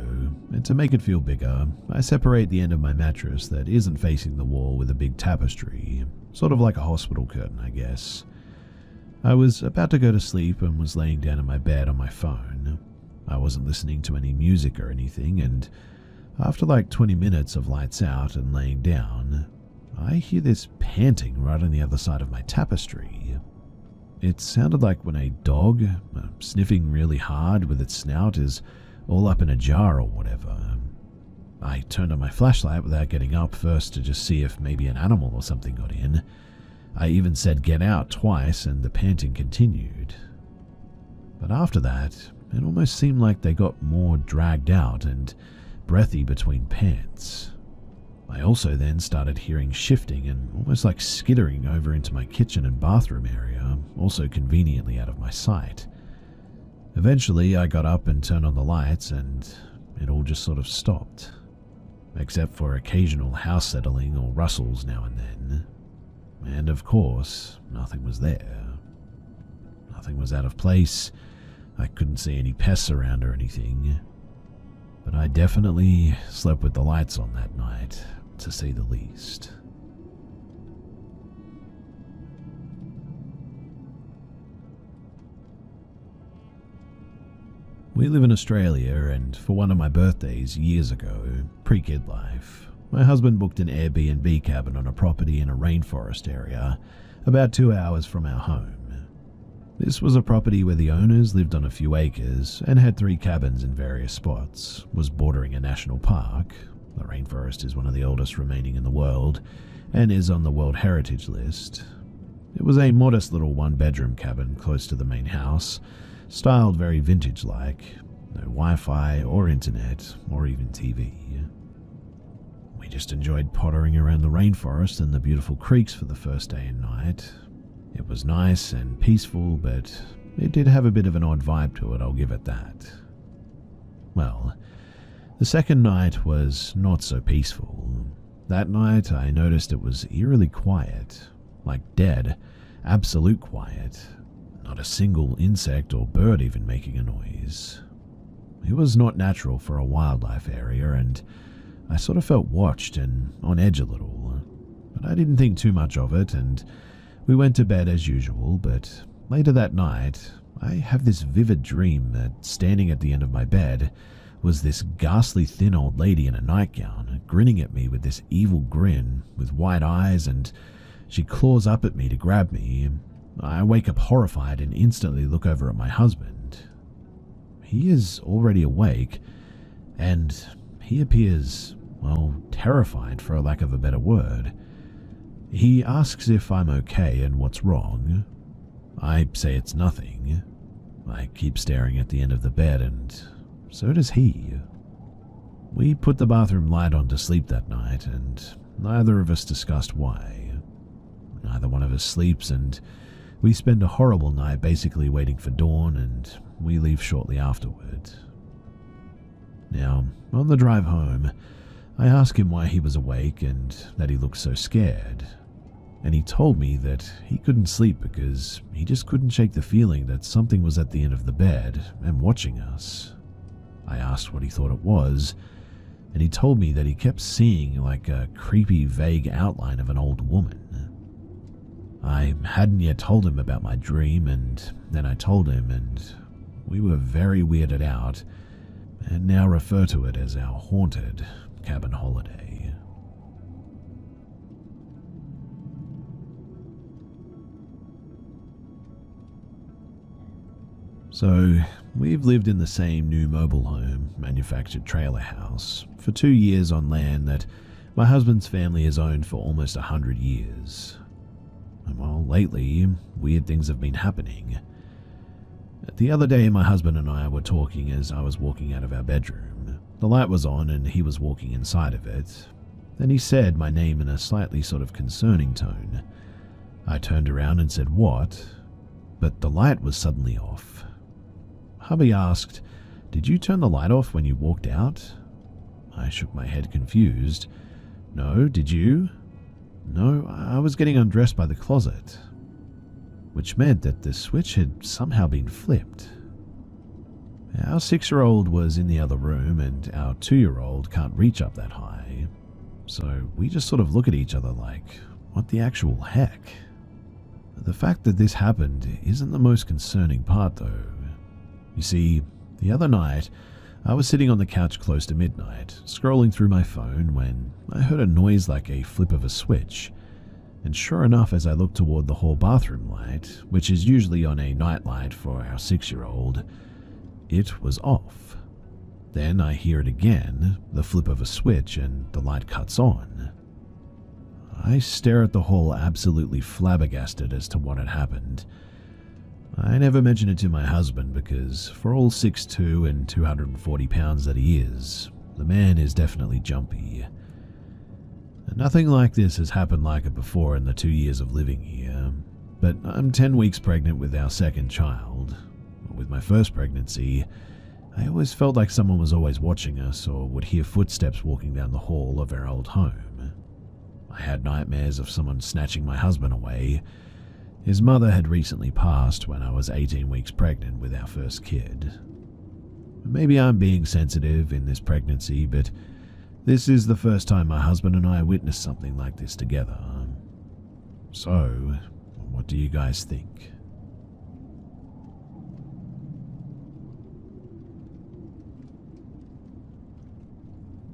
and to make it feel bigger, I separate the end of my mattress that isn't facing the wall with a big tapestry, sort of like a hospital curtain, I guess. I was about to go to sleep and was laying down in my bed on my phone. I wasn't listening to any music or anything, and after like 20 minutes of lights out and laying down, I hear this panting right on the other side of my tapestry. It sounded like when a dog, sniffing really hard with its snout, is all up in a jar or whatever. I turned on my flashlight without getting up first to just see if maybe an animal or something got in. I even said get out twice and the panting continued. But after that, it almost seemed like they got more dragged out and breathy between pants. I also then started hearing shifting and almost like skittering over into my kitchen and bathroom area, also conveniently out of my sight. Eventually, I got up and turned on the lights, and it all just sort of stopped, except for occasional house settling or rustles now and then. And of course, nothing was there. Nothing was out of place. I couldn't see any pests around or anything. But I definitely slept with the lights on that night, to say the least. We live in Australia, and for one of my birthdays years ago, pre-kid life, my husband booked an Airbnb cabin on a property in a rainforest area, about 2 hours from our home. This was a property where the owners lived on a few acres and had 3 cabins in various spots, was bordering a national park. The rainforest is one of the oldest remaining in the world, and is on the World Heritage List. It was a modest little 1-bedroom cabin close to the main house, styled very vintage-like, no Wi-Fi or internet or even TV. We just enjoyed pottering around the rainforest and the beautiful creeks for the first day and night. It was nice and peaceful, but it did have a bit of an odd vibe to it, I'll give it that. Well, the second night was not so peaceful. That night I noticed it was eerily quiet, like dead, absolute quiet. Not a single insect or bird even making a noise. It was not natural for a wildlife area, and I sort of felt watched and on edge a little. But I didn't think too much of it, and we went to bed as usual. But later that night, I have this vivid dream that standing at the end of my bed was this ghastly thin old lady in a nightgown, grinning at me with this evil grin with wide eyes, and she claws up at me to grab me. I wake up horrified and instantly look over at my husband. He is already awake, and he appears, well, terrified for a lack of a better word. He asks if I'm okay and what's wrong. I say it's nothing. I keep staring at the end of the bed, and so does he. We put the bathroom light on to sleep that night, and neither of us discussed why. Neither one of us sleeps, and we spend a horrible night basically waiting for dawn, and we leave shortly afterward. Now, on the drive home, I asked him why he was awake and that he looked so scared. And he told me that he couldn't sleep because he just couldn't shake the feeling that something was at the end of the bed and watching us. I asked what he thought it was, and he told me that he kept seeing like a creepy, vague outline of an old woman. I hadn't yet told him about my dream, and then I told him, and we were very weirded out, and now refer to it as our haunted cabin holiday. So, we've lived in the same new mobile home, manufactured trailer house, for 2 years on land that my husband's family has owned for almost 100 years. And well, lately, weird things have been happening. The other day, my husband and I were talking as I was walking out of our bedroom. The light was on and he was walking inside of it. Then he said my name in a slightly sort of concerning tone. I turned around and said, "What?" But the light was suddenly off. Hubby asked, "Did you turn the light off when you walked out?" I shook my head confused. "No, did you?" "No, I was getting undressed by the closet." Which meant that the switch had somehow been flipped. Our 6-year-old was in the other room and our 2-year-old can't reach up that high. So we just sort of look at each other like, what the actual heck? The fact that this happened isn't the most concerning part though. You see, the other night, I was sitting on the couch close to midnight, scrolling through my phone when I heard a noise like a flip of a switch. And sure enough, as I looked toward the hall bathroom light, which is usually on a nightlight for our 6-year-old, it was off. Then I hear it again, the flip of a switch, and the light cuts on. I stare at the hall absolutely flabbergasted as to what had happened. I never mention it to my husband because, for all 6'2" and 240 pounds that he is, the man is definitely jumpy. Nothing like this has happened like it before in the 2 years of living here, but I'm 10 weeks pregnant with our second child. With my first pregnancy, I always felt like someone was always watching us or would hear footsteps walking down the hall of our old home. I had nightmares of someone snatching my husband away. His mother had recently passed when I was 18 weeks pregnant with our first kid. Maybe I'm being sensitive in this pregnancy, but this is the first time my husband and I witnessed something like this together. So, what do you guys think?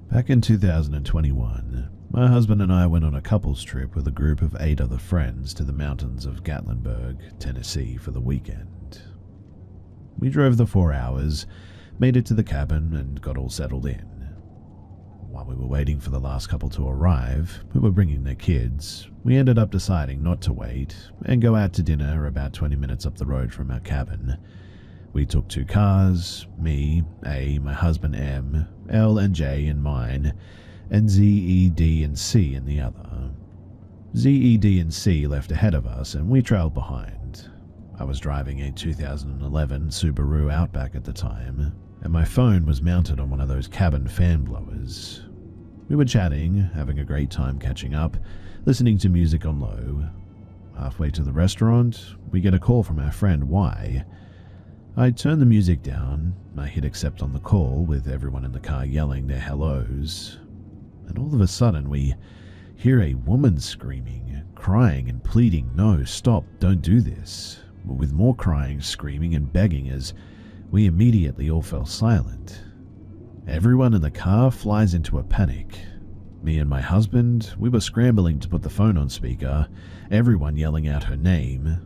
Back in 2021, my husband and I went on a couples trip with a group of 8 other friends to the mountains of Gatlinburg, Tennessee for the weekend. We drove the 4 hours, made it to the cabin, and got all settled in. While we were waiting for the last couple to arrive, who were bringing their kids, we ended up deciding not to wait and go out to dinner about 20 minutes up the road from our cabin. We took 2 cars, me, A, my husband M, L and J in mine, and Z, E, D, and C in the other. Z, E, D, and C left ahead of us and we trailed behind. I was driving a 2011 Subaru Outback at the time, and my phone was mounted on one of those cabin fan blowers. We were chatting, having a great time catching up, listening to music on low. Halfway to the restaurant, we get a call from our friend Y. I turned the music down, I hit accept on the call with everyone in the car yelling their hellos, and all of a sudden we hear a woman screaming, crying and pleading, "No, stop, don't do this," with more crying, screaming and begging as we immediately all fell silent. Everyone in the car flies into a panic. Me and my husband, we were scrambling to put the phone on speaker, everyone yelling out her name.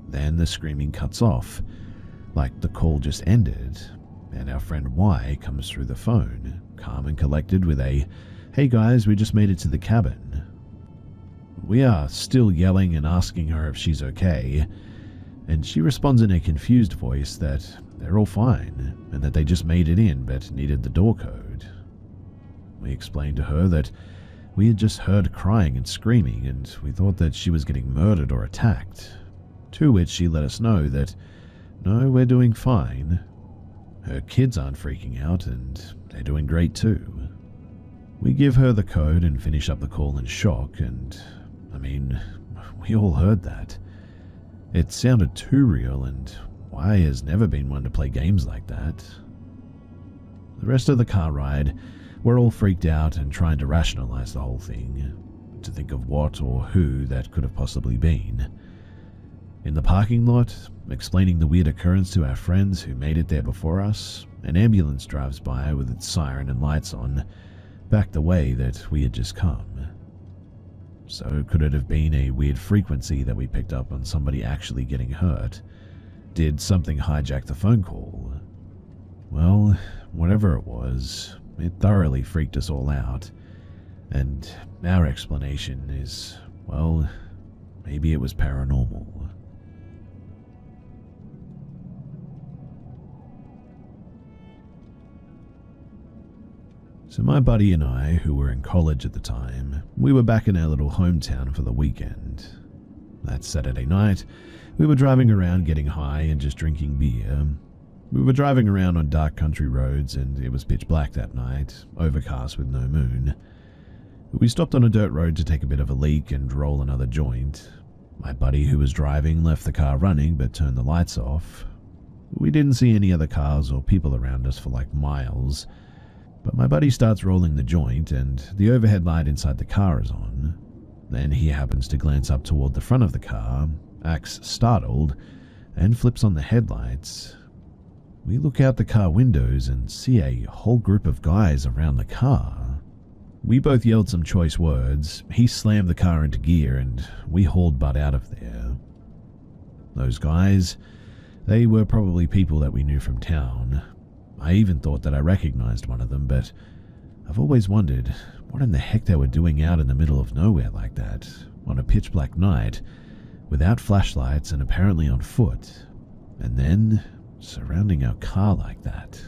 Then the screaming cuts off, like the call just ended, and our friend Y comes through the phone, calm and collected with a, "Hey guys, we just made it to the cabin." We are still yelling and asking her if she's okay, and she responds in a confused voice that they're all fine, and that they just made it in but needed the door code. We explained to her that we had just heard crying and screaming, and we thought that she was getting murdered or attacked, to which she let us know that, no, we're doing fine. Her kids aren't freaking out, and they're doing great too. We give her the code and finish up the call in shock, and, I mean, we all heard that. It sounded too real, and Y has never been one to play games like that. The rest of the car ride, we're all freaked out and trying to rationalize the whole thing, to think of what or who that could have possibly been. In the parking lot, explaining the weird occurrence to our friends who made it there before us, an ambulance drives by with its siren and lights on, back the way that we had just come. So could it have been a weird frequency that we picked up on somebody actually getting hurt? did something hijack the phone call? Well, whatever it was, it thoroughly freaked us all out. And our explanation is, well, maybe it was paranormal. So my buddy and I, who were in college at the time, we were back in our little hometown for the weekend. That Saturday night, we were driving around getting high and just drinking beer. We were driving around on dark country roads and it was pitch black that night, overcast with no moon. We stopped on a dirt road to take a bit of a leak and roll another joint. My buddy who was driving left the car running but turned the lights off. We didn't see any other cars or people around us for like miles. But my buddy starts rolling the joint and the overhead light inside the car is on. Then he happens to glance up toward the front of the car, acts startled, and flips on the headlights. We look out the car windows and see a whole group of guys around the car. We both yelled some choice words, he slammed the car into gear and we hauled butt out of there. Those guys, they were probably people that we knew from town. I even thought that I recognized one of them, but I've always wondered what in the heck they were doing out in the middle of nowhere like that, on a pitch black night, without flashlights and apparently on foot, and then surrounding our car like that.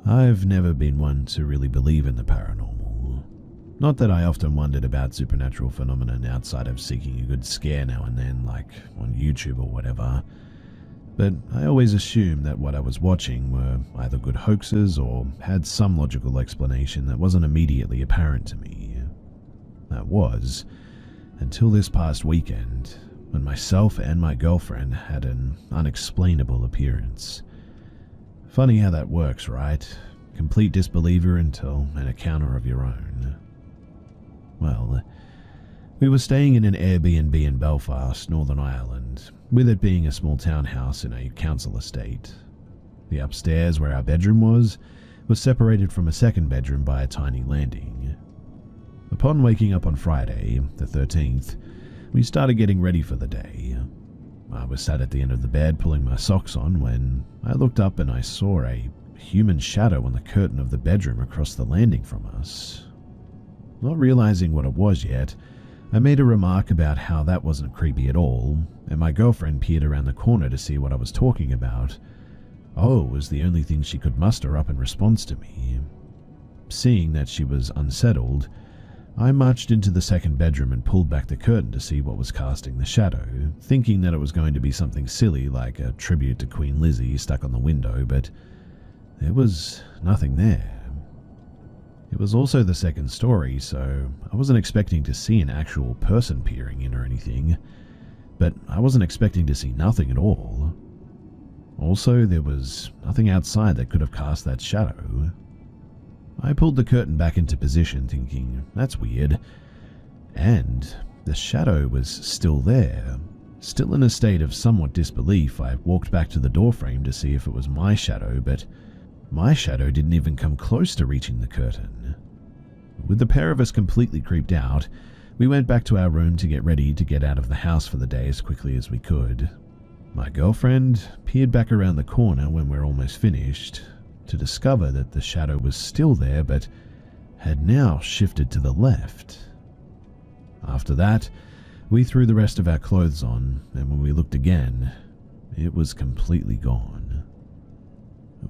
I've never been one to really believe in the paranormal. Not that I often wondered about supernatural phenomenon outside of seeking a good scare now and then, like on YouTube or whatever, but I always assumed that what I was watching were either good hoaxes or had some logical explanation that wasn't immediately apparent to me. That was, until this past weekend, when myself and my girlfriend had an unexplainable appearance. Funny how that works, right? Complete disbeliever until an encounter of your own. Well, we were staying in an Airbnb in Belfast, Northern Ireland, with it being a small townhouse in a council estate. The upstairs, where our bedroom was separated from a second bedroom by a tiny landing. Upon waking up on Friday, the 13th, we started getting ready for the day. I was sat at the end of the bed pulling my socks on when I looked up and I saw a human shadow on the curtain of the bedroom across the landing from us. Not realizing what it was yet, I made a remark about how that wasn't creepy at all, and my girlfriend peered around the corner to see what I was talking about. Oh was the only thing she could muster up in response to me. Seeing that she was unsettled, I marched into the second bedroom and pulled back the curtain to see what was casting the shadow, thinking that it was going to be something silly like a tribute to Queen Lizzie stuck on the window, but there was nothing there. It was also the second story, so I wasn't expecting to see an actual person peering in or anything, but I wasn't expecting to see nothing at all. Also, there was nothing outside that could have cast that shadow. I pulled the curtain back into position, thinking, that's weird, and the shadow was still there. Still in a state of somewhat disbelief, I walked back to the doorframe to see if it was my shadow, but my shadow didn't even come close to reaching the curtain. With the pair of us completely creeped out, we went back to our room to get ready to get out of the house for the day as quickly as we could. My girlfriend peered back around the corner when we're almost finished to discover that the shadow was still there but had now shifted to the left. After that, we threw the rest of our clothes on, and when we looked again, it was completely gone.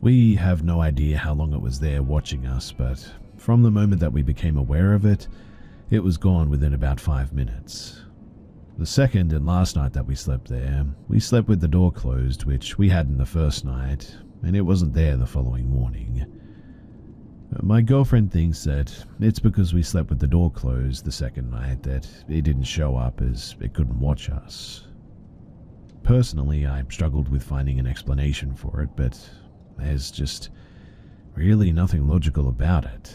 We have no idea how long it was there watching us, but from the moment that we became aware of it, it was gone within about 5 minutes. The second and last night that we slept there, we slept with the door closed, which we hadn't the first night, and it wasn't there the following morning. My girlfriend thinks that it's because we slept with the door closed the second night that it didn't show up as it couldn't watch us. Personally, I struggled with finding an explanation for it, but there's just really nothing logical about it.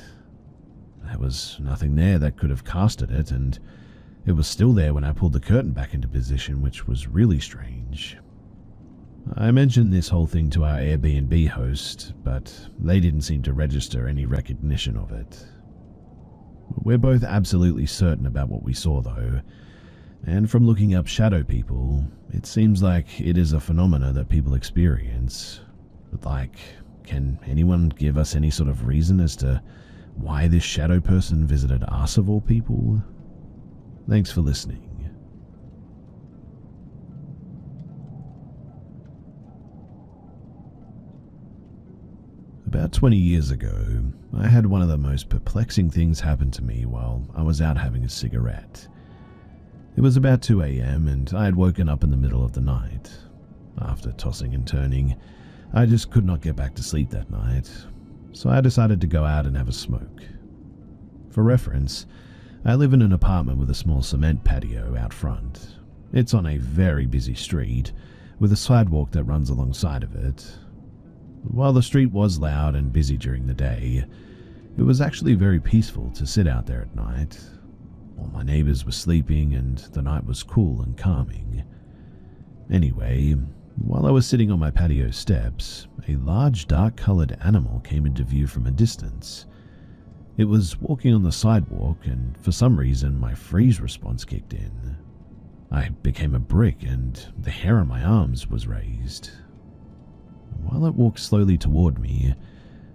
There was nothing there that could have casted it, and it was still there when I pulled the curtain back into position, which was really strange. I mentioned this whole thing to our Airbnb host, but they didn't seem to register any recognition of it. We're both absolutely certain about what we saw, though, and from looking up shadow people, it seems like it is a phenomena that people experience. But can anyone give us any sort of reason as to why this shadow person visited us of all people? Thanks for listening. About 20 years ago, I had one of the most perplexing things happen to me while I was out having a cigarette. It was about 2 a.m. and I had woken up in the middle of the night. After tossing and turning, I just could not get back to sleep that night, so I decided to go out and have a smoke. For reference, I live in an apartment with a small cement patio out front. It's on a very busy street, with a sidewalk that runs alongside of it. While the street was loud and busy during the day, it was actually very peaceful to sit out there at night. All my neighbors were sleeping and the night was cool and calming. Anyway, while I was sitting on my patio steps, a large dark-colored animal came into view from a distance. It was walking on the sidewalk, and for some reason my freeze response kicked in. I became a brick and the hair on my arms was raised. While it walked slowly toward me,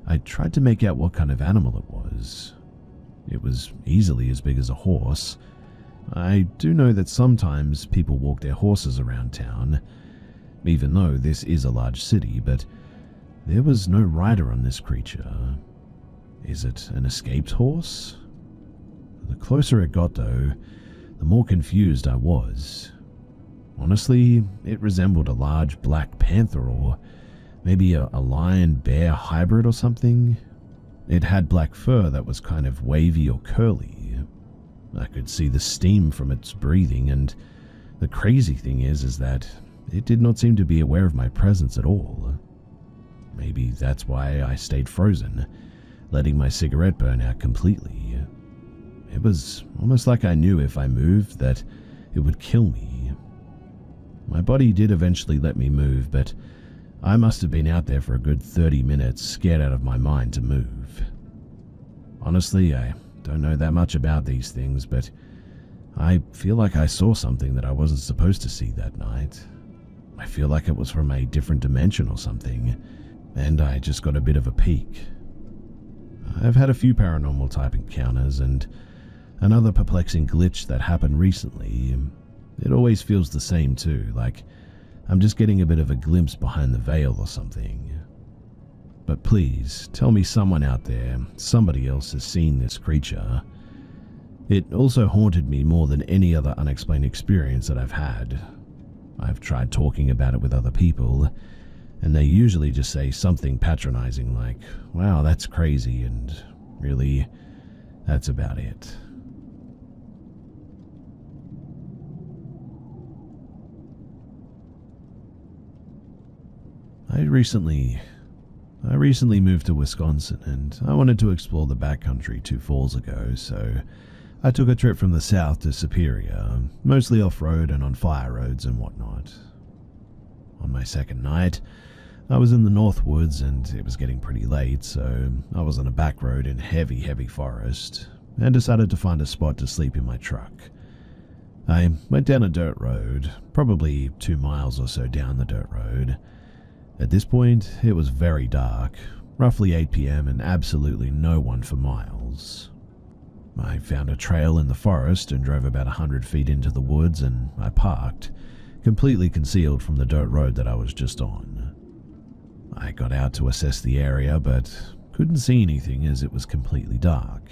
I tried to make out what kind of animal it was. It was easily as big as a horse. I do know that sometimes people walk their horses around town, even though this is a large city, but there was no rider on this creature. Is it an escaped horse? The closer it got, though, the more confused I was. Honestly, it resembled a large black panther or maybe a lion-bear hybrid or something. It had black fur that was kind of wavy or curly. I could see the steam from its breathing, and the crazy thing is that it did not seem to be aware of my presence at all. Maybe that's why I stayed frozen, letting my cigarette burn out completely. It was almost like I knew if I moved that it would kill me. My body did eventually let me move, but I must have been out there for a good 30 minutes, scared out of my mind to move. Honestly, I don't know that much about these things, but I feel like I saw something that I wasn't supposed to see that night. I feel like it was from a different dimension or something, and I just got a bit of a peek. I've had a few paranormal type encounters, and another perplexing glitch that happened recently. It always feels the same too, like I'm just getting a bit of a glimpse behind the veil or something. But please, tell me someone out there, somebody else has seen this creature. It also haunted me more than any other unexplained experience that I've had. I've tried talking about it with other people, and they usually just say something patronizing like, "Wow, that's crazy," and really, that's about it. I recently moved to Wisconsin, and I wanted to explore the backcountry 2 falls ago, so I took a trip from the south to Superior, mostly off-road and on fire roads and whatnot. On my second night, I was in the North Woods and it was getting pretty late, so I was on a back road in heavy forest and decided to find a spot to sleep in my truck. I went down a dirt road, probably 2 miles or so down the dirt road. At this point, it was very dark, roughly 8 p.m. and absolutely no one for miles. I found a trail in the forest and drove about 100 feet into the woods, and I parked, completely concealed from the dirt road that I was just on. I got out to assess the area, but couldn't see anything as it was completely dark.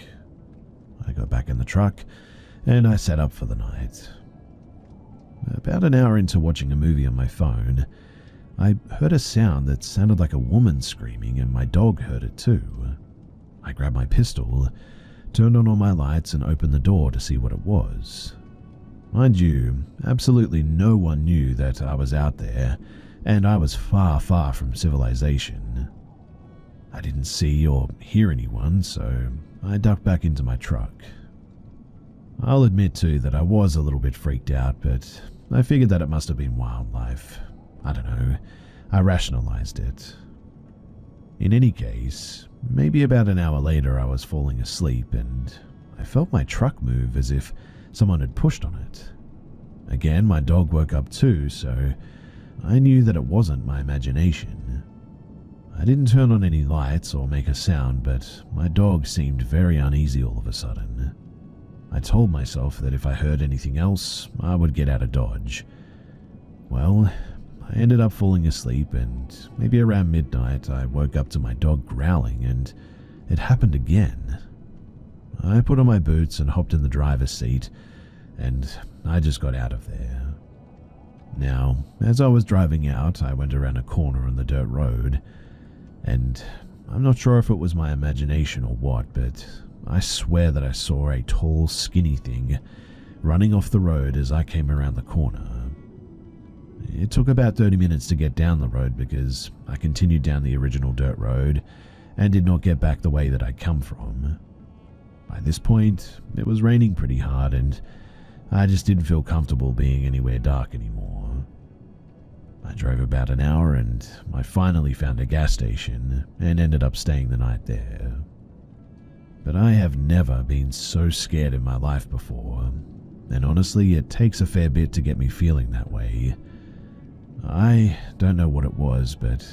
I got back in the truck, and I set up for the night. About an hour into watching a movie on my phone, I heard a sound that sounded like a woman screaming, and my dog heard it too. I grabbed my pistol, turned on all my lights, and opened the door to see what it was. Mind you, absolutely no one knew that I was out there, and I was far from civilization. I didn't see or hear anyone, so I ducked back into my truck. I'll admit too that I was a little bit freaked out, but I figured that it must have been wildlife. I don't know, I rationalized it. In any case, maybe about an hour later I was falling asleep and I felt my truck move as if someone had pushed on it. Again, my dog woke up too, so I knew that it wasn't my imagination. I didn't turn on any lights or make a sound, but my dog seemed very uneasy all of a sudden. I told myself that if I heard anything else, I would get out of Dodge. Well, I ended up falling asleep, and maybe around midnight I woke up to my dog growling, and it happened again. I put on my boots and hopped in the driver's seat, and I just got out of there. Now, as I was driving out, I went around a corner on the dirt road, and I'm not sure if it was my imagination or what, but I swear that I saw a tall, skinny thing running off the road as I came around the corner. It took about 30 minutes to get down the road because I continued down the original dirt road and did not get back the way that I'd come from. By this point, it was raining pretty hard, and I just didn't feel comfortable being anywhere dark anymore. I drove about an hour, and I finally found a gas station and ended up staying the night there. But I have never been so scared in my life before, and honestly, it takes a fair bit to get me feeling that way. I don't know what it was, but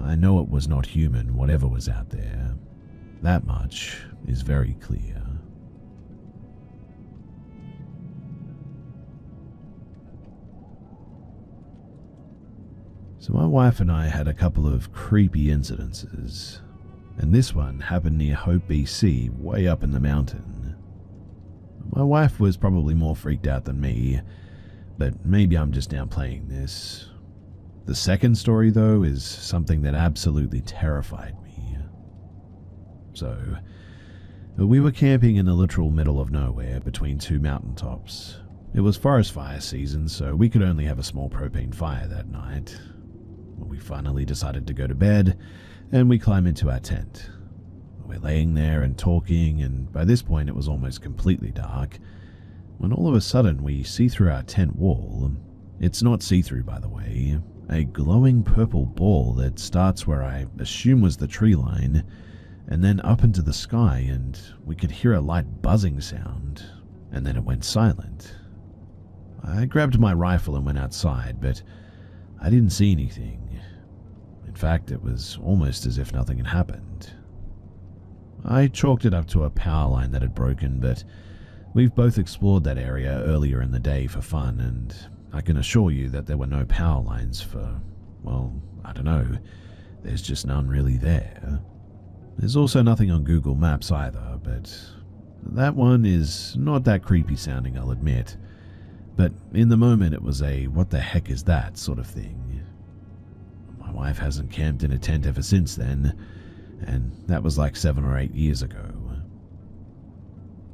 I know it was not human, whatever was out there. That much is very clear. So my wife and I had a couple of creepy incidences, and this one happened near Hope, BC, way up in the mountain. My wife was probably more freaked out than me, but maybe I'm just downplaying this. The second story, though, is something that absolutely terrified me. So, we were camping in the literal middle of nowhere between two mountaintops. It was forest fire season, so we could only have a small propane fire that night. We finally decided to go to bed, and we climb into our tent. We're laying there and talking, and by this point it was almost completely dark, when all of a sudden we see through our tent wall. It's not see-through, by the way. A glowing purple ball that starts where I assume was the tree line, and then up into the sky, and we could hear a light buzzing sound, and then it went silent. I grabbed my rifle and went outside, but I didn't see anything. In fact, it was almost as if nothing had happened. I chalked it up to a power line that had broken, but we've both explored that area earlier in the day for fun, and I can assure you that there were no power lines for, well, I don't know. There's just none really there. There's also nothing on Google Maps either, but that one is not that creepy sounding, I'll admit. But in the moment it was a what the heck is that sort of thing. My wife hasn't camped in a tent ever since then, and that was like 7 or 8 years ago.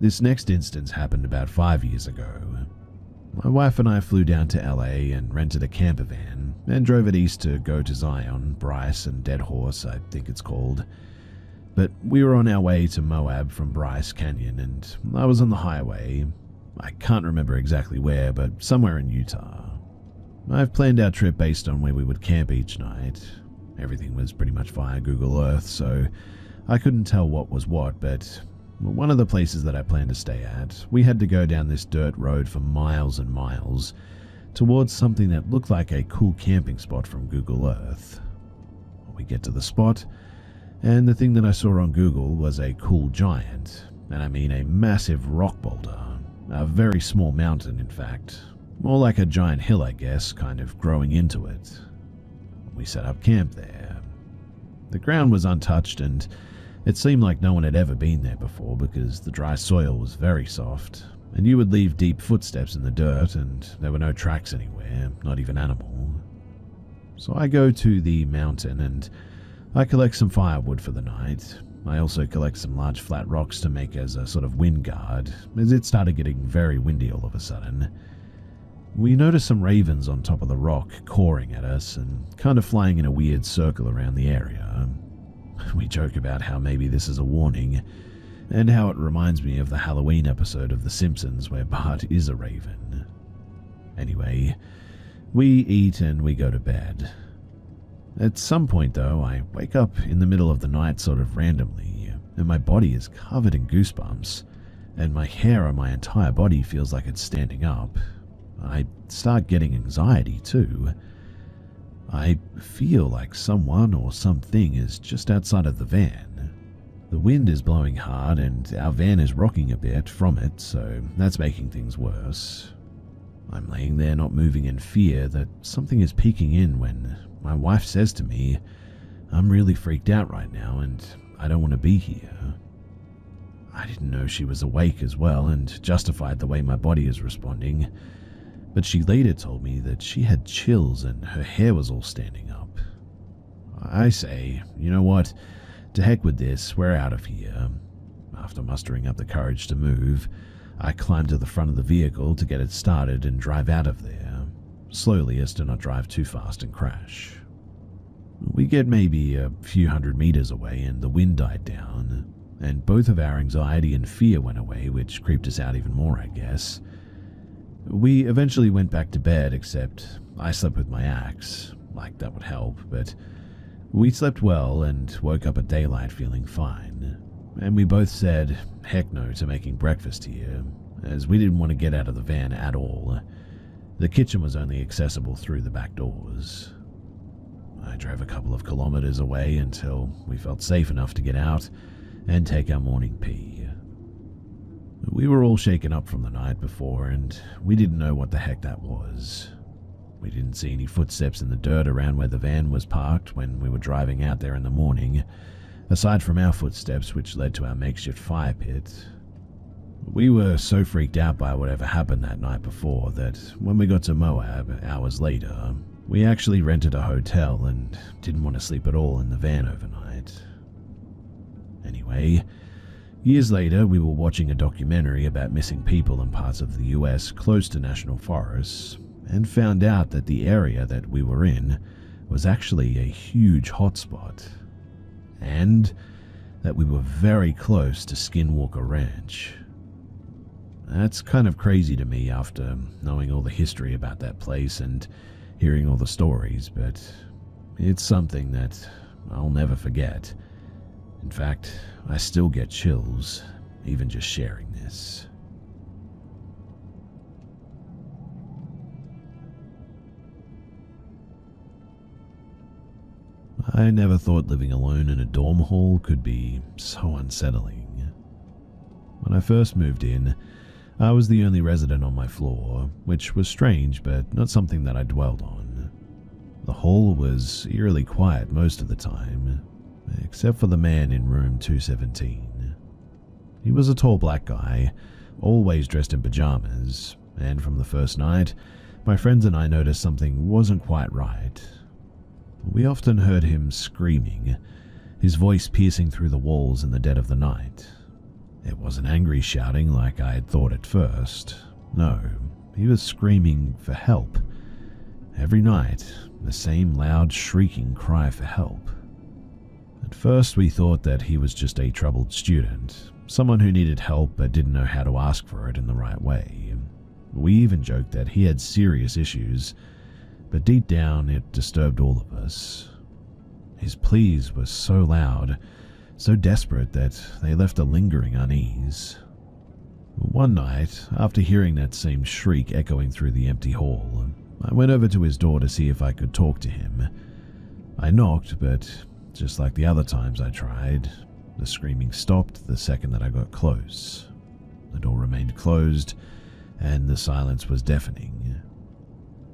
This next instance happened about 5 years ago. My wife and I flew down to LA and rented a camper van and drove it east to go to Zion, Bryce, and Dead Horse, I think it's called. But we were on our way to Moab from Bryce Canyon, and I was on the highway. I can't remember exactly where, but somewhere in Utah. I've planned our trip based on where we would camp each night. Everything was pretty much via Google Earth, so I couldn't tell what was what, but one of the places that I planned to stay at, we had to go down this dirt road for miles and miles towards something that looked like a cool camping spot from Google Earth. We get to the spot, and the thing that I saw on Google was a cool giant, and I mean a massive rock boulder, a very small mountain in fact, more like a giant hill I guess, kind of growing into it. We set up camp there. The ground was untouched, and it seemed like no one had ever been there before because the dry soil was very soft, and you would leave deep footsteps in the dirt and there were no tracks anywhere, not even animal. So I go to the mountain and I collect some firewood for the night. I also collect some large flat rocks to make as a sort of wind guard, as it started getting very windy all of a sudden. We notice some ravens on top of the rock cawing at us and kind of flying in a weird circle around the area. We joke about how maybe this is a warning, and how it reminds me of the Halloween episode of The Simpsons where Bart is a raven. Anyway, we eat and we go to bed. At some point though, I wake up in the middle of the night sort of randomly, and my body is covered in goosebumps, and my hair on my entire body feels like it's standing up. I start getting anxiety too. I feel like someone or something is just outside of the van. The wind is blowing hard and our van is rocking a bit from it, so that's making things worse. I'm laying there not moving in fear that something is peeking in when my wife says to me, "I'm really freaked out right now and I don't want to be here." I didn't know she was awake as well and justified the way my body is responding, but she later told me that she had chills and her hair was all standing up. I say, you know what, to heck with this, we're out of here. After mustering up the courage to move, I climb to the front of the vehicle to get it started and drive out of there, slowly as to not drive too fast and crash. We get maybe a few hundred meters away and the wind died down, and both of our anxiety and fear went away, which creeped us out even more, I guess. We eventually went back to bed, except I slept with my axe, like that would help, but we slept well and woke up at daylight feeling fine. And we both said heck no to making breakfast here, as we didn't want to get out of the van at all. The kitchen was only accessible through the back doors. I drove a couple of kilometers away until we felt safe enough to get out and take our morning pee. We were all shaken up from the night before, and we didn't know what the heck that was. We didn't see any footsteps in the dirt around where the van was parked when we were driving out there in the morning, aside from our footsteps which led to our makeshift fire pit. We were so freaked out by whatever happened that night before that when we got to Moab hours later, we actually rented a hotel and didn't want to sleep at all in the van overnight. Anyway, years later we were watching a documentary about missing people in parts of the US close to national forests and found out that the area that we were in was actually a huge hotspot, and that we were very close to Skinwalker Ranch. That's kind of crazy to me after knowing all the history about that place and hearing all the stories, but it's something that I'll never forget. In fact, I still get chills, even just sharing this. I never thought living alone in a dorm hall could be so unsettling. When I first moved in, I was the only resident on my floor, which was strange but not something that I dwelled on. The hall was eerily quiet most of the time, except for the man in room 217. He was a tall black guy, always dressed in pajamas, and from the first night, my friends and I noticed something wasn't quite right. We often heard him screaming, his voice piercing through the walls in the dead of the night. It wasn't angry shouting like I had thought at first. No, he was screaming for help. Every night, the same loud shrieking cry for help. At first we thought that he was just a troubled student, someone who needed help but didn't know how to ask for it in the right way. We even joked that he had serious issues, but deep down it disturbed all of us. His pleas were so loud, so desperate that they left a lingering unease. One night, after hearing that same shriek echoing through the empty hall, I went over to his door to see if I could talk to him. I knocked, but just like the other times I tried, the screaming stopped the second that I got close. The door remained closed, and the silence was deafening.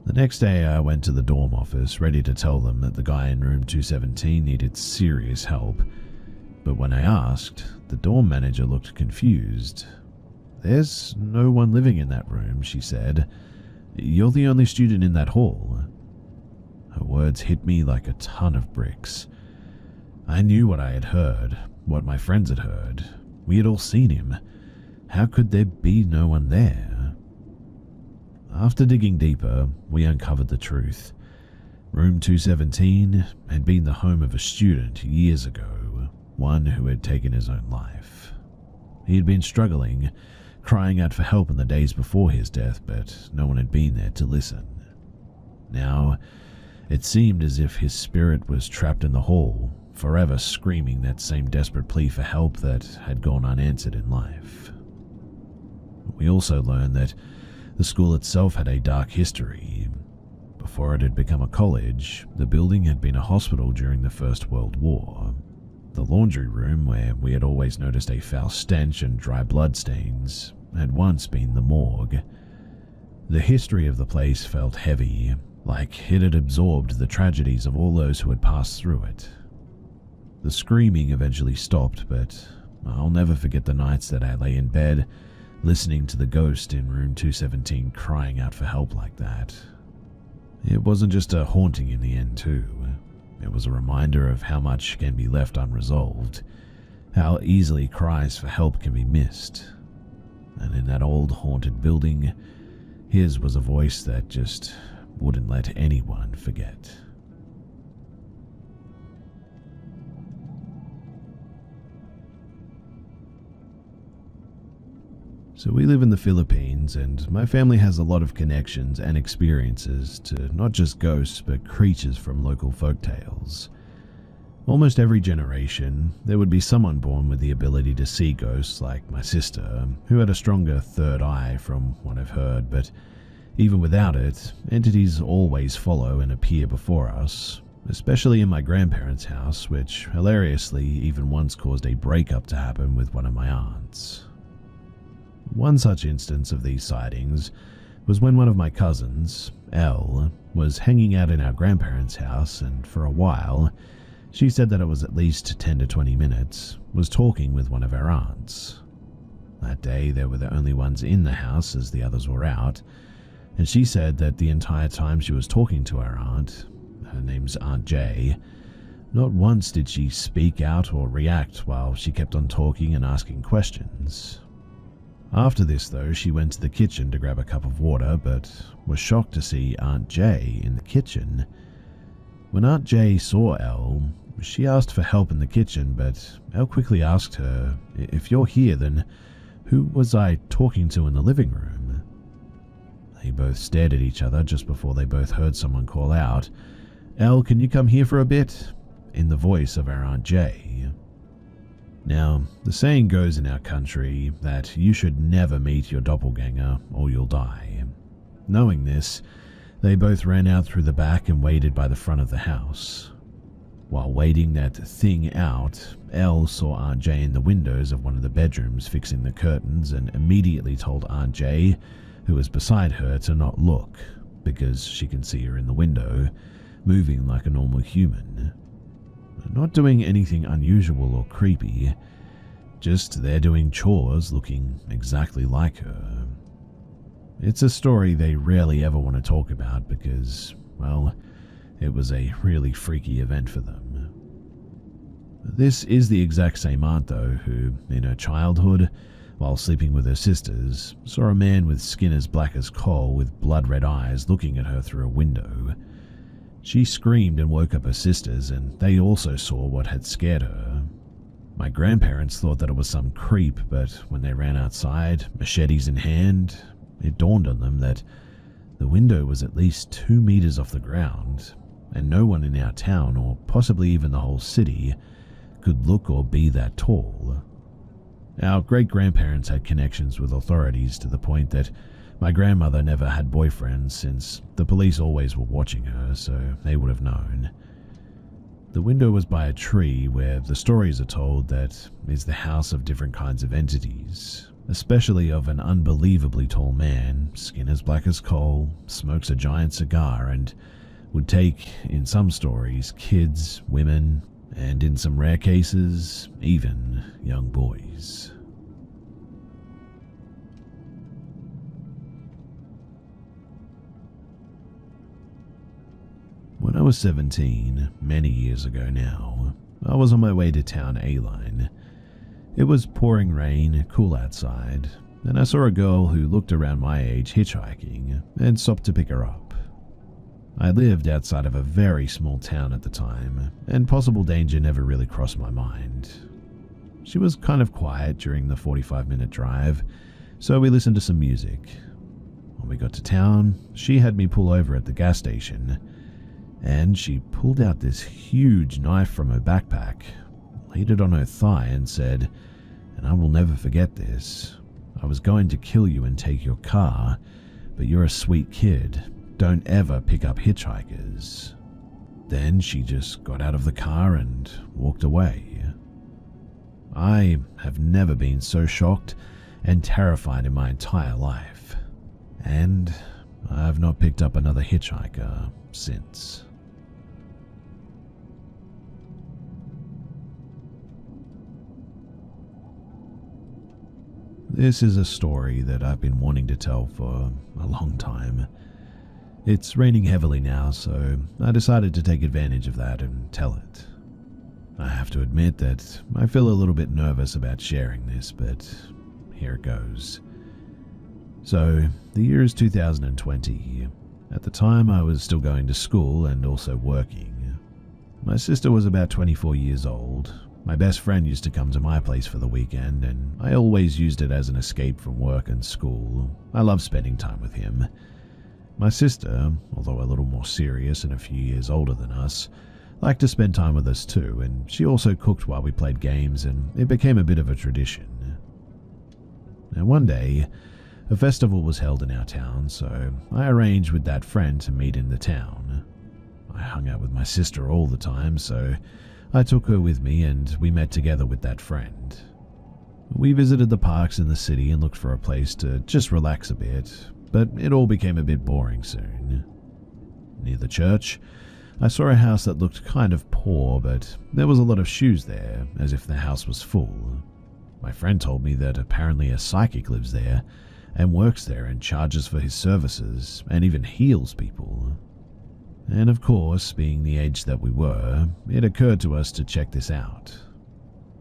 The next day I went to the dorm office ready to tell them that the guy in room 217 needed serious help, but when I asked, the dorm manager looked confused. "There's no one living in that room," she said. "You're the only student in that hall." Her words hit me like a ton of bricks. I knew what I had heard, what my friends had heard. We had all seen him. How could there be no one there? After digging deeper, we uncovered the truth. Room 217 had been the home of a student years ago, one who had taken his own life. He had been struggling, crying out for help in the days before his death, but no one had been there to listen. Now, it seemed as if his spirit was trapped in the hall, forever screaming that same desperate plea for help that had gone unanswered in life. We also learned that the school itself had a dark history. Before it had become a college, the building had been a hospital during the First World War. The laundry room, where we had always noticed a foul stench and dry blood stains, had once been the morgue. The history of the place felt heavy, like it had absorbed the tragedies of all those who had passed through it. The screaming eventually stopped, but I'll never forget the nights that I lay in bed, listening to the ghost in room 217 crying out for help like that. It wasn't just a haunting in the end too. It was a reminder of how much can be left unresolved, how easily cries for help can be missed. And in that old haunted building, his was a voice that just wouldn't let anyone forget. So we live in the Philippines, and my family has a lot of connections and experiences to not just ghosts but creatures from local folktales. Almost every generation, there would be someone born with the ability to see ghosts, like my sister, who had a stronger third eye from what I've heard, but even without it, entities always follow and appear before us, especially in my grandparents' house, which hilariously even once caused a breakup to happen with one of my aunts. One such instance of these sightings was when one of my cousins, Elle, was hanging out in our grandparents' house, and for a while, she said that it was at least 10 to 20 minutes, was talking with one of our aunts. That day, they were the only ones in the house as the others were out, and she said that the entire time she was talking to our aunt, her name's Aunt Jay, not once did she speak out or react while she kept on talking and asking questions. After this, though, she went to the kitchen to grab a cup of water, but was shocked to see Aunt Jay in the kitchen. When Aunt Jay saw Elle, she asked for help in the kitchen, but Elle quickly asked her, "If you're here, then who was I talking to in the living room?" They both stared at each other just before they both heard someone call out, "Elle, can you come here for a bit?" in the voice of our Aunt Jay. Now, the saying goes in our country that you should never meet your doppelganger or you'll die. Knowing this, they both ran out through the back and waited by the front of the house. While waiting that thing out, Elle saw Aunt Jay in the windows of one of the bedrooms fixing the curtains and immediately told Aunt Jay, who was beside her, to not look, because she can see her in the window, moving like a normal human. Not doing anything unusual or creepy, just there doing chores looking exactly like her. It's a story they rarely ever want to talk about because, well, it was a really freaky event for them. This is the exact same aunt, though, who, in her childhood, while sleeping with her sisters, saw a man with skin as black as coal with blood-red eyes looking at her through a window. She screamed and woke up her sisters, and they also saw what had scared her. My grandparents thought that it was some creep, but when they ran outside, machetes in hand, it dawned on them that the window was at least 2 meters off the ground, and no one in our town, or possibly even the whole city, could look or be that tall. Our great-grandparents had connections with authorities to the point that my grandmother never had boyfriends since the police always were watching her, so they would have known. The window was by a tree where the stories are told that is the house of different kinds of entities, especially of an unbelievably tall man, skin as black as coal, smokes a giant cigar, and would take, in some stories, kids, women, and in some rare cases, even young boys. When I was 17, many years ago now, I was on my way to town A-Line. It was pouring rain, cool outside, and I saw a girl who looked around my age hitchhiking and stopped to pick her up. I lived outside of a very small town at the time, and possible danger never really crossed my mind. She was kind of quiet during the 45-minute drive, so we listened to some music. When we got to town, she had me pull over at the gas station, and she pulled out this huge knife from her backpack, laid it on her thigh and said, and I will never forget this, I was going to kill you and take your car, but you're a sweet kid. Don't ever pick up hitchhikers." Then she just got out of the car and walked away. I have never been so shocked and terrified in my entire life, and I've not picked up another hitchhiker since. This is a story that I've been wanting to tell for a long time. It's raining heavily now, so I decided to take advantage of that and tell it. I have to admit that I feel a little bit nervous about sharing this, but here it goes. So, the year is 2020. At the time, I was still going to school and also working. My sister was about 24 years old. My best friend used to come to my place for the weekend, and I always used it as an escape from work and school. I love spending time with him. My sister, although a little more serious and a few years older than us, liked to spend time with us too, and she also cooked while we played games, and it became a bit of a tradition. Now one day, a festival was held in our town, so I arranged with that friend to meet in the town. I hung out with my sister all the time, so I took her with me and we met together with that friend. We visited the parks in the city and looked for a place to just relax a bit, but it all became a bit boring soon. Near the church, I saw a house that looked kind of poor, but there was a lot of shoes there, as if the house was full. My friend told me that apparently a psychic lives there and works there and charges for his services and even heals people. And of course, being the age that we were, it occurred to us to check this out.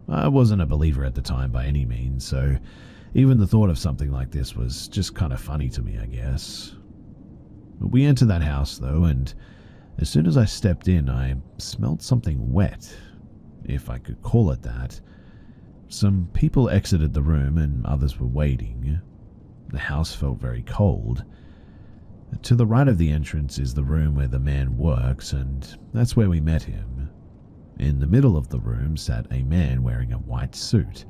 I wasn't a believer at the time by any means, so even the thought of something like this was just kind of funny to me, I guess. We entered that house though, and as soon as I stepped in, I smelled something wet, if I could call it that. Some people exited the room and others were waiting. The house felt very cold. To the right of the entrance is the room where the man works, and that's where we met him. In the middle of the room sat a man wearing a white suit.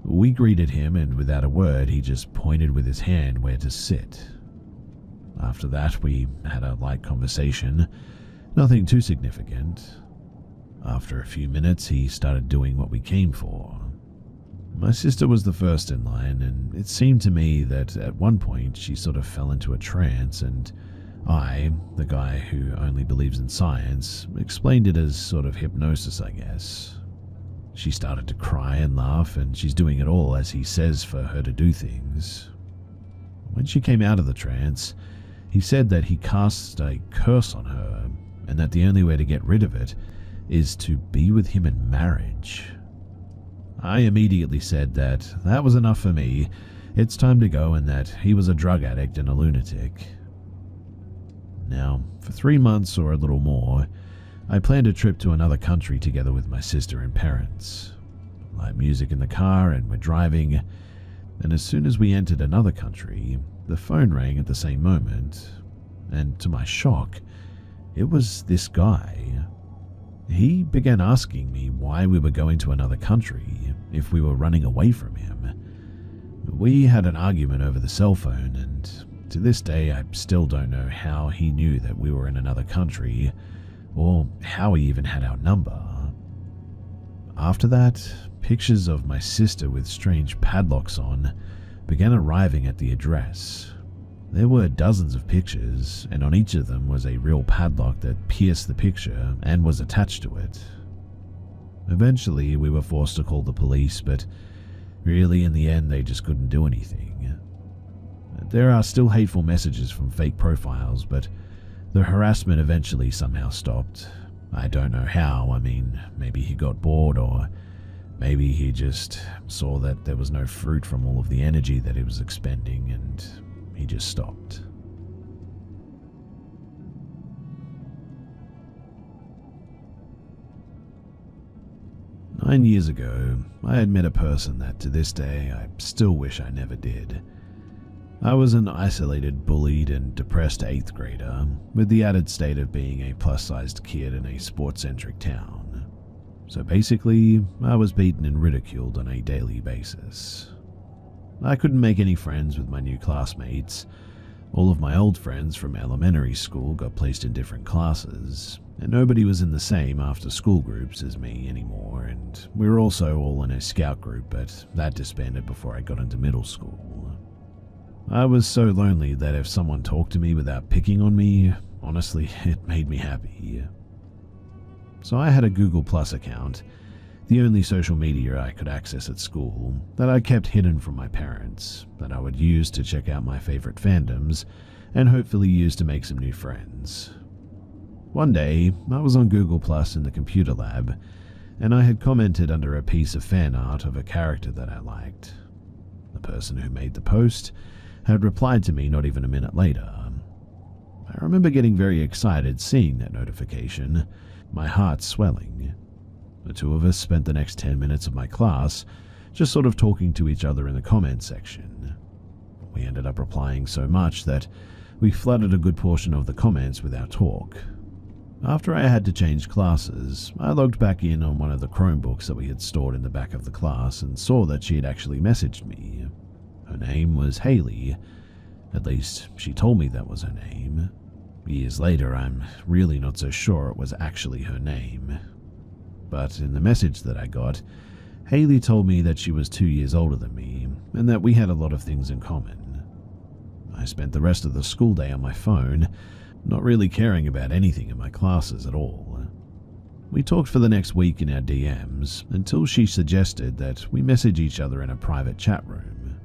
We greeted him, and without a word, he just pointed with his hand where to sit. After that, we had a light conversation, nothing too significant. After a few minutes, he started doing what we came for. My sister was the first in line, and it seemed to me that at one point she sort of fell into a trance, and I, the guy who only believes in science, explained it as sort of hypnosis, I guess. She started to cry and laugh, and she's doing it all as he says for her to do things. When she came out of the trance, he said that he cast a curse on her, and that the only way to get rid of it is to be with him in marriage. I immediately said that that was enough for me, it's time to go, and that he was a drug addict and a lunatic. Now, for 3 months or a little more, I planned a trip to another country together with my sister and parents. Light music in the car and we're driving, and as soon as we entered another country, the phone rang at the same moment, and to my shock, it was this guy. He began asking me why we were going to another country, if we were running away from him. We had an argument over the cell phone, and to this day I still don't know how he knew that we were in another country, or how he even had our number. After that, pictures of my sister with strange padlocks on began arriving at the address. There were dozens of pictures, and on each of them was a real padlock that pierced the picture and was attached to it. Eventually, we were forced to call the police, but really in the end they just couldn't do anything. There are still hateful messages from fake profiles, but the harassment eventually somehow stopped. I don't know how. I mean, maybe he got bored, or maybe he just saw that there was no fruit from all of the energy that he was expending, and he just stopped. "9 years ago, I had met a person that to this day I still wish I never did. I was an isolated, bullied, and depressed 8th grader, with the added state of being a plus-sized kid in a sports-centric town. So basically, I was beaten and ridiculed on a daily basis. I couldn't make any friends with my new classmates. All of my old friends from elementary school got placed in different classes, and nobody was in the same after-school groups as me anymore, and we were also all in a scout group, but that disbanded before I got into middle school. I was so lonely that if someone talked to me without picking on me, honestly, it made me happy. So I had a Google Plus account, the only social media I could access at school, that I kept hidden from my parents, that I would use to check out my favorite fandoms, and hopefully use to make some new friends. One day, I was on Google Plus in the computer lab, and I had commented under a piece of fan art of a character that I liked. The person who made the post had replied to me not even a minute later. I remember getting very excited seeing that notification, my heart swelling. The two of us spent the next 10 minutes of my class just sort of talking to each other in the comments section. We ended up replying so much that we flooded a good portion of the comments with our talk. After I had to change classes, I logged back in on one of the Chromebooks that we had stored in the back of the class and saw that she had actually messaged me. Her name was Haley. At least, she told me that was her name. Years later, I'm really not so sure it was actually her name. But in the message that I got, Haley told me that she was 2 years older than me, and that we had a lot of things in common. I spent the rest of the school day on my phone, not really caring about anything in my classes at all. We talked for the next week in our DMs, until she suggested that we message each other in a private chat room.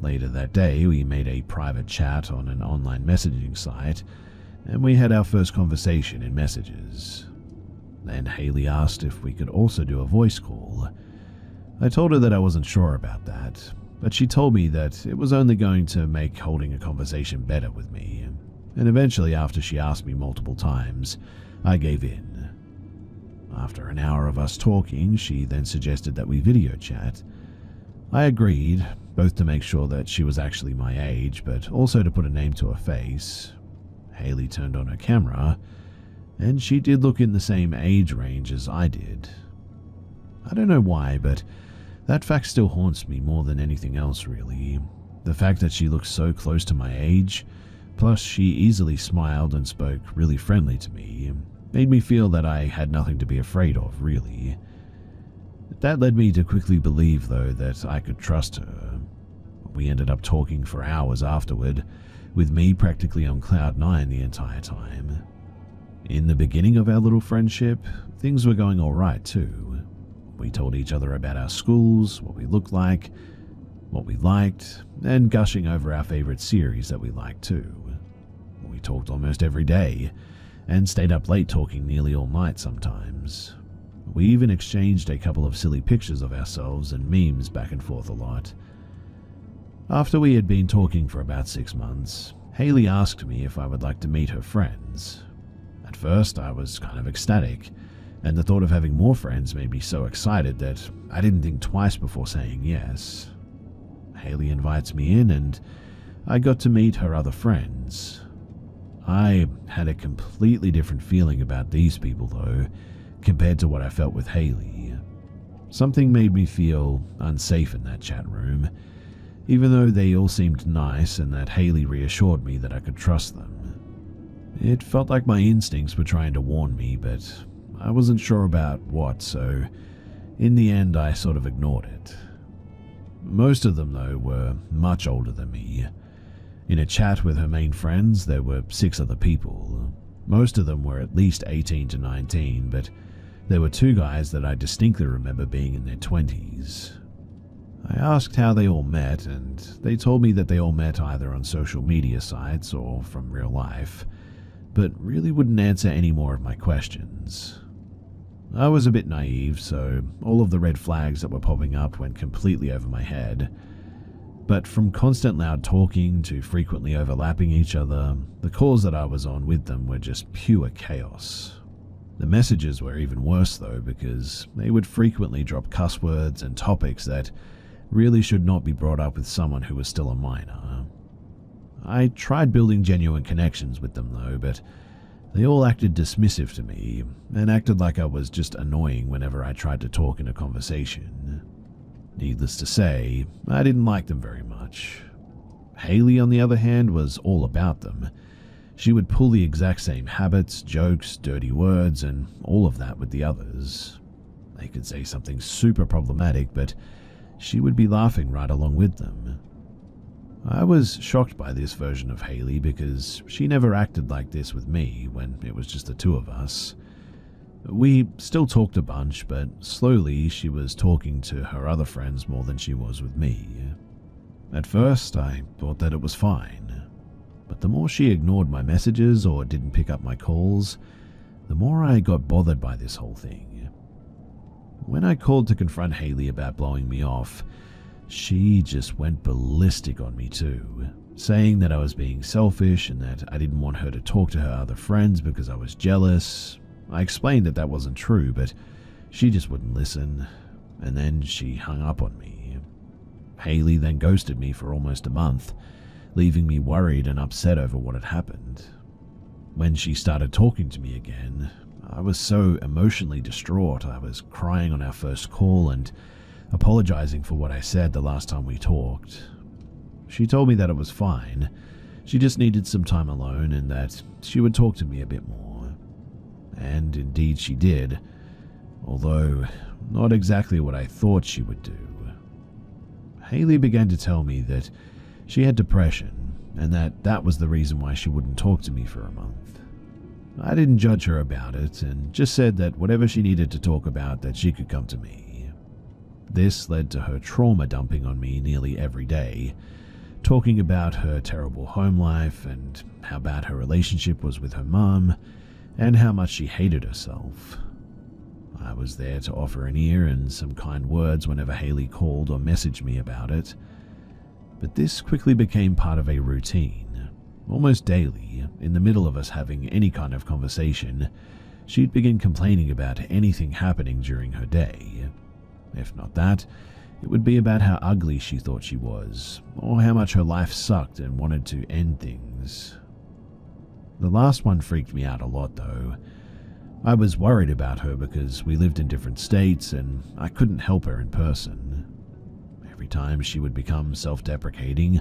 Later that day, we made a private chat on an online messaging site, and we had our first conversation in messages. Then Haley asked if we could also do a voice call. I told her that I wasn't sure about that, but she told me that it was only going to make holding a conversation better with me, and eventually, after she asked me multiple times, I gave in. After an hour of us talking, she then suggested that we video chat. I agreed, both to make sure that she was actually my age, but also to put a name to her face. Haley turned on her camera, and she did look in the same age range as I did. I don't know why, but that fact still haunts me more than anything else, really. The fact that she looked so close to my age, plus she easily smiled and spoke really friendly to me, made me feel that I had nothing to be afraid of, really. That led me to quickly believe, though, that I could trust her. We ended up talking for hours afterward, with me practically on cloud 9 the entire time. In the beginning of our little friendship, things were going alright too. We told each other about our schools, what we looked like, what we liked, and gushing over our favorite series that we liked too. We talked almost every day, and stayed up late talking nearly all night sometimes. We even exchanged a couple of silly pictures of ourselves and memes back and forth a lot. After we had been talking for about 6 months, Haley asked me if I would like to meet her friends. At first, I was kind of ecstatic, and the thought of having more friends made me so excited that I didn't think twice before saying yes. Haley invites me in, and I got to meet her other friends. I had a completely different feeling about these people, though, compared to what I felt with Haley. Something made me feel unsafe in that chat room, even though they all seemed nice and that Haley reassured me that I could trust them. It felt like my instincts were trying to warn me, but I wasn't sure about what, so in the end I sort of ignored it. Most of them, though, were much older than me. In a chat with her main friends, there were 6 other people. Most of them were at least 18 to 19, but there were 2 guys that I distinctly remember being in their 20s. I asked how they all met, and they told me that they all met either on social media sites or from real life, but really wouldn't answer any more of my questions. I was a bit naive, so all of the red flags that were popping up went completely over my head. But from constant loud talking to frequently overlapping each other, the calls that I was on with them were just pure chaos. The messages were even worse, though, because they would frequently drop cuss words and topics that really should not be brought up with someone who was still a minor. I tried building genuine connections with them, though, but they all acted dismissive to me and acted like I was just annoying whenever I tried to talk in a conversation. Needless to say, I didn't like them very much. Haley, on the other hand, was all about them. She would pull the exact same habits, jokes, dirty words, and all of that with the others. They could say something super problematic, but she would be laughing right along with them. I was shocked by this version of Haley because she never acted like this with me when it was just the two of us. We still talked a bunch, but slowly she was talking to her other friends more than she was with me. At first, I thought that it was fine, but the more she ignored my messages or didn't pick up my calls, the more I got bothered by this whole thing. When I called to confront Haley about blowing me off, she just went ballistic on me too, saying that I was being selfish and that I didn't want her to talk to her other friends because I was jealous. I explained that wasn't true, but she just wouldn't listen, and then she hung up on me. Haley then ghosted me for almost a month, leaving me worried and upset over what had happened. When she started talking to me again, I was so emotionally distraught. I was crying on our first call and apologizing for what I said the last time we talked. She told me that it was fine. She just needed some time alone and that she would talk to me a bit more. And indeed she did, although not exactly what I thought she would do. Haley began to tell me that she had depression and that was the reason why she wouldn't talk to me for a month. I didn't judge her about it and just said that whatever she needed to talk about, that she could come to me. This led to her trauma dumping on me nearly every day, talking about her terrible home life and how bad her relationship was with her mum and how much she hated herself. I was there to offer an ear and some kind words whenever Haley called or messaged me about it, but this quickly became part of a routine. Almost daily, in the middle of us having any kind of conversation, she'd begin complaining about anything happening during her day. If not that, it would be about how ugly she thought she was, or how much her life sucked and wanted to end things. The last one freaked me out a lot though. I was worried about her because we lived in different states and I couldn't help her in person. Every time she would become self-deprecating,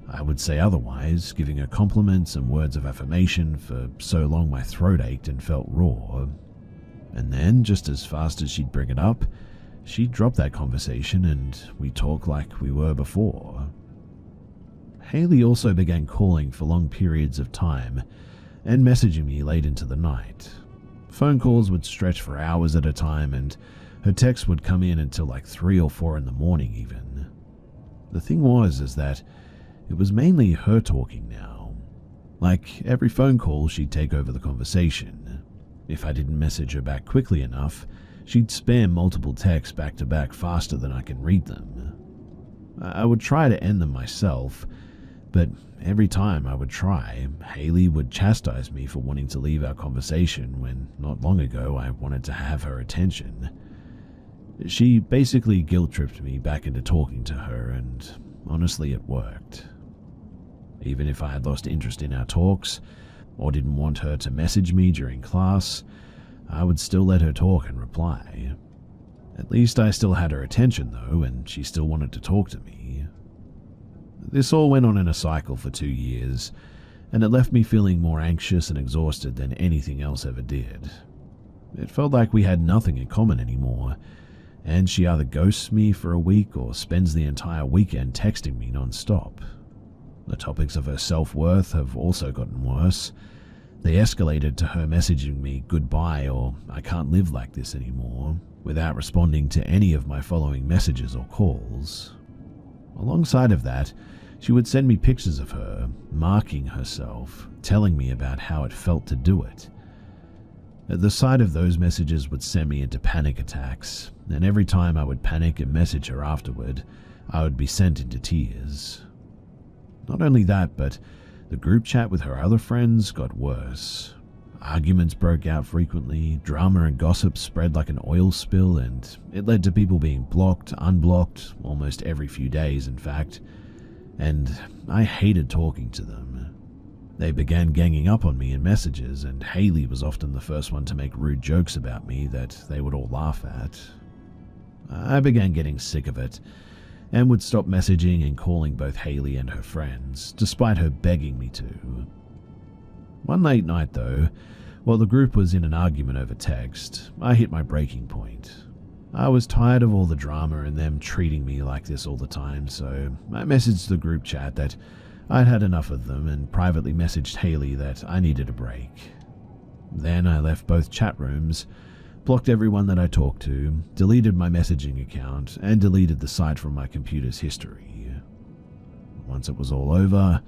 I would say otherwise, giving her compliments and words of affirmation for so long my throat ached and felt raw. And then, just as fast as she'd bring it up, she'd drop that conversation and we'd talk like we were before. Haley also began calling for long periods of time and messaging me late into the night. Phone calls would stretch for hours at a time and her texts would come in until like 3 or 4 in the morning even. The thing is that it was mainly her talking now. Like every phone call, she'd take over the conversation. If I didn't message her back quickly enough, she'd spam multiple texts back to back faster than I can read them. I would try to end them myself, but every time I would try, Haley would chastise me for wanting to leave our conversation when not long ago I wanted to have her attention. She basically guilt-tripped me back into talking to her, and honestly it worked. Even if I had lost interest in our talks, or didn't want her to message me during class, I would still let her talk and reply. At least I still had her attention though, and she still wanted to talk to me. This all went on in a cycle for 2 years, and it left me feeling more anxious and exhausted than anything else ever did. It felt like we had nothing in common anymore, and she either ghosts me for a week or spends the entire weekend texting me non-stop. The topics of her self-worth have also gotten worse. They escalated to her messaging me goodbye or I can't live like this anymore, without responding to any of my following messages or calls. Alongside of that, she would send me pictures of her, marking herself, telling me about how it felt to do it. The sight of those messages would send me into panic attacks, and every time I would panic and message her afterward, I would be sent into tears. Not only that, but the group chat with her other friends got worse. Arguments broke out frequently, drama and gossip spread like an oil spill, and it led to people being blocked, unblocked, almost every few days in fact, and I hated talking to them. They began ganging up on me in messages, and Haley was often the first one to make rude jokes about me that they would all laugh at. I began getting sick of it and would stop messaging and calling both Haley and her friends, despite her begging me to. One late night though, while the group was in an argument over text, I hit my breaking point. I was tired of all the drama and them treating me like this all the time, so I messaged the group chat that I'd had enough of them and privately messaged Haley that I needed a break. Then I left both chat rooms, blocked everyone that I talked to, deleted my messaging account, and deleted the site from my computer's history. Once it was all over,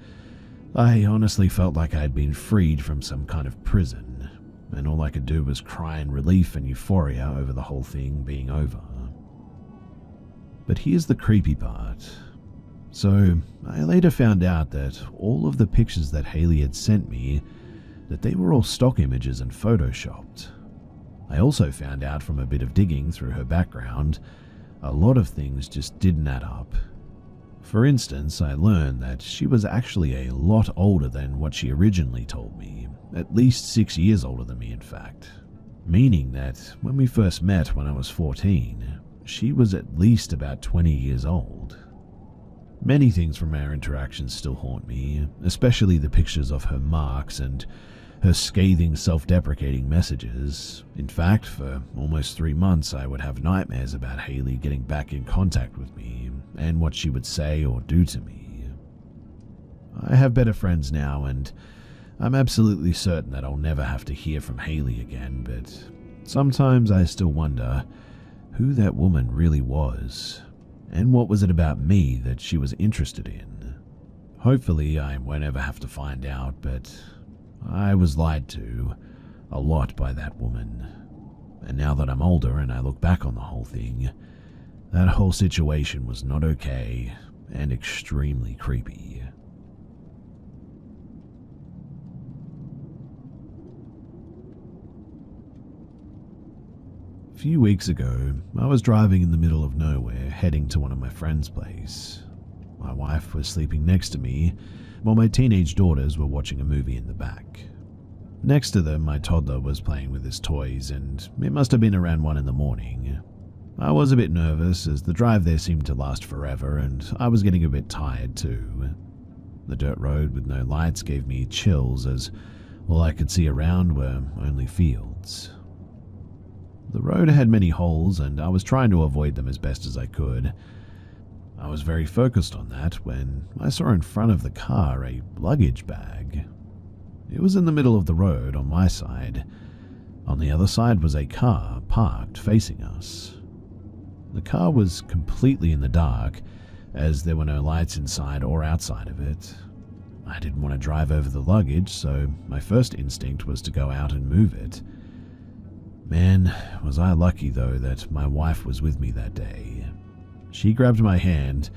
I honestly felt like I had been freed from some kind of prison, and all I could do was cry in relief and euphoria over the whole thing being over. But here's the creepy part. So, I later found out that all of the pictures that Haley had sent me, that they were all stock images and photoshopped. I also found out from a bit of digging through her background, a lot of things just didn't add up. For instance, I learned that she was actually a lot older than what she originally told me, at least 6 years older than me in fact, meaning that when we first met when I was 14, she was at least about 20 years old. Many things from our interactions still haunt me, especially the pictures of her marks and her scathing, self-deprecating messages. In fact, for almost 3 months, I would have nightmares about Haley getting back in contact with me and what she would say or do to me. I have better friends now, and I'm absolutely certain that I'll never have to hear from Haley again, but sometimes I still wonder who that woman really was, and what was it about me that she was interested in. Hopefully, I won't ever have to find out, but I was lied to a lot by that woman. And now that I'm older and I look back on the whole thing, that whole situation was not okay and extremely creepy. A few weeks ago, I was driving in the middle of nowhere heading to one of my friend's place. My wife was sleeping next to me, while my teenage daughters were watching a movie in the back. Next to them, my toddler was playing with his toys, and it must have been around 1 a.m. I was a bit nervous as the drive there seemed to last forever, and I was getting a bit tired too. The dirt road with no lights gave me chills as all I could see around were only fields. The road had many holes, and I was trying to avoid them as best as I could. I was very focused on that when I saw in front of the car a luggage bag. It was in the middle of the road on my side. On the other side was a car parked facing us. The car was completely in the dark, as there were no lights inside or outside of it. I didn't want to drive over the luggage, so my first instinct was to go out and move it. Man, was I lucky though that my wife was with me that day. She grabbed my hand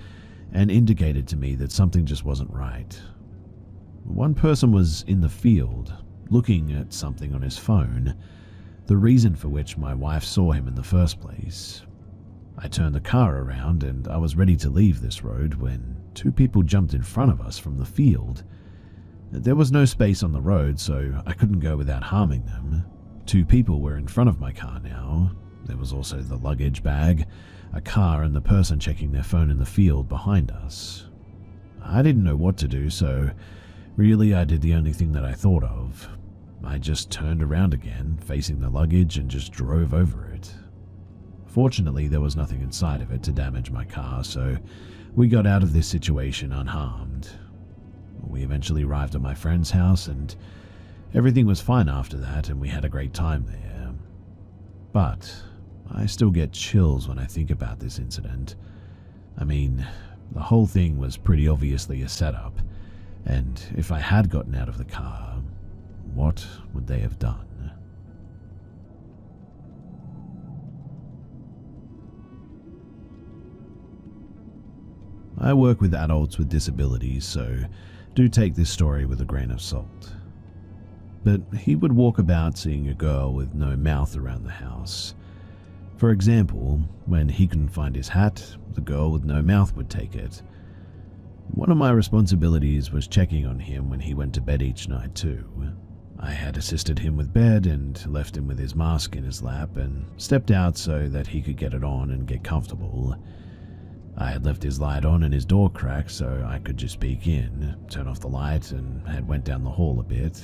and indicated to me that something just wasn't right. One person was in the field, looking at something on his phone, the reason for which my wife saw him in the first place. I turned the car around and I was ready to leave this road when 2 people jumped in front of us from the field. There was no space on the road, so I couldn't go without harming them. 2 people were in front of my car now. There was also the luggage bag, a car, and the person checking their phone in the field behind us. I didn't know what to do, so really I did the only thing that I thought of. I just turned around again, facing the luggage, and just drove over it. Fortunately, there was nothing inside of it to damage my car, so we got out of this situation unharmed. We eventually arrived at my friend's house, and everything was fine after that, and we had a great time there. But I still get chills when I think about this incident. I mean, the whole thing was pretty obviously a setup, and if I had gotten out of the car, what would they have done? I work with adults with disabilities, so do take this story with a grain of salt. But he would walk about seeing a girl with no mouth around the house. For example, when he couldn't find his hat, the girl with no mouth would take it. One of my responsibilities was checking on him when he went to bed each night too. I had assisted him with bed and left him with his mask in his lap and stepped out so that he could get it on and get comfortable. I had left his light on and his door cracked so I could just peek in, turn off the light, and had went down the hall a bit.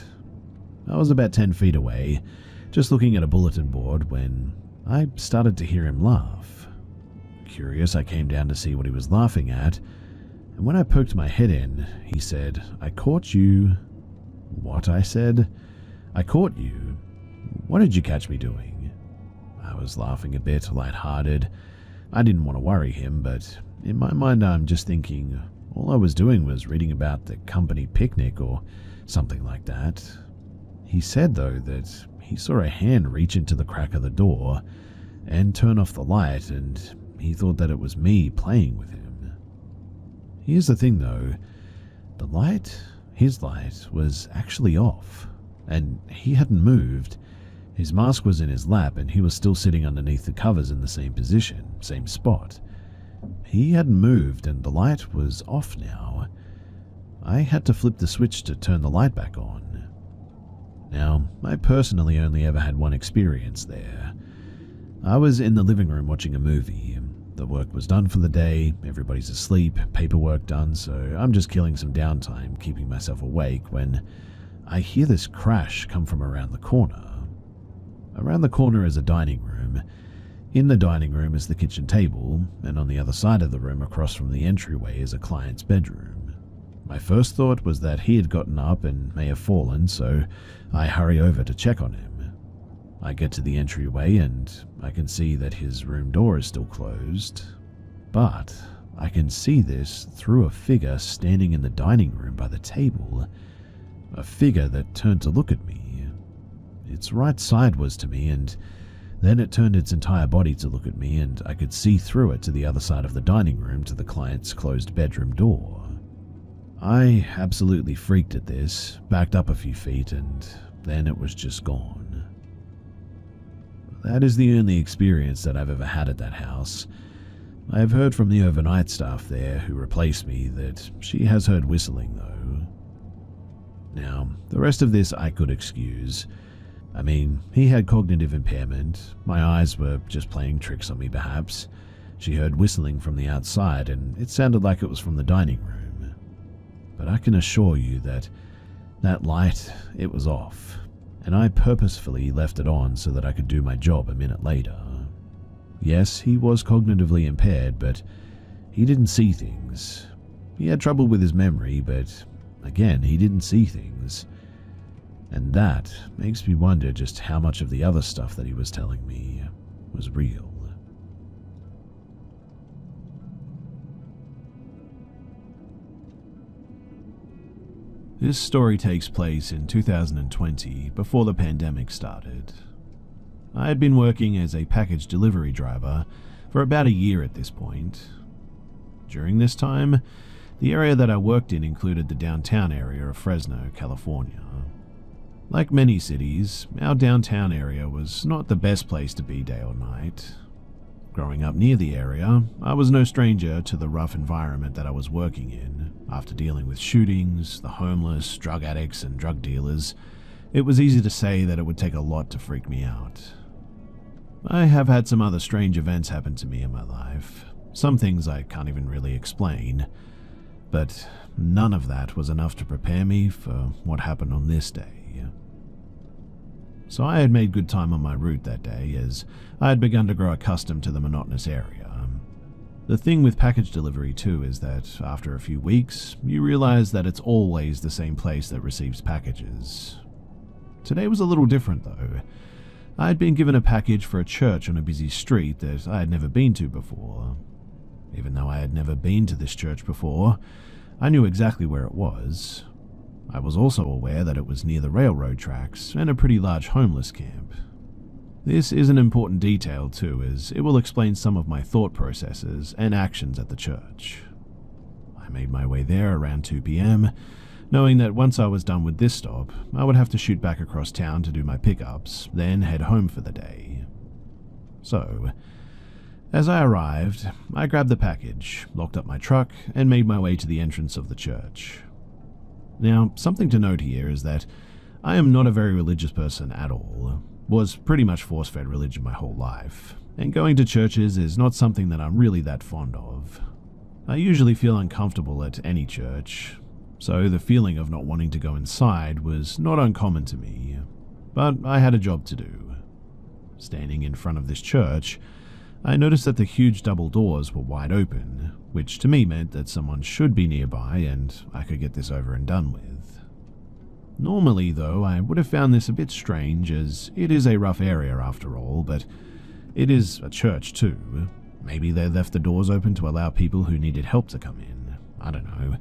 I was about 10 feet away, just looking at a bulletin board when I started to hear him laugh. Curious, I came down to see what he was laughing at, and when I poked my head in, he said, "I caught you." "What?" I said. "I caught you. What did you catch me doing?" I was laughing a bit, lighthearted. I didn't want to worry him, but in my mind I'm just thinking all I was doing was reading about the company picnic or something like that. He said, though, that he saw a hand reach into the crack of the door and turn off the light, and he thought that it was me playing with him. Here's the thing, though. The light, his light, was actually off, and he hadn't moved. His mask was in his lap, and he was still sitting underneath the covers in the same position, same spot. He hadn't moved, and the light was off now. I had to flip the switch to turn the light back on. Now, I personally only ever had one experience there. I was in the living room watching a movie. The work was done for the day, everybody's asleep, paperwork done, so I'm just killing some downtime, keeping myself awake, when I hear this crash come from around the corner. Around the corner is a dining room. In the dining room is the kitchen table, and on the other side of the room across from the entryway is a client's bedroom. My first thought was that he had gotten up and may have fallen, so I hurry over to check on him. I get to the entryway and I can see that his room door is still closed, but I can see this through a figure standing in the dining room by the table, a figure that turned to look at me. Its right side was to me, and then it turned its entire body to look at me, and I could see through it to the other side of the dining room to the client's closed bedroom door. I absolutely freaked at this, backed up a few feet, and then it was just gone. That is the only experience that I've ever had at that house. I have heard from the overnight staff there who replaced me that she has heard whistling, though. Now, the rest of this I could excuse. I mean, he had cognitive impairment. My eyes were just playing tricks on me, perhaps. She heard whistling from the outside, and it sounded like it was from the dining room. But I can assure you that that light, it was off, and I purposefully left it on so that I could do my job a minute later. Yes, he was cognitively impaired, but he didn't see things. He had trouble with his memory, but again, he didn't see things. And that makes me wonder just how much of the other stuff that he was telling me was real. This story takes place in 2020, before the pandemic started. I had been working as a package delivery driver for about a year at this point. During this time, the area that I worked in included the downtown area of Fresno, California. Like many cities, our downtown area was not the best place to be day or night. Growing up near the area, I was no stranger to the rough environment that I was working in. After dealing with shootings, the homeless, drug addicts, and drug dealers, it was easy to say that it would take a lot to freak me out. I have had some other strange events happen to me in my life. Some things I can't even really explain, but none of that was enough to prepare me for what happened on this day. So I had made good time on my route that day, as I had begun to grow accustomed to the monotonous area. The thing with package delivery too is that after a few weeks, you realize that it's always the same place that receives packages. Today was a little different though. I had been given a package for a church on a busy street that I had never been to before. Even though I had never been to this church before, I knew exactly where it was. I was also aware that it was near the railroad tracks and a pretty large homeless camp. This is an important detail too, as it will explain some of my thought processes and actions at the church. I made my way there around 2 p.m, knowing that once I was done with this stop, I would have to shoot back across town to do my pickups, then head home for the day. So, as I arrived, I grabbed the package, locked up my truck, and made my way to the entrance of the church. Now, something to note here is that I am not a very religious person at all. Was pretty much force-fed religion my whole life, and going to churches is not something that I'm really that fond of. I usually feel uncomfortable at any church, so the feeling of not wanting to go inside was not uncommon to me, but I had a job to do. Standing in front of this church, I noticed that the huge double doors were wide open, which to me meant that someone should be nearby and I could get this over and done with. Normally, though, I would have found this a bit strange, as it is a rough area after all, but it is a church too. Maybe they left the doors open to allow people who needed help to come in. I don't know.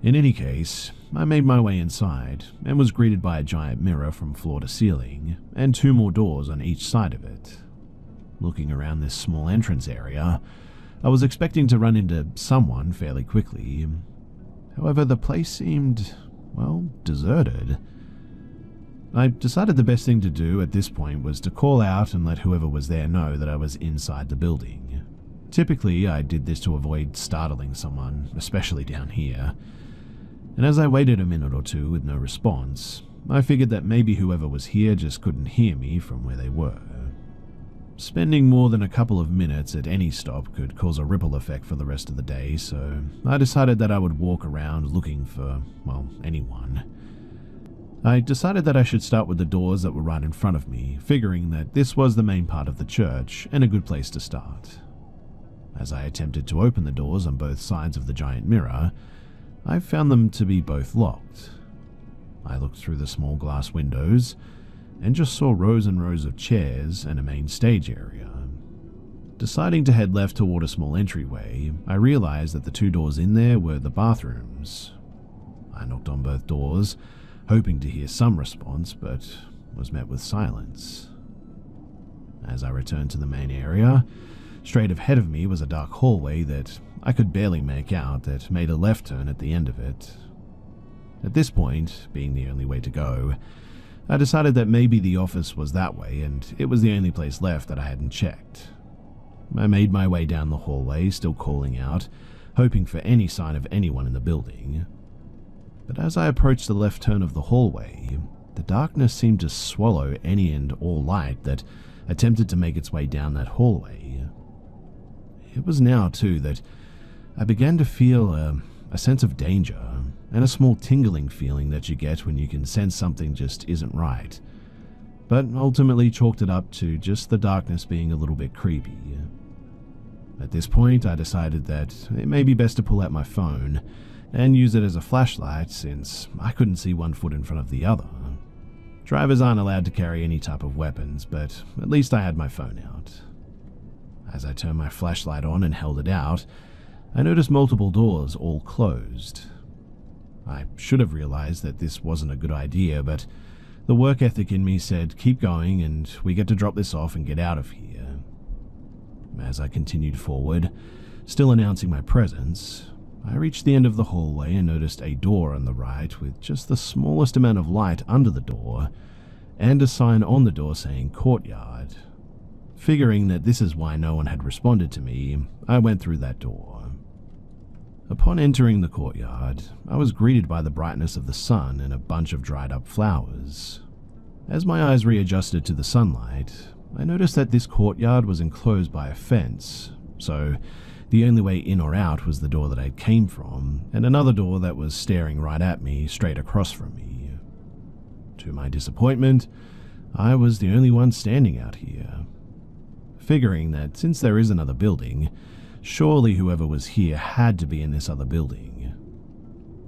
In any case, I made my way inside and was greeted by a giant mirror from floor to ceiling and 2 more doors on each side of it. Looking around this small entrance area, I was expecting to run into someone fairly quickly. However, the place seemed, well, deserted. I decided the best thing to do at this point was to call out and let whoever was there know that I was inside the building. Typically, I did this to avoid startling someone, especially down here. And as I waited a minute or two with no response, I figured that maybe whoever was here just couldn't hear me from where they were. Spending more than a couple of minutes at any stop could cause a ripple effect for the rest of the day, so I decided that I would walk around looking for, well, anyone. I decided that I should start with the doors that were right in front of me, figuring that this was the main part of the church and a good place to start. As I attempted to open the doors on both sides of the giant mirror, I found them to be both locked. I looked through the small glass windows and just saw rows and rows of chairs and a main stage area. Deciding to head left toward a small entryway, I realized that the 2 doors in there were the bathrooms. I knocked on both doors, hoping to hear some response, but was met with silence. As I returned to the main area, straight ahead of me was a dark hallway that I could barely make out that made a left turn at the end of it. At this point, being the only way to go, I decided that maybe the office was that way and it was the only place left that I hadn't checked. I made my way down the hallway, still calling out, hoping for any sign of anyone in the building. But as I approached the left turn of the hallway, the darkness seemed to swallow any and all light that attempted to make its way down that hallway. It was now, too, that I began to feel a sense of danger and a small tingling feeling that you get when you can sense something just isn't right, but ultimately chalked it up to just the darkness being a little bit creepy. At this point, I decided that it may be best to pull out my phone and use it as a flashlight since I couldn't see one foot in front of the other. Drivers aren't allowed to carry any type of weapons, but at least I had my phone out. As I turned my flashlight on and held it out, I noticed multiple doors all closed. I should have realized that this wasn't a good idea, but the work ethic in me said keep going and we get to drop this off and get out of here. As I continued forward, still announcing my presence, I reached the end of the hallway and noticed a door on the right with just the smallest amount of light under the door and a sign on the door saying courtyard. Figuring that this is why no one had responded to me, I went through that door. Upon entering the courtyard, I was greeted by the brightness of the sun and a bunch of dried up flowers. As my eyes readjusted to the sunlight, I noticed that this courtyard was enclosed by a fence, so the only way in or out was the door that I came from, and another door that was staring right at me, straight across from me. To my disappointment, I was the only one standing out here. Figuring that since there is another building, surely whoever was here had to be in this other building.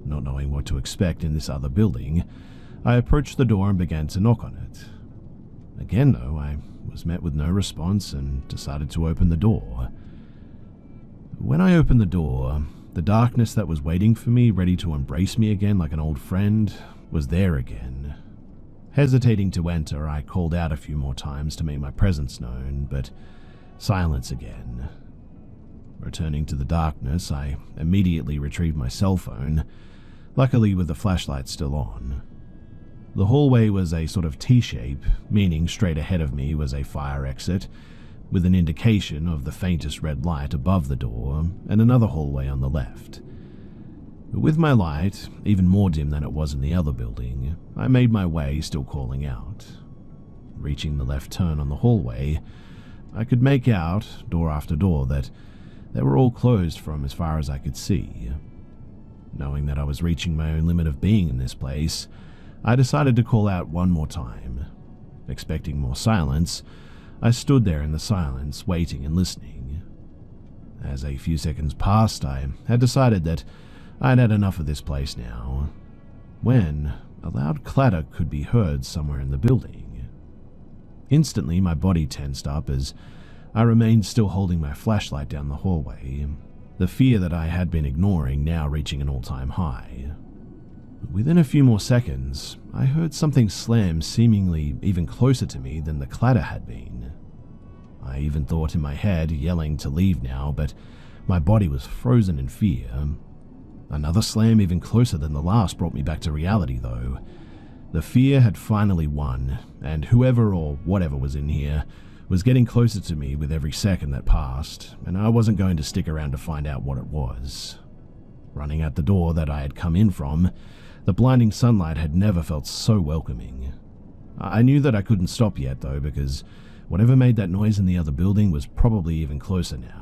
Not knowing what to expect in this other building, I approached the door and began to knock on it. Again, though, I was met with no response and decided to open the door. When I opened the door, the darkness that was waiting for me, ready to embrace me again like an old friend, was there again. Hesitating to enter, I called out a few more times to make my presence known, but silence again. Returning to the darkness, I immediately retrieved my cell phone, luckily with the flashlight still on. The hallway was a sort of T-shape, meaning straight ahead of me was a fire exit, with an indication of the faintest red light above the door, and another hallway on the left. With my light, even more dim than it was in the other building, I made my way, still calling out. Reaching the left turn on the hallway, I could make out, door after door, that they were all closed from as far as I could see. Knowing that I was reaching my own limit of being in this place, I decided to call out one more time. Expecting more silence, I stood there in the silence, waiting and listening. As a few seconds passed, I had decided that I'd had enough of this place now, when a loud clatter could be heard somewhere in the building. Instantly, my body tensed up as I remained still holding my flashlight down the hallway, the fear that I had been ignoring now reaching an all-time high. Within a few more seconds, I heard something slam seemingly even closer to me than the clatter had been. I even thought in my head, yelling to leave now, but my body was frozen in fear. Another slam even closer than the last brought me back to reality, though. The fear had finally won, and whoever or whatever was in here was getting closer to me with every second that passed, and I wasn't going to stick around to find out what it was. Running out the door that I had come in from, the blinding sunlight had never felt so welcoming. I knew that I couldn't stop yet, though, because whatever made that noise in the other building was probably even closer now.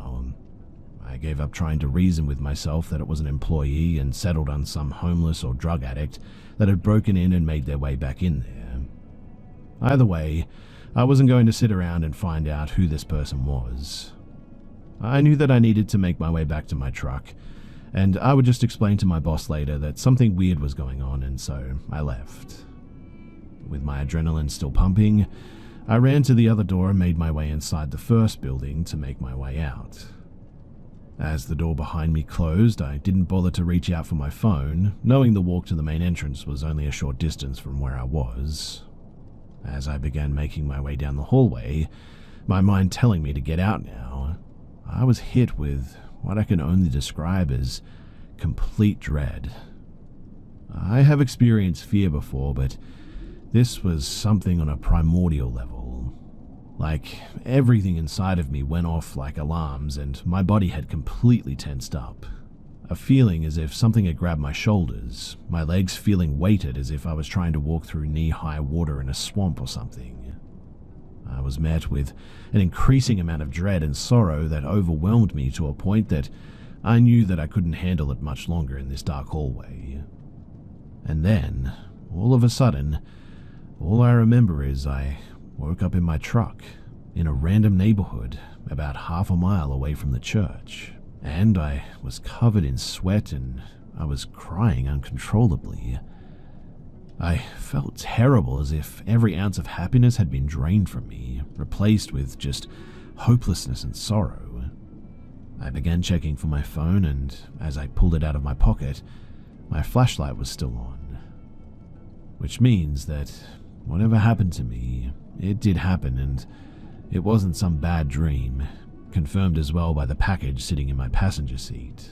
I gave up trying to reason with myself that it was an employee and settled on some homeless or drug addict that had broken in and made their way back in there. Either way, I wasn't going to sit around and find out who this person was. I knew that I needed to make my way back to my truck, and I would just explain to my boss later that something weird was going on, and so I left. With my adrenaline still pumping, I ran to the other door and made my way inside the first building to make my way out. As the door behind me closed, I didn't bother to reach out for my phone, knowing the walk to the main entrance was only a short distance from where I was. As I began making my way down the hallway, my mind telling me to get out now, I was hit with what I can only describe as complete dread. I have experienced fear before, but this was something on a primordial level. Like, everything inside of me went off like alarms and my body had completely tensed up. A feeling as if something had grabbed my shoulders, my legs feeling weighted as if I was trying to walk through knee-high water in a swamp or something. I was met with an increasing amount of dread and sorrow that overwhelmed me to a point that I knew that I couldn't handle it much longer in this dark hallway. And then, all of a sudden, all I remember is I woke up in my truck, in a random neighborhood about half a mile away from the church, and I was covered in sweat and I was crying uncontrollably. I felt terrible, as if every ounce of happiness had been drained from me, replaced with just hopelessness and sorrow. I began checking for my phone, and as I pulled it out of my pocket, my flashlight was still on. Which means that whatever happened to me, it did happen, and it wasn't some bad dream, confirmed as well by the package sitting in my passenger seat.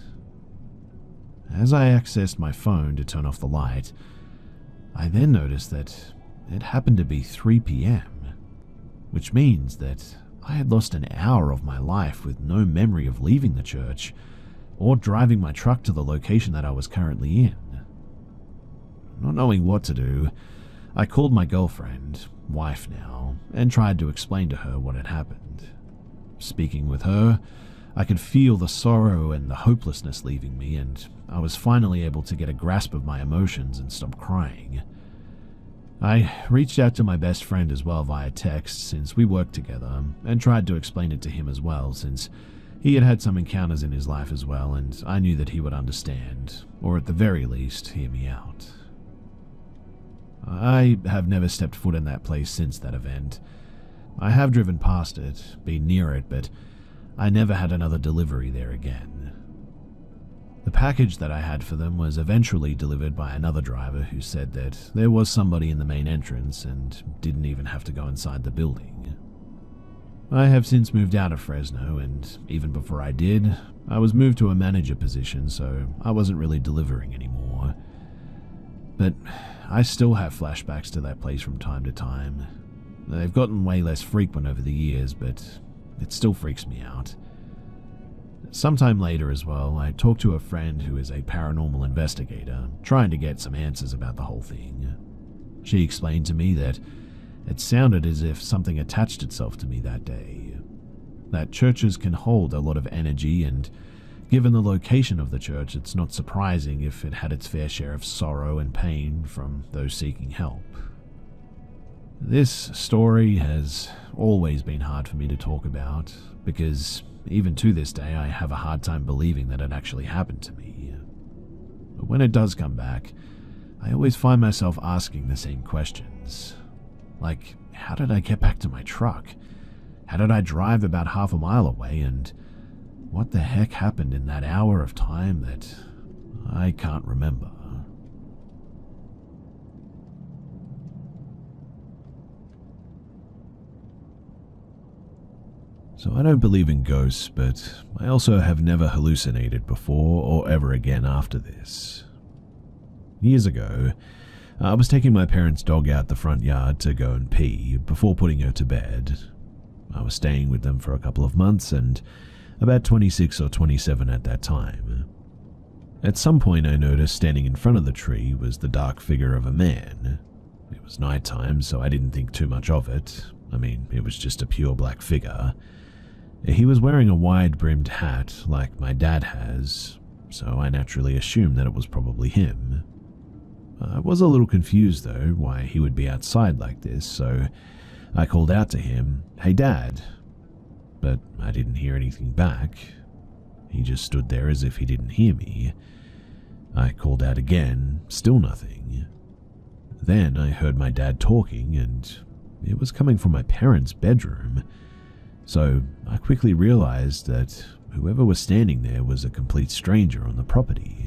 As I accessed my phone to turn off the light, I then noticed that it happened to be 3 p.m., which means that I had lost an hour of my life with no memory of leaving the church or driving my truck to the location that I was currently in. Not knowing what to do, I called my girlfriend, wife now, and tried to explain to her what had happened. Speaking with her, I could feel the sorrow and the hopelessness leaving me, and I was finally able to get a grasp of my emotions and stop crying. I reached out to my best friend as well via text, since we worked together, and tried to explain it to him as well, since he had had some encounters in his life as well, and I knew that he would understand, or at the very least, hear me out. I have never stepped foot in that place since that event. I have driven past it, been near it, but I never had another delivery there again. The package that I had for them was eventually delivered by another driver who said that there was somebody in the main entrance and didn't even have to go inside the building. I have since moved out of Fresno, and even before I did, I was moved to a manager position, so I wasn't really delivering anymore. But I still have flashbacks to that place from time to time. They've gotten way less frequent over the years, but it still freaks me out. Sometime later as well, I talked to a friend who is a paranormal investigator, trying to get some answers about the whole thing. She explained to me that it sounded as if something attached itself to me that day. That churches can hold a lot of energy, and given the location of the church, it's not surprising if it had its fair share of sorrow and pain from those seeking help. This story has always been hard for me to talk about, because even to this day I have a hard time believing that it actually happened to me. But when it does come back, I always find myself asking the same questions. Like, how did I get back to my truck? How did I drive about half a mile away, and what the heck happened in that hour of time that I can't remember? So I don't believe in ghosts, but I also have never hallucinated before or ever again after this. Years ago, I was taking my parents' dog out the front yard to go and pee before putting her to bed. I was staying with them for a couple of months and about 26 or 27 at that time. At some point I noticed standing in front of the tree was the dark figure of a man. It was nighttime, so I didn't think too much of it. I mean, it was just a pure black figure. He was wearing a wide-brimmed hat like my dad has, so I naturally assumed that it was probably him. I was a little confused though why he would be outside like this, so I called out to him, "Hey Dad," but I didn't hear anything back. He just stood there as if he didn't hear me. I called out again, still nothing. Then I heard my dad talking, and it was coming from my parents' bedroom. So I quickly realized that whoever was standing there was a complete stranger on the property.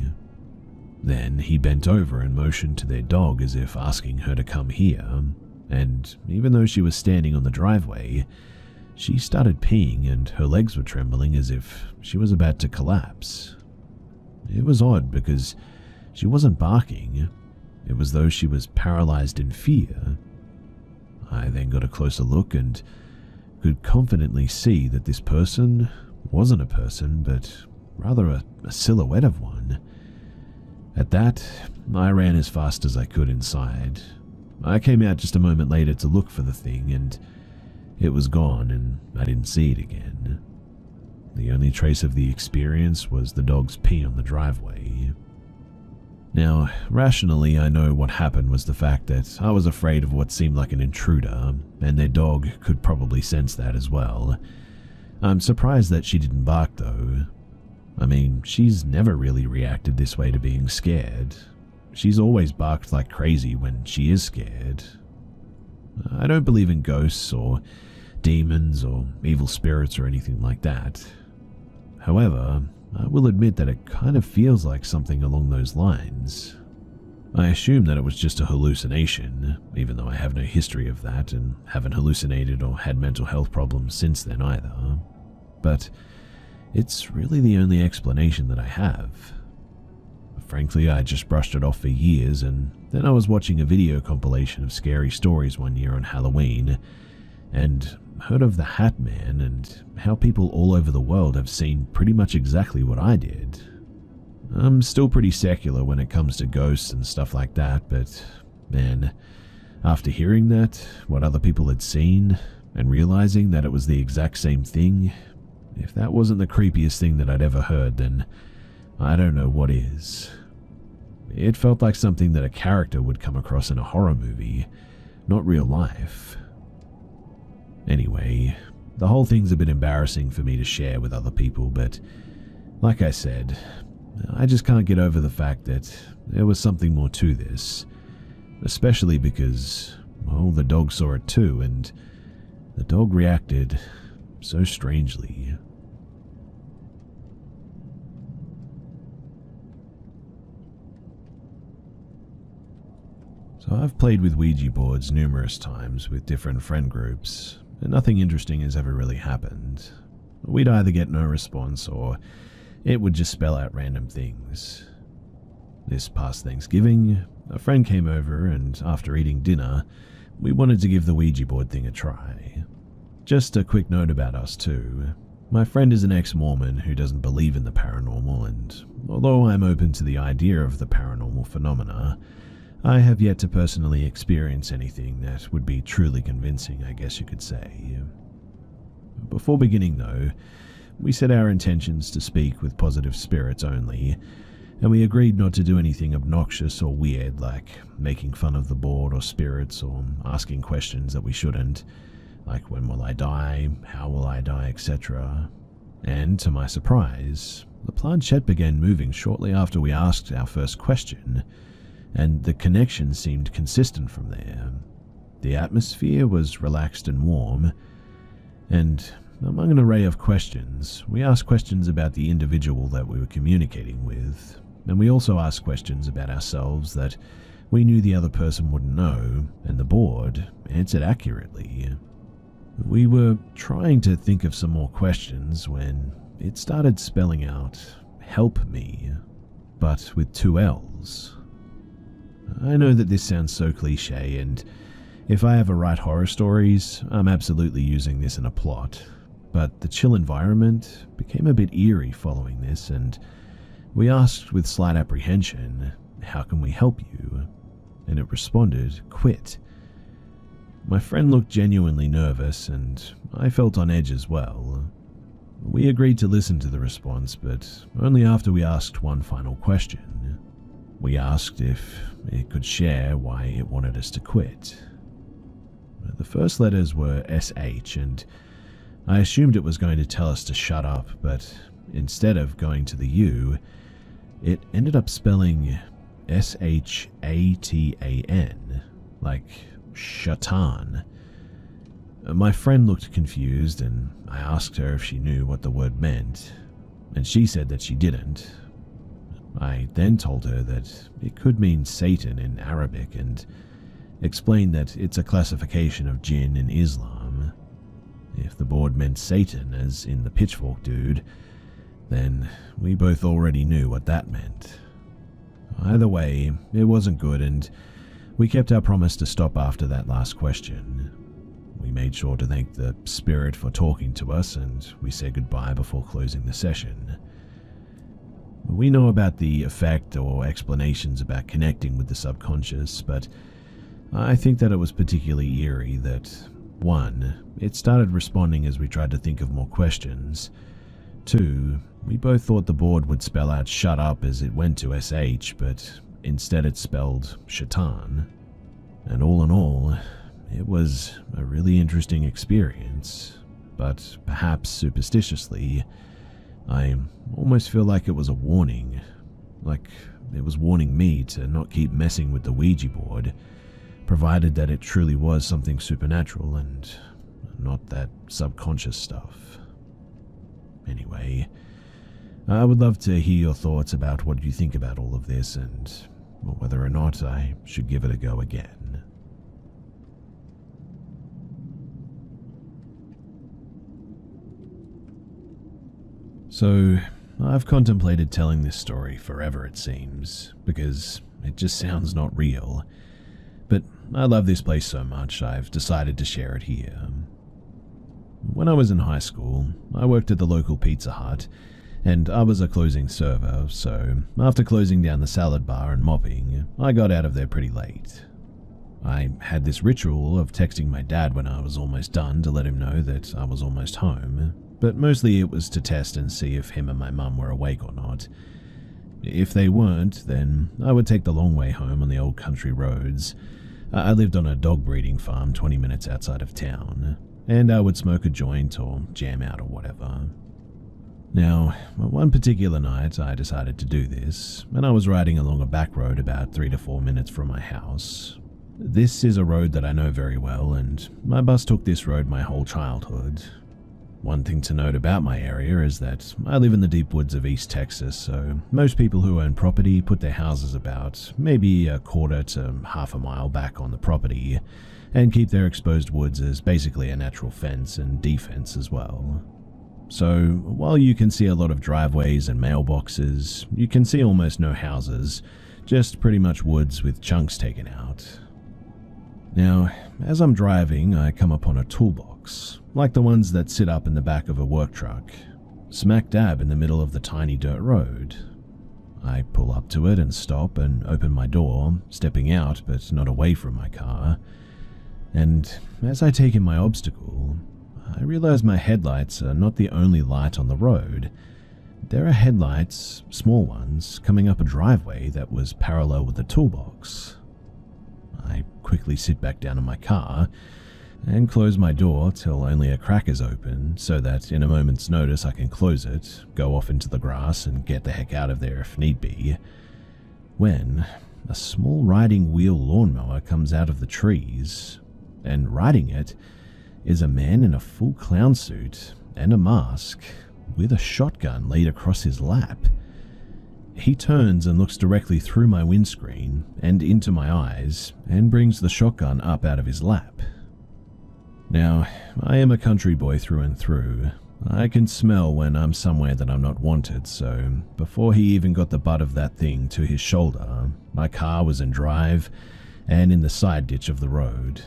Then he bent over and motioned to their dog as if asking her to come here, and even though she was standing on the driveway, she started peeing and her legs were trembling as if she was about to collapse. It was odd because she wasn't barking. It was though she was paralyzed in fear. I then got a closer look and could confidently see that this person wasn't a person, but rather a silhouette of one. At that, I ran as fast as I could inside. I came out just a moment later to look for the thing, and it was gone, and I didn't see it again. The only trace of the experience was the dog's pee on the driveway. Now, rationally, I know what happened was the fact that I was afraid of what seemed like an intruder, and their dog could probably sense that as well. I'm surprised that she didn't bark though. I mean, she's never really reacted this way to being scared. She's always barked like crazy when she is scared. I don't believe in ghosts or demons or evil spirits or anything like that. However, I will admit that it kind of feels like something along those lines. I assume that it was just a hallucination, even though I have no history of that and haven't hallucinated or had mental health problems since then either. But it's really the only explanation that I have. Frankly, I just brushed it off for years, and then I was watching a video compilation of scary stories one year on Halloween, and heard of the Hat Man and how people all over the world have seen pretty much exactly what I did. I'm still pretty secular when it comes to ghosts and stuff like that, but man, after hearing that, what other people had seen, and realizing that it was the exact same thing, if that wasn't the creepiest thing that I'd ever heard, then I don't know what is. It felt like something that a character would come across in a horror movie, not real life. Anyway, the whole thing's a bit embarrassing for me to share with other people, but like I said, I just can't get over the fact that there was something more to this, especially because, well, the dog saw it too, and the dog reacted so strangely. So I've played with Ouija boards numerous times with different friend groups, and nothing interesting has ever really happened. We'd either get no response or it would just spell out random things. This past Thanksgiving, a friend came over, and after eating dinner, we wanted to give the Ouija board thing a try. Just a quick note about us too. My friend is an ex-Mormon who doesn't believe in the paranormal, and although I'm open to the idea of the paranormal phenomena, I have yet to personally experience anything that would be truly convincing, I guess you could say. Before beginning though, we set our intentions to speak with positive spirits only, and we agreed not to do anything obnoxious or weird like making fun of the board or spirits or asking questions that we shouldn't, like when will I die, how will I die, etc. And to my surprise, the planchette began moving shortly after we asked our first question, and the connection seemed consistent from there. The atmosphere was relaxed and warm, and among an array of questions, we asked questions about the individual that we were communicating with, and we also asked questions about ourselves that we knew the other person wouldn't know, and the board answered accurately. We were trying to think of some more questions when it started spelling out, "Help me," but with 2 L's. I know that this sounds so cliche, and if I ever write horror stories, I'm absolutely using this in a plot, but the chill environment became a bit eerie following this, and we asked with slight apprehension, "How can we help you?" And it responded, "Quit." My friend looked genuinely nervous, and I felt on edge as well. We agreed to listen to the response, but only after we asked one final question. We asked if it could share why it wanted us to quit. The first letters were SH, and I assumed it was going to tell us to shut up, but instead of going to the U, it ended up spelling SHATAN, like Shatan. My friend looked confused, and I asked her if she knew what the word meant, and she said that she didn't. I then told her that it could mean Satan in Arabic, and explained that it's a classification of jinn in Islam. If the board meant Satan, as in the pitchfork dude, then we both already knew what that meant. Either way, it wasn't good, and we kept our promise to stop after that last question. We made sure to thank the spirit for talking to us, and we said goodbye before closing the session. We know about the effect or explanations about connecting with the subconscious, but I think that it was particularly eerie that, 1, it started responding as we tried to think of more questions. 2, we both thought the board would spell out "shut up" as it went to SH, but instead it spelled Shaitan. And all in all, it was a really interesting experience, but perhaps superstitiously, I almost feel like it was a warning, like it was warning me to not keep messing with the Ouija board, provided that it truly was something supernatural and not that subconscious stuff. Anyway, I would love to hear your thoughts about what you think about all of this and whether or not I should give it a go again. So, I've contemplated telling this story forever, it seems, because it just sounds not real. But I love this place so much, I've decided to share it here. When I was in high school, I worked at the local Pizza Hut, and I was a closing server, so after closing down the salad bar and mopping, I got out of there pretty late. I had this ritual of texting my dad when I was almost done to let him know that I was almost home, but mostly it was to test and see if him and my mum were awake or not. If they weren't, then I would take the long way home on the old country roads. I lived on a dog breeding farm 20 minutes outside of town, and I would smoke a joint or jam out or whatever. Now, one particular night I decided to do this, and I was riding along a back road about 3 to 4 minutes from my house. This is a road that I know very well, and my bus took this road my whole childhood. One thing to note about my area is that I live in the deep woods of East Texas, so most people who own property put their houses about maybe a quarter to half a mile back on the property, and keep their exposed woods as basically a natural fence and defense as well. So, while you can see a lot of driveways and mailboxes, you can see almost no houses, just pretty much woods with chunks taken out. Now, as I'm driving, I come upon a toolbox, like the ones that sit up in the back of a work truck, smack dab in the middle of the tiny dirt road. I pull up to it and stop and open my door, stepping out but not away from my car. And as I take in my obstacle, I realize my headlights are not the only light on the road. There are headlights, small ones, coming up a driveway that was parallel with the toolbox. I quickly sit back down in my car and close my door till only a crack is open so that in a moment's notice I can close it, go off into the grass and get the heck out of there if need be, when a small riding wheel lawnmower comes out of the trees, and riding it is a man in a full clown suit and a mask with a shotgun laid across his lap. He turns and looks directly through my windscreen and into my eyes and brings the shotgun up out of his lap. Now, I am a country boy through and through. I can smell when I'm somewhere that I'm not wanted, so before he even got the butt of that thing to his shoulder, my car was in drive and in the side ditch of the road.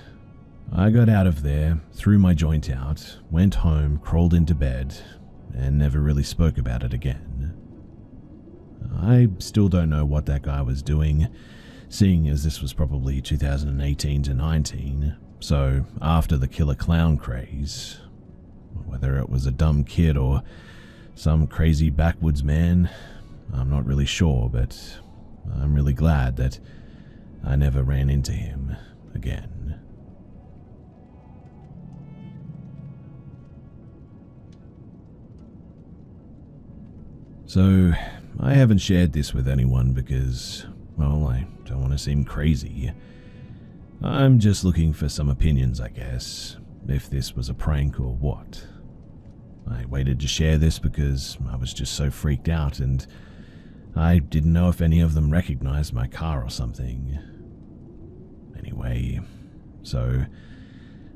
I got out of there, threw my joint out, went home, crawled into bed, and never really spoke about it again. I still don't know what that guy was doing, seeing as this was probably 2018 to 19, so after the killer clown craze. Whether it was a dumb kid or some crazy backwoods man, I'm not really sure, but I'm really glad that I never ran into him again. So, I haven't shared this with anyone because, well, I don't want to seem crazy. I'm just looking for some opinions, I guess, if this was a prank or what. I waited to share this because I was just so freaked out and I didn't know if any of them recognized my car or something. Anyway, so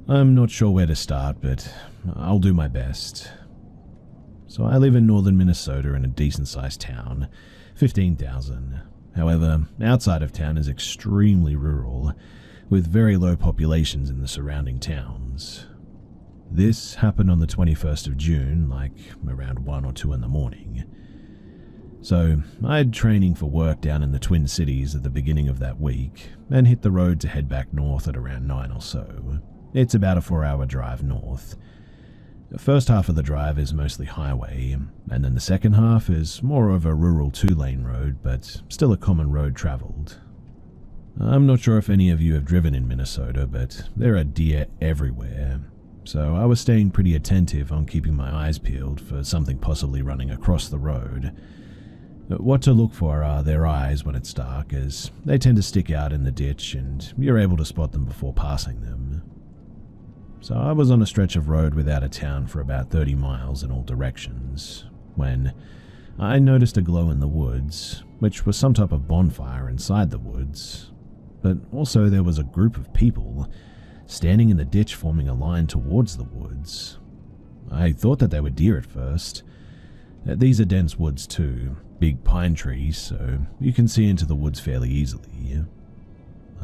I'm not sure where to start, but I'll do my best. So I live in northern Minnesota in a decent-sized town, 15,000. However, outside of town is extremely rural, with very low populations in the surrounding towns. This happened on the 21st of June, like around 1 or 2 in the morning. So I had training for work down in the Twin Cities at the beginning of that week, and hit the road to head back north at around 9 or so. It's about a 4-hour drive north. The first half of the drive is mostly highway, and then the second half is more of a rural 2-lane road, but still a common road traveled. I'm not sure if any of you have driven in Minnesota, but there are deer everywhere, so I was staying pretty attentive on keeping my eyes peeled for something possibly running across the road. What to look for are their eyes when it's dark, as they tend to stick out in the ditch and you're able to spot them before passing them. So I was on a stretch of road without a town for about 30 miles in all directions, when I noticed a glow in the woods, which was some type of bonfire inside the woods. But also there was a group of people standing in the ditch forming a line towards the woods. I thought that they were deer at first. These are dense woods too, big pine trees, so you can see into the woods fairly easily.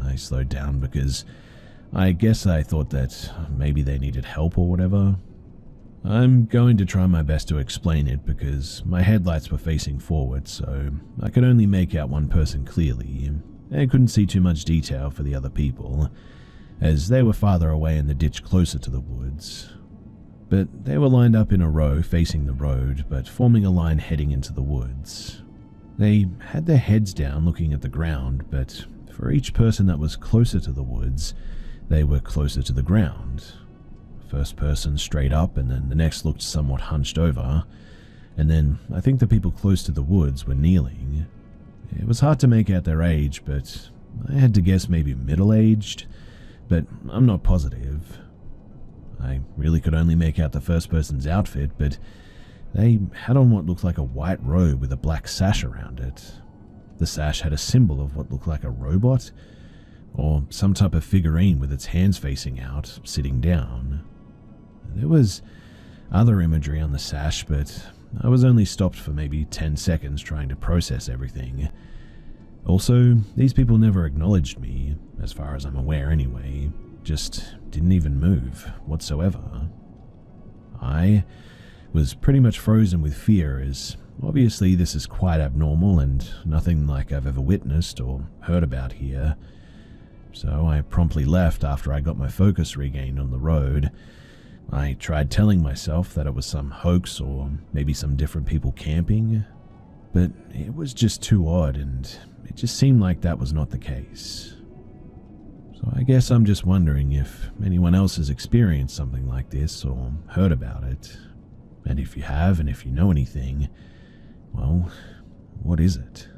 I slowed down because I guess I thought that maybe they needed help or whatever. I'm going to try my best to explain it because my headlights were facing forward, so I could only make out one person clearly, and couldn't see too much detail for the other people, as they were farther away in the ditch closer to the woods. But they were lined up in a row facing the road, but forming a line heading into the woods. They had their heads down looking at the ground, but for each person that was closer to the woods, they were closer to the ground. First person straight up, and then the next looked somewhat hunched over, and then I think the people close to the woods were kneeling. It was hard to make out their age, but I had to guess maybe middle-aged, but I'm not positive. I really could only make out the first person's outfit, but they had on what looked like a white robe with a black sash around it. The sash had a symbol of what looked like a robot, or some type of figurine with its hands facing out, sitting down. There was other imagery on the sash, but I was only stopped for maybe 10 seconds trying to process everything. Also, these people never acknowledged me, as far as I'm aware anyway, just didn't even move whatsoever. I was pretty much frozen with fear, as obviously this is quite abnormal and nothing like I've ever witnessed or heard about here. So I promptly left after I got my focus regained on the road. I tried telling myself that it was some hoax or maybe some different people camping, but it was just too odd, and it just seemed like that was not the case. So I guess I'm just wondering if anyone else has experienced something like this or heard about it. And if you have, and if you know anything, well, what is it?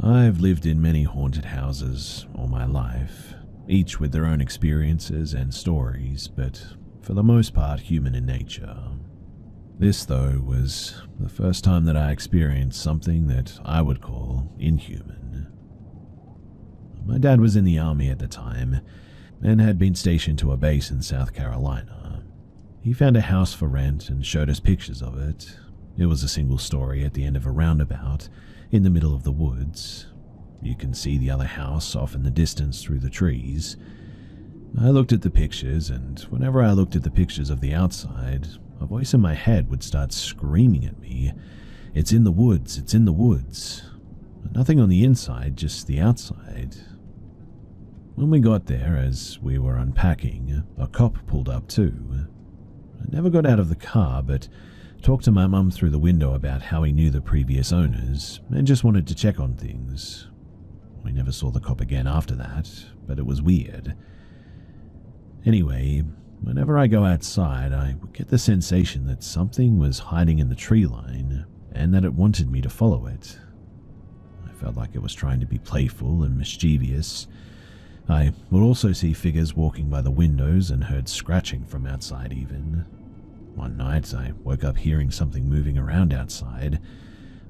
I've lived in many haunted houses all my life, each with their own experiences and stories, but for the most part human in nature. This, though, was the first time that I experienced something that I would call inhuman. My dad was in the army at the time and had been stationed to a base in South Carolina. He found a house for rent and showed us pictures of it. It was a single story at the end of a roundabout in the middle of the woods. You can see the other house off in the distance through the trees. I looked at the pictures, and whenever I looked at the pictures of the outside, a voice in my head would start screaming at me, "It's in the woods, it's in the woods." Nothing on the inside, just the outside. When we got there, as we were unpacking, a cop pulled up too. I never got out of the car, but talked to my mum through the window about how he knew the previous owners and just wanted to check on things. We never saw the cop again after that, but it was weird. Anyway, whenever I go outside, I would get the sensation that something was hiding in the tree line and that it wanted me to follow it. I felt like it was trying to be playful and mischievous. I would also see figures walking by the windows and heard scratching from outside even. One night, I woke up hearing something moving around outside.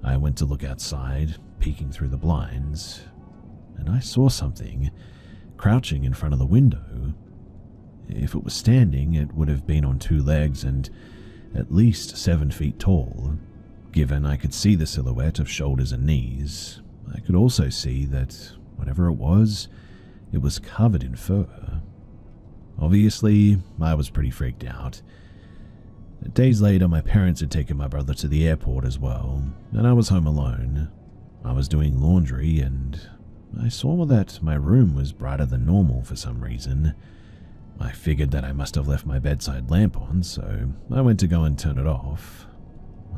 I went to look outside, peeking through the blinds, and I saw something crouching in front of the window. If it was standing, it would have been on two legs and at least 7 feet tall. Given I could see the silhouette of shoulders and knees, I could also see that whatever it was covered in fur. Obviously, I was pretty freaked out. Days later, my parents had taken my brother to the airport as well, and I was home alone. I was doing laundry, and I saw that my room was brighter than normal for some reason. I figured that I must have left my bedside lamp on, so I went to go and turn it off.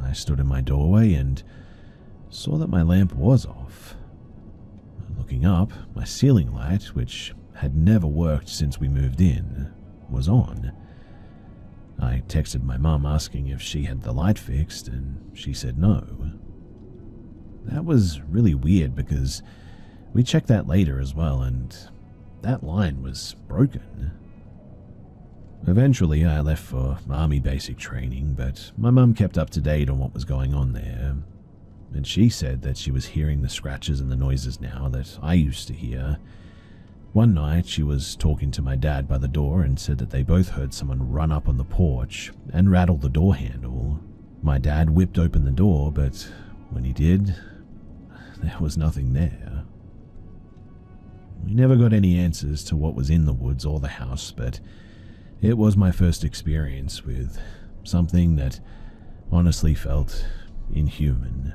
I stood in my doorway and saw that my lamp was off. Looking up, my ceiling light, which had never worked since we moved in, was on. I texted my mum asking if she had the light fixed, and she said no. That was really weird because we checked that later as well, and that line was broken. Eventually, I left for army basic training, but my mum kept up to date on what was going on there, and she said that she was hearing the scratches and the noises now that I used to hear. One night, she was talking to my dad by the door and said that they both heard someone run up on the porch and rattle the door handle. My dad whipped open the door, but when he did, there was nothing there. We never got any answers to what was in the woods or the house, but it was my first experience with something that honestly felt inhuman.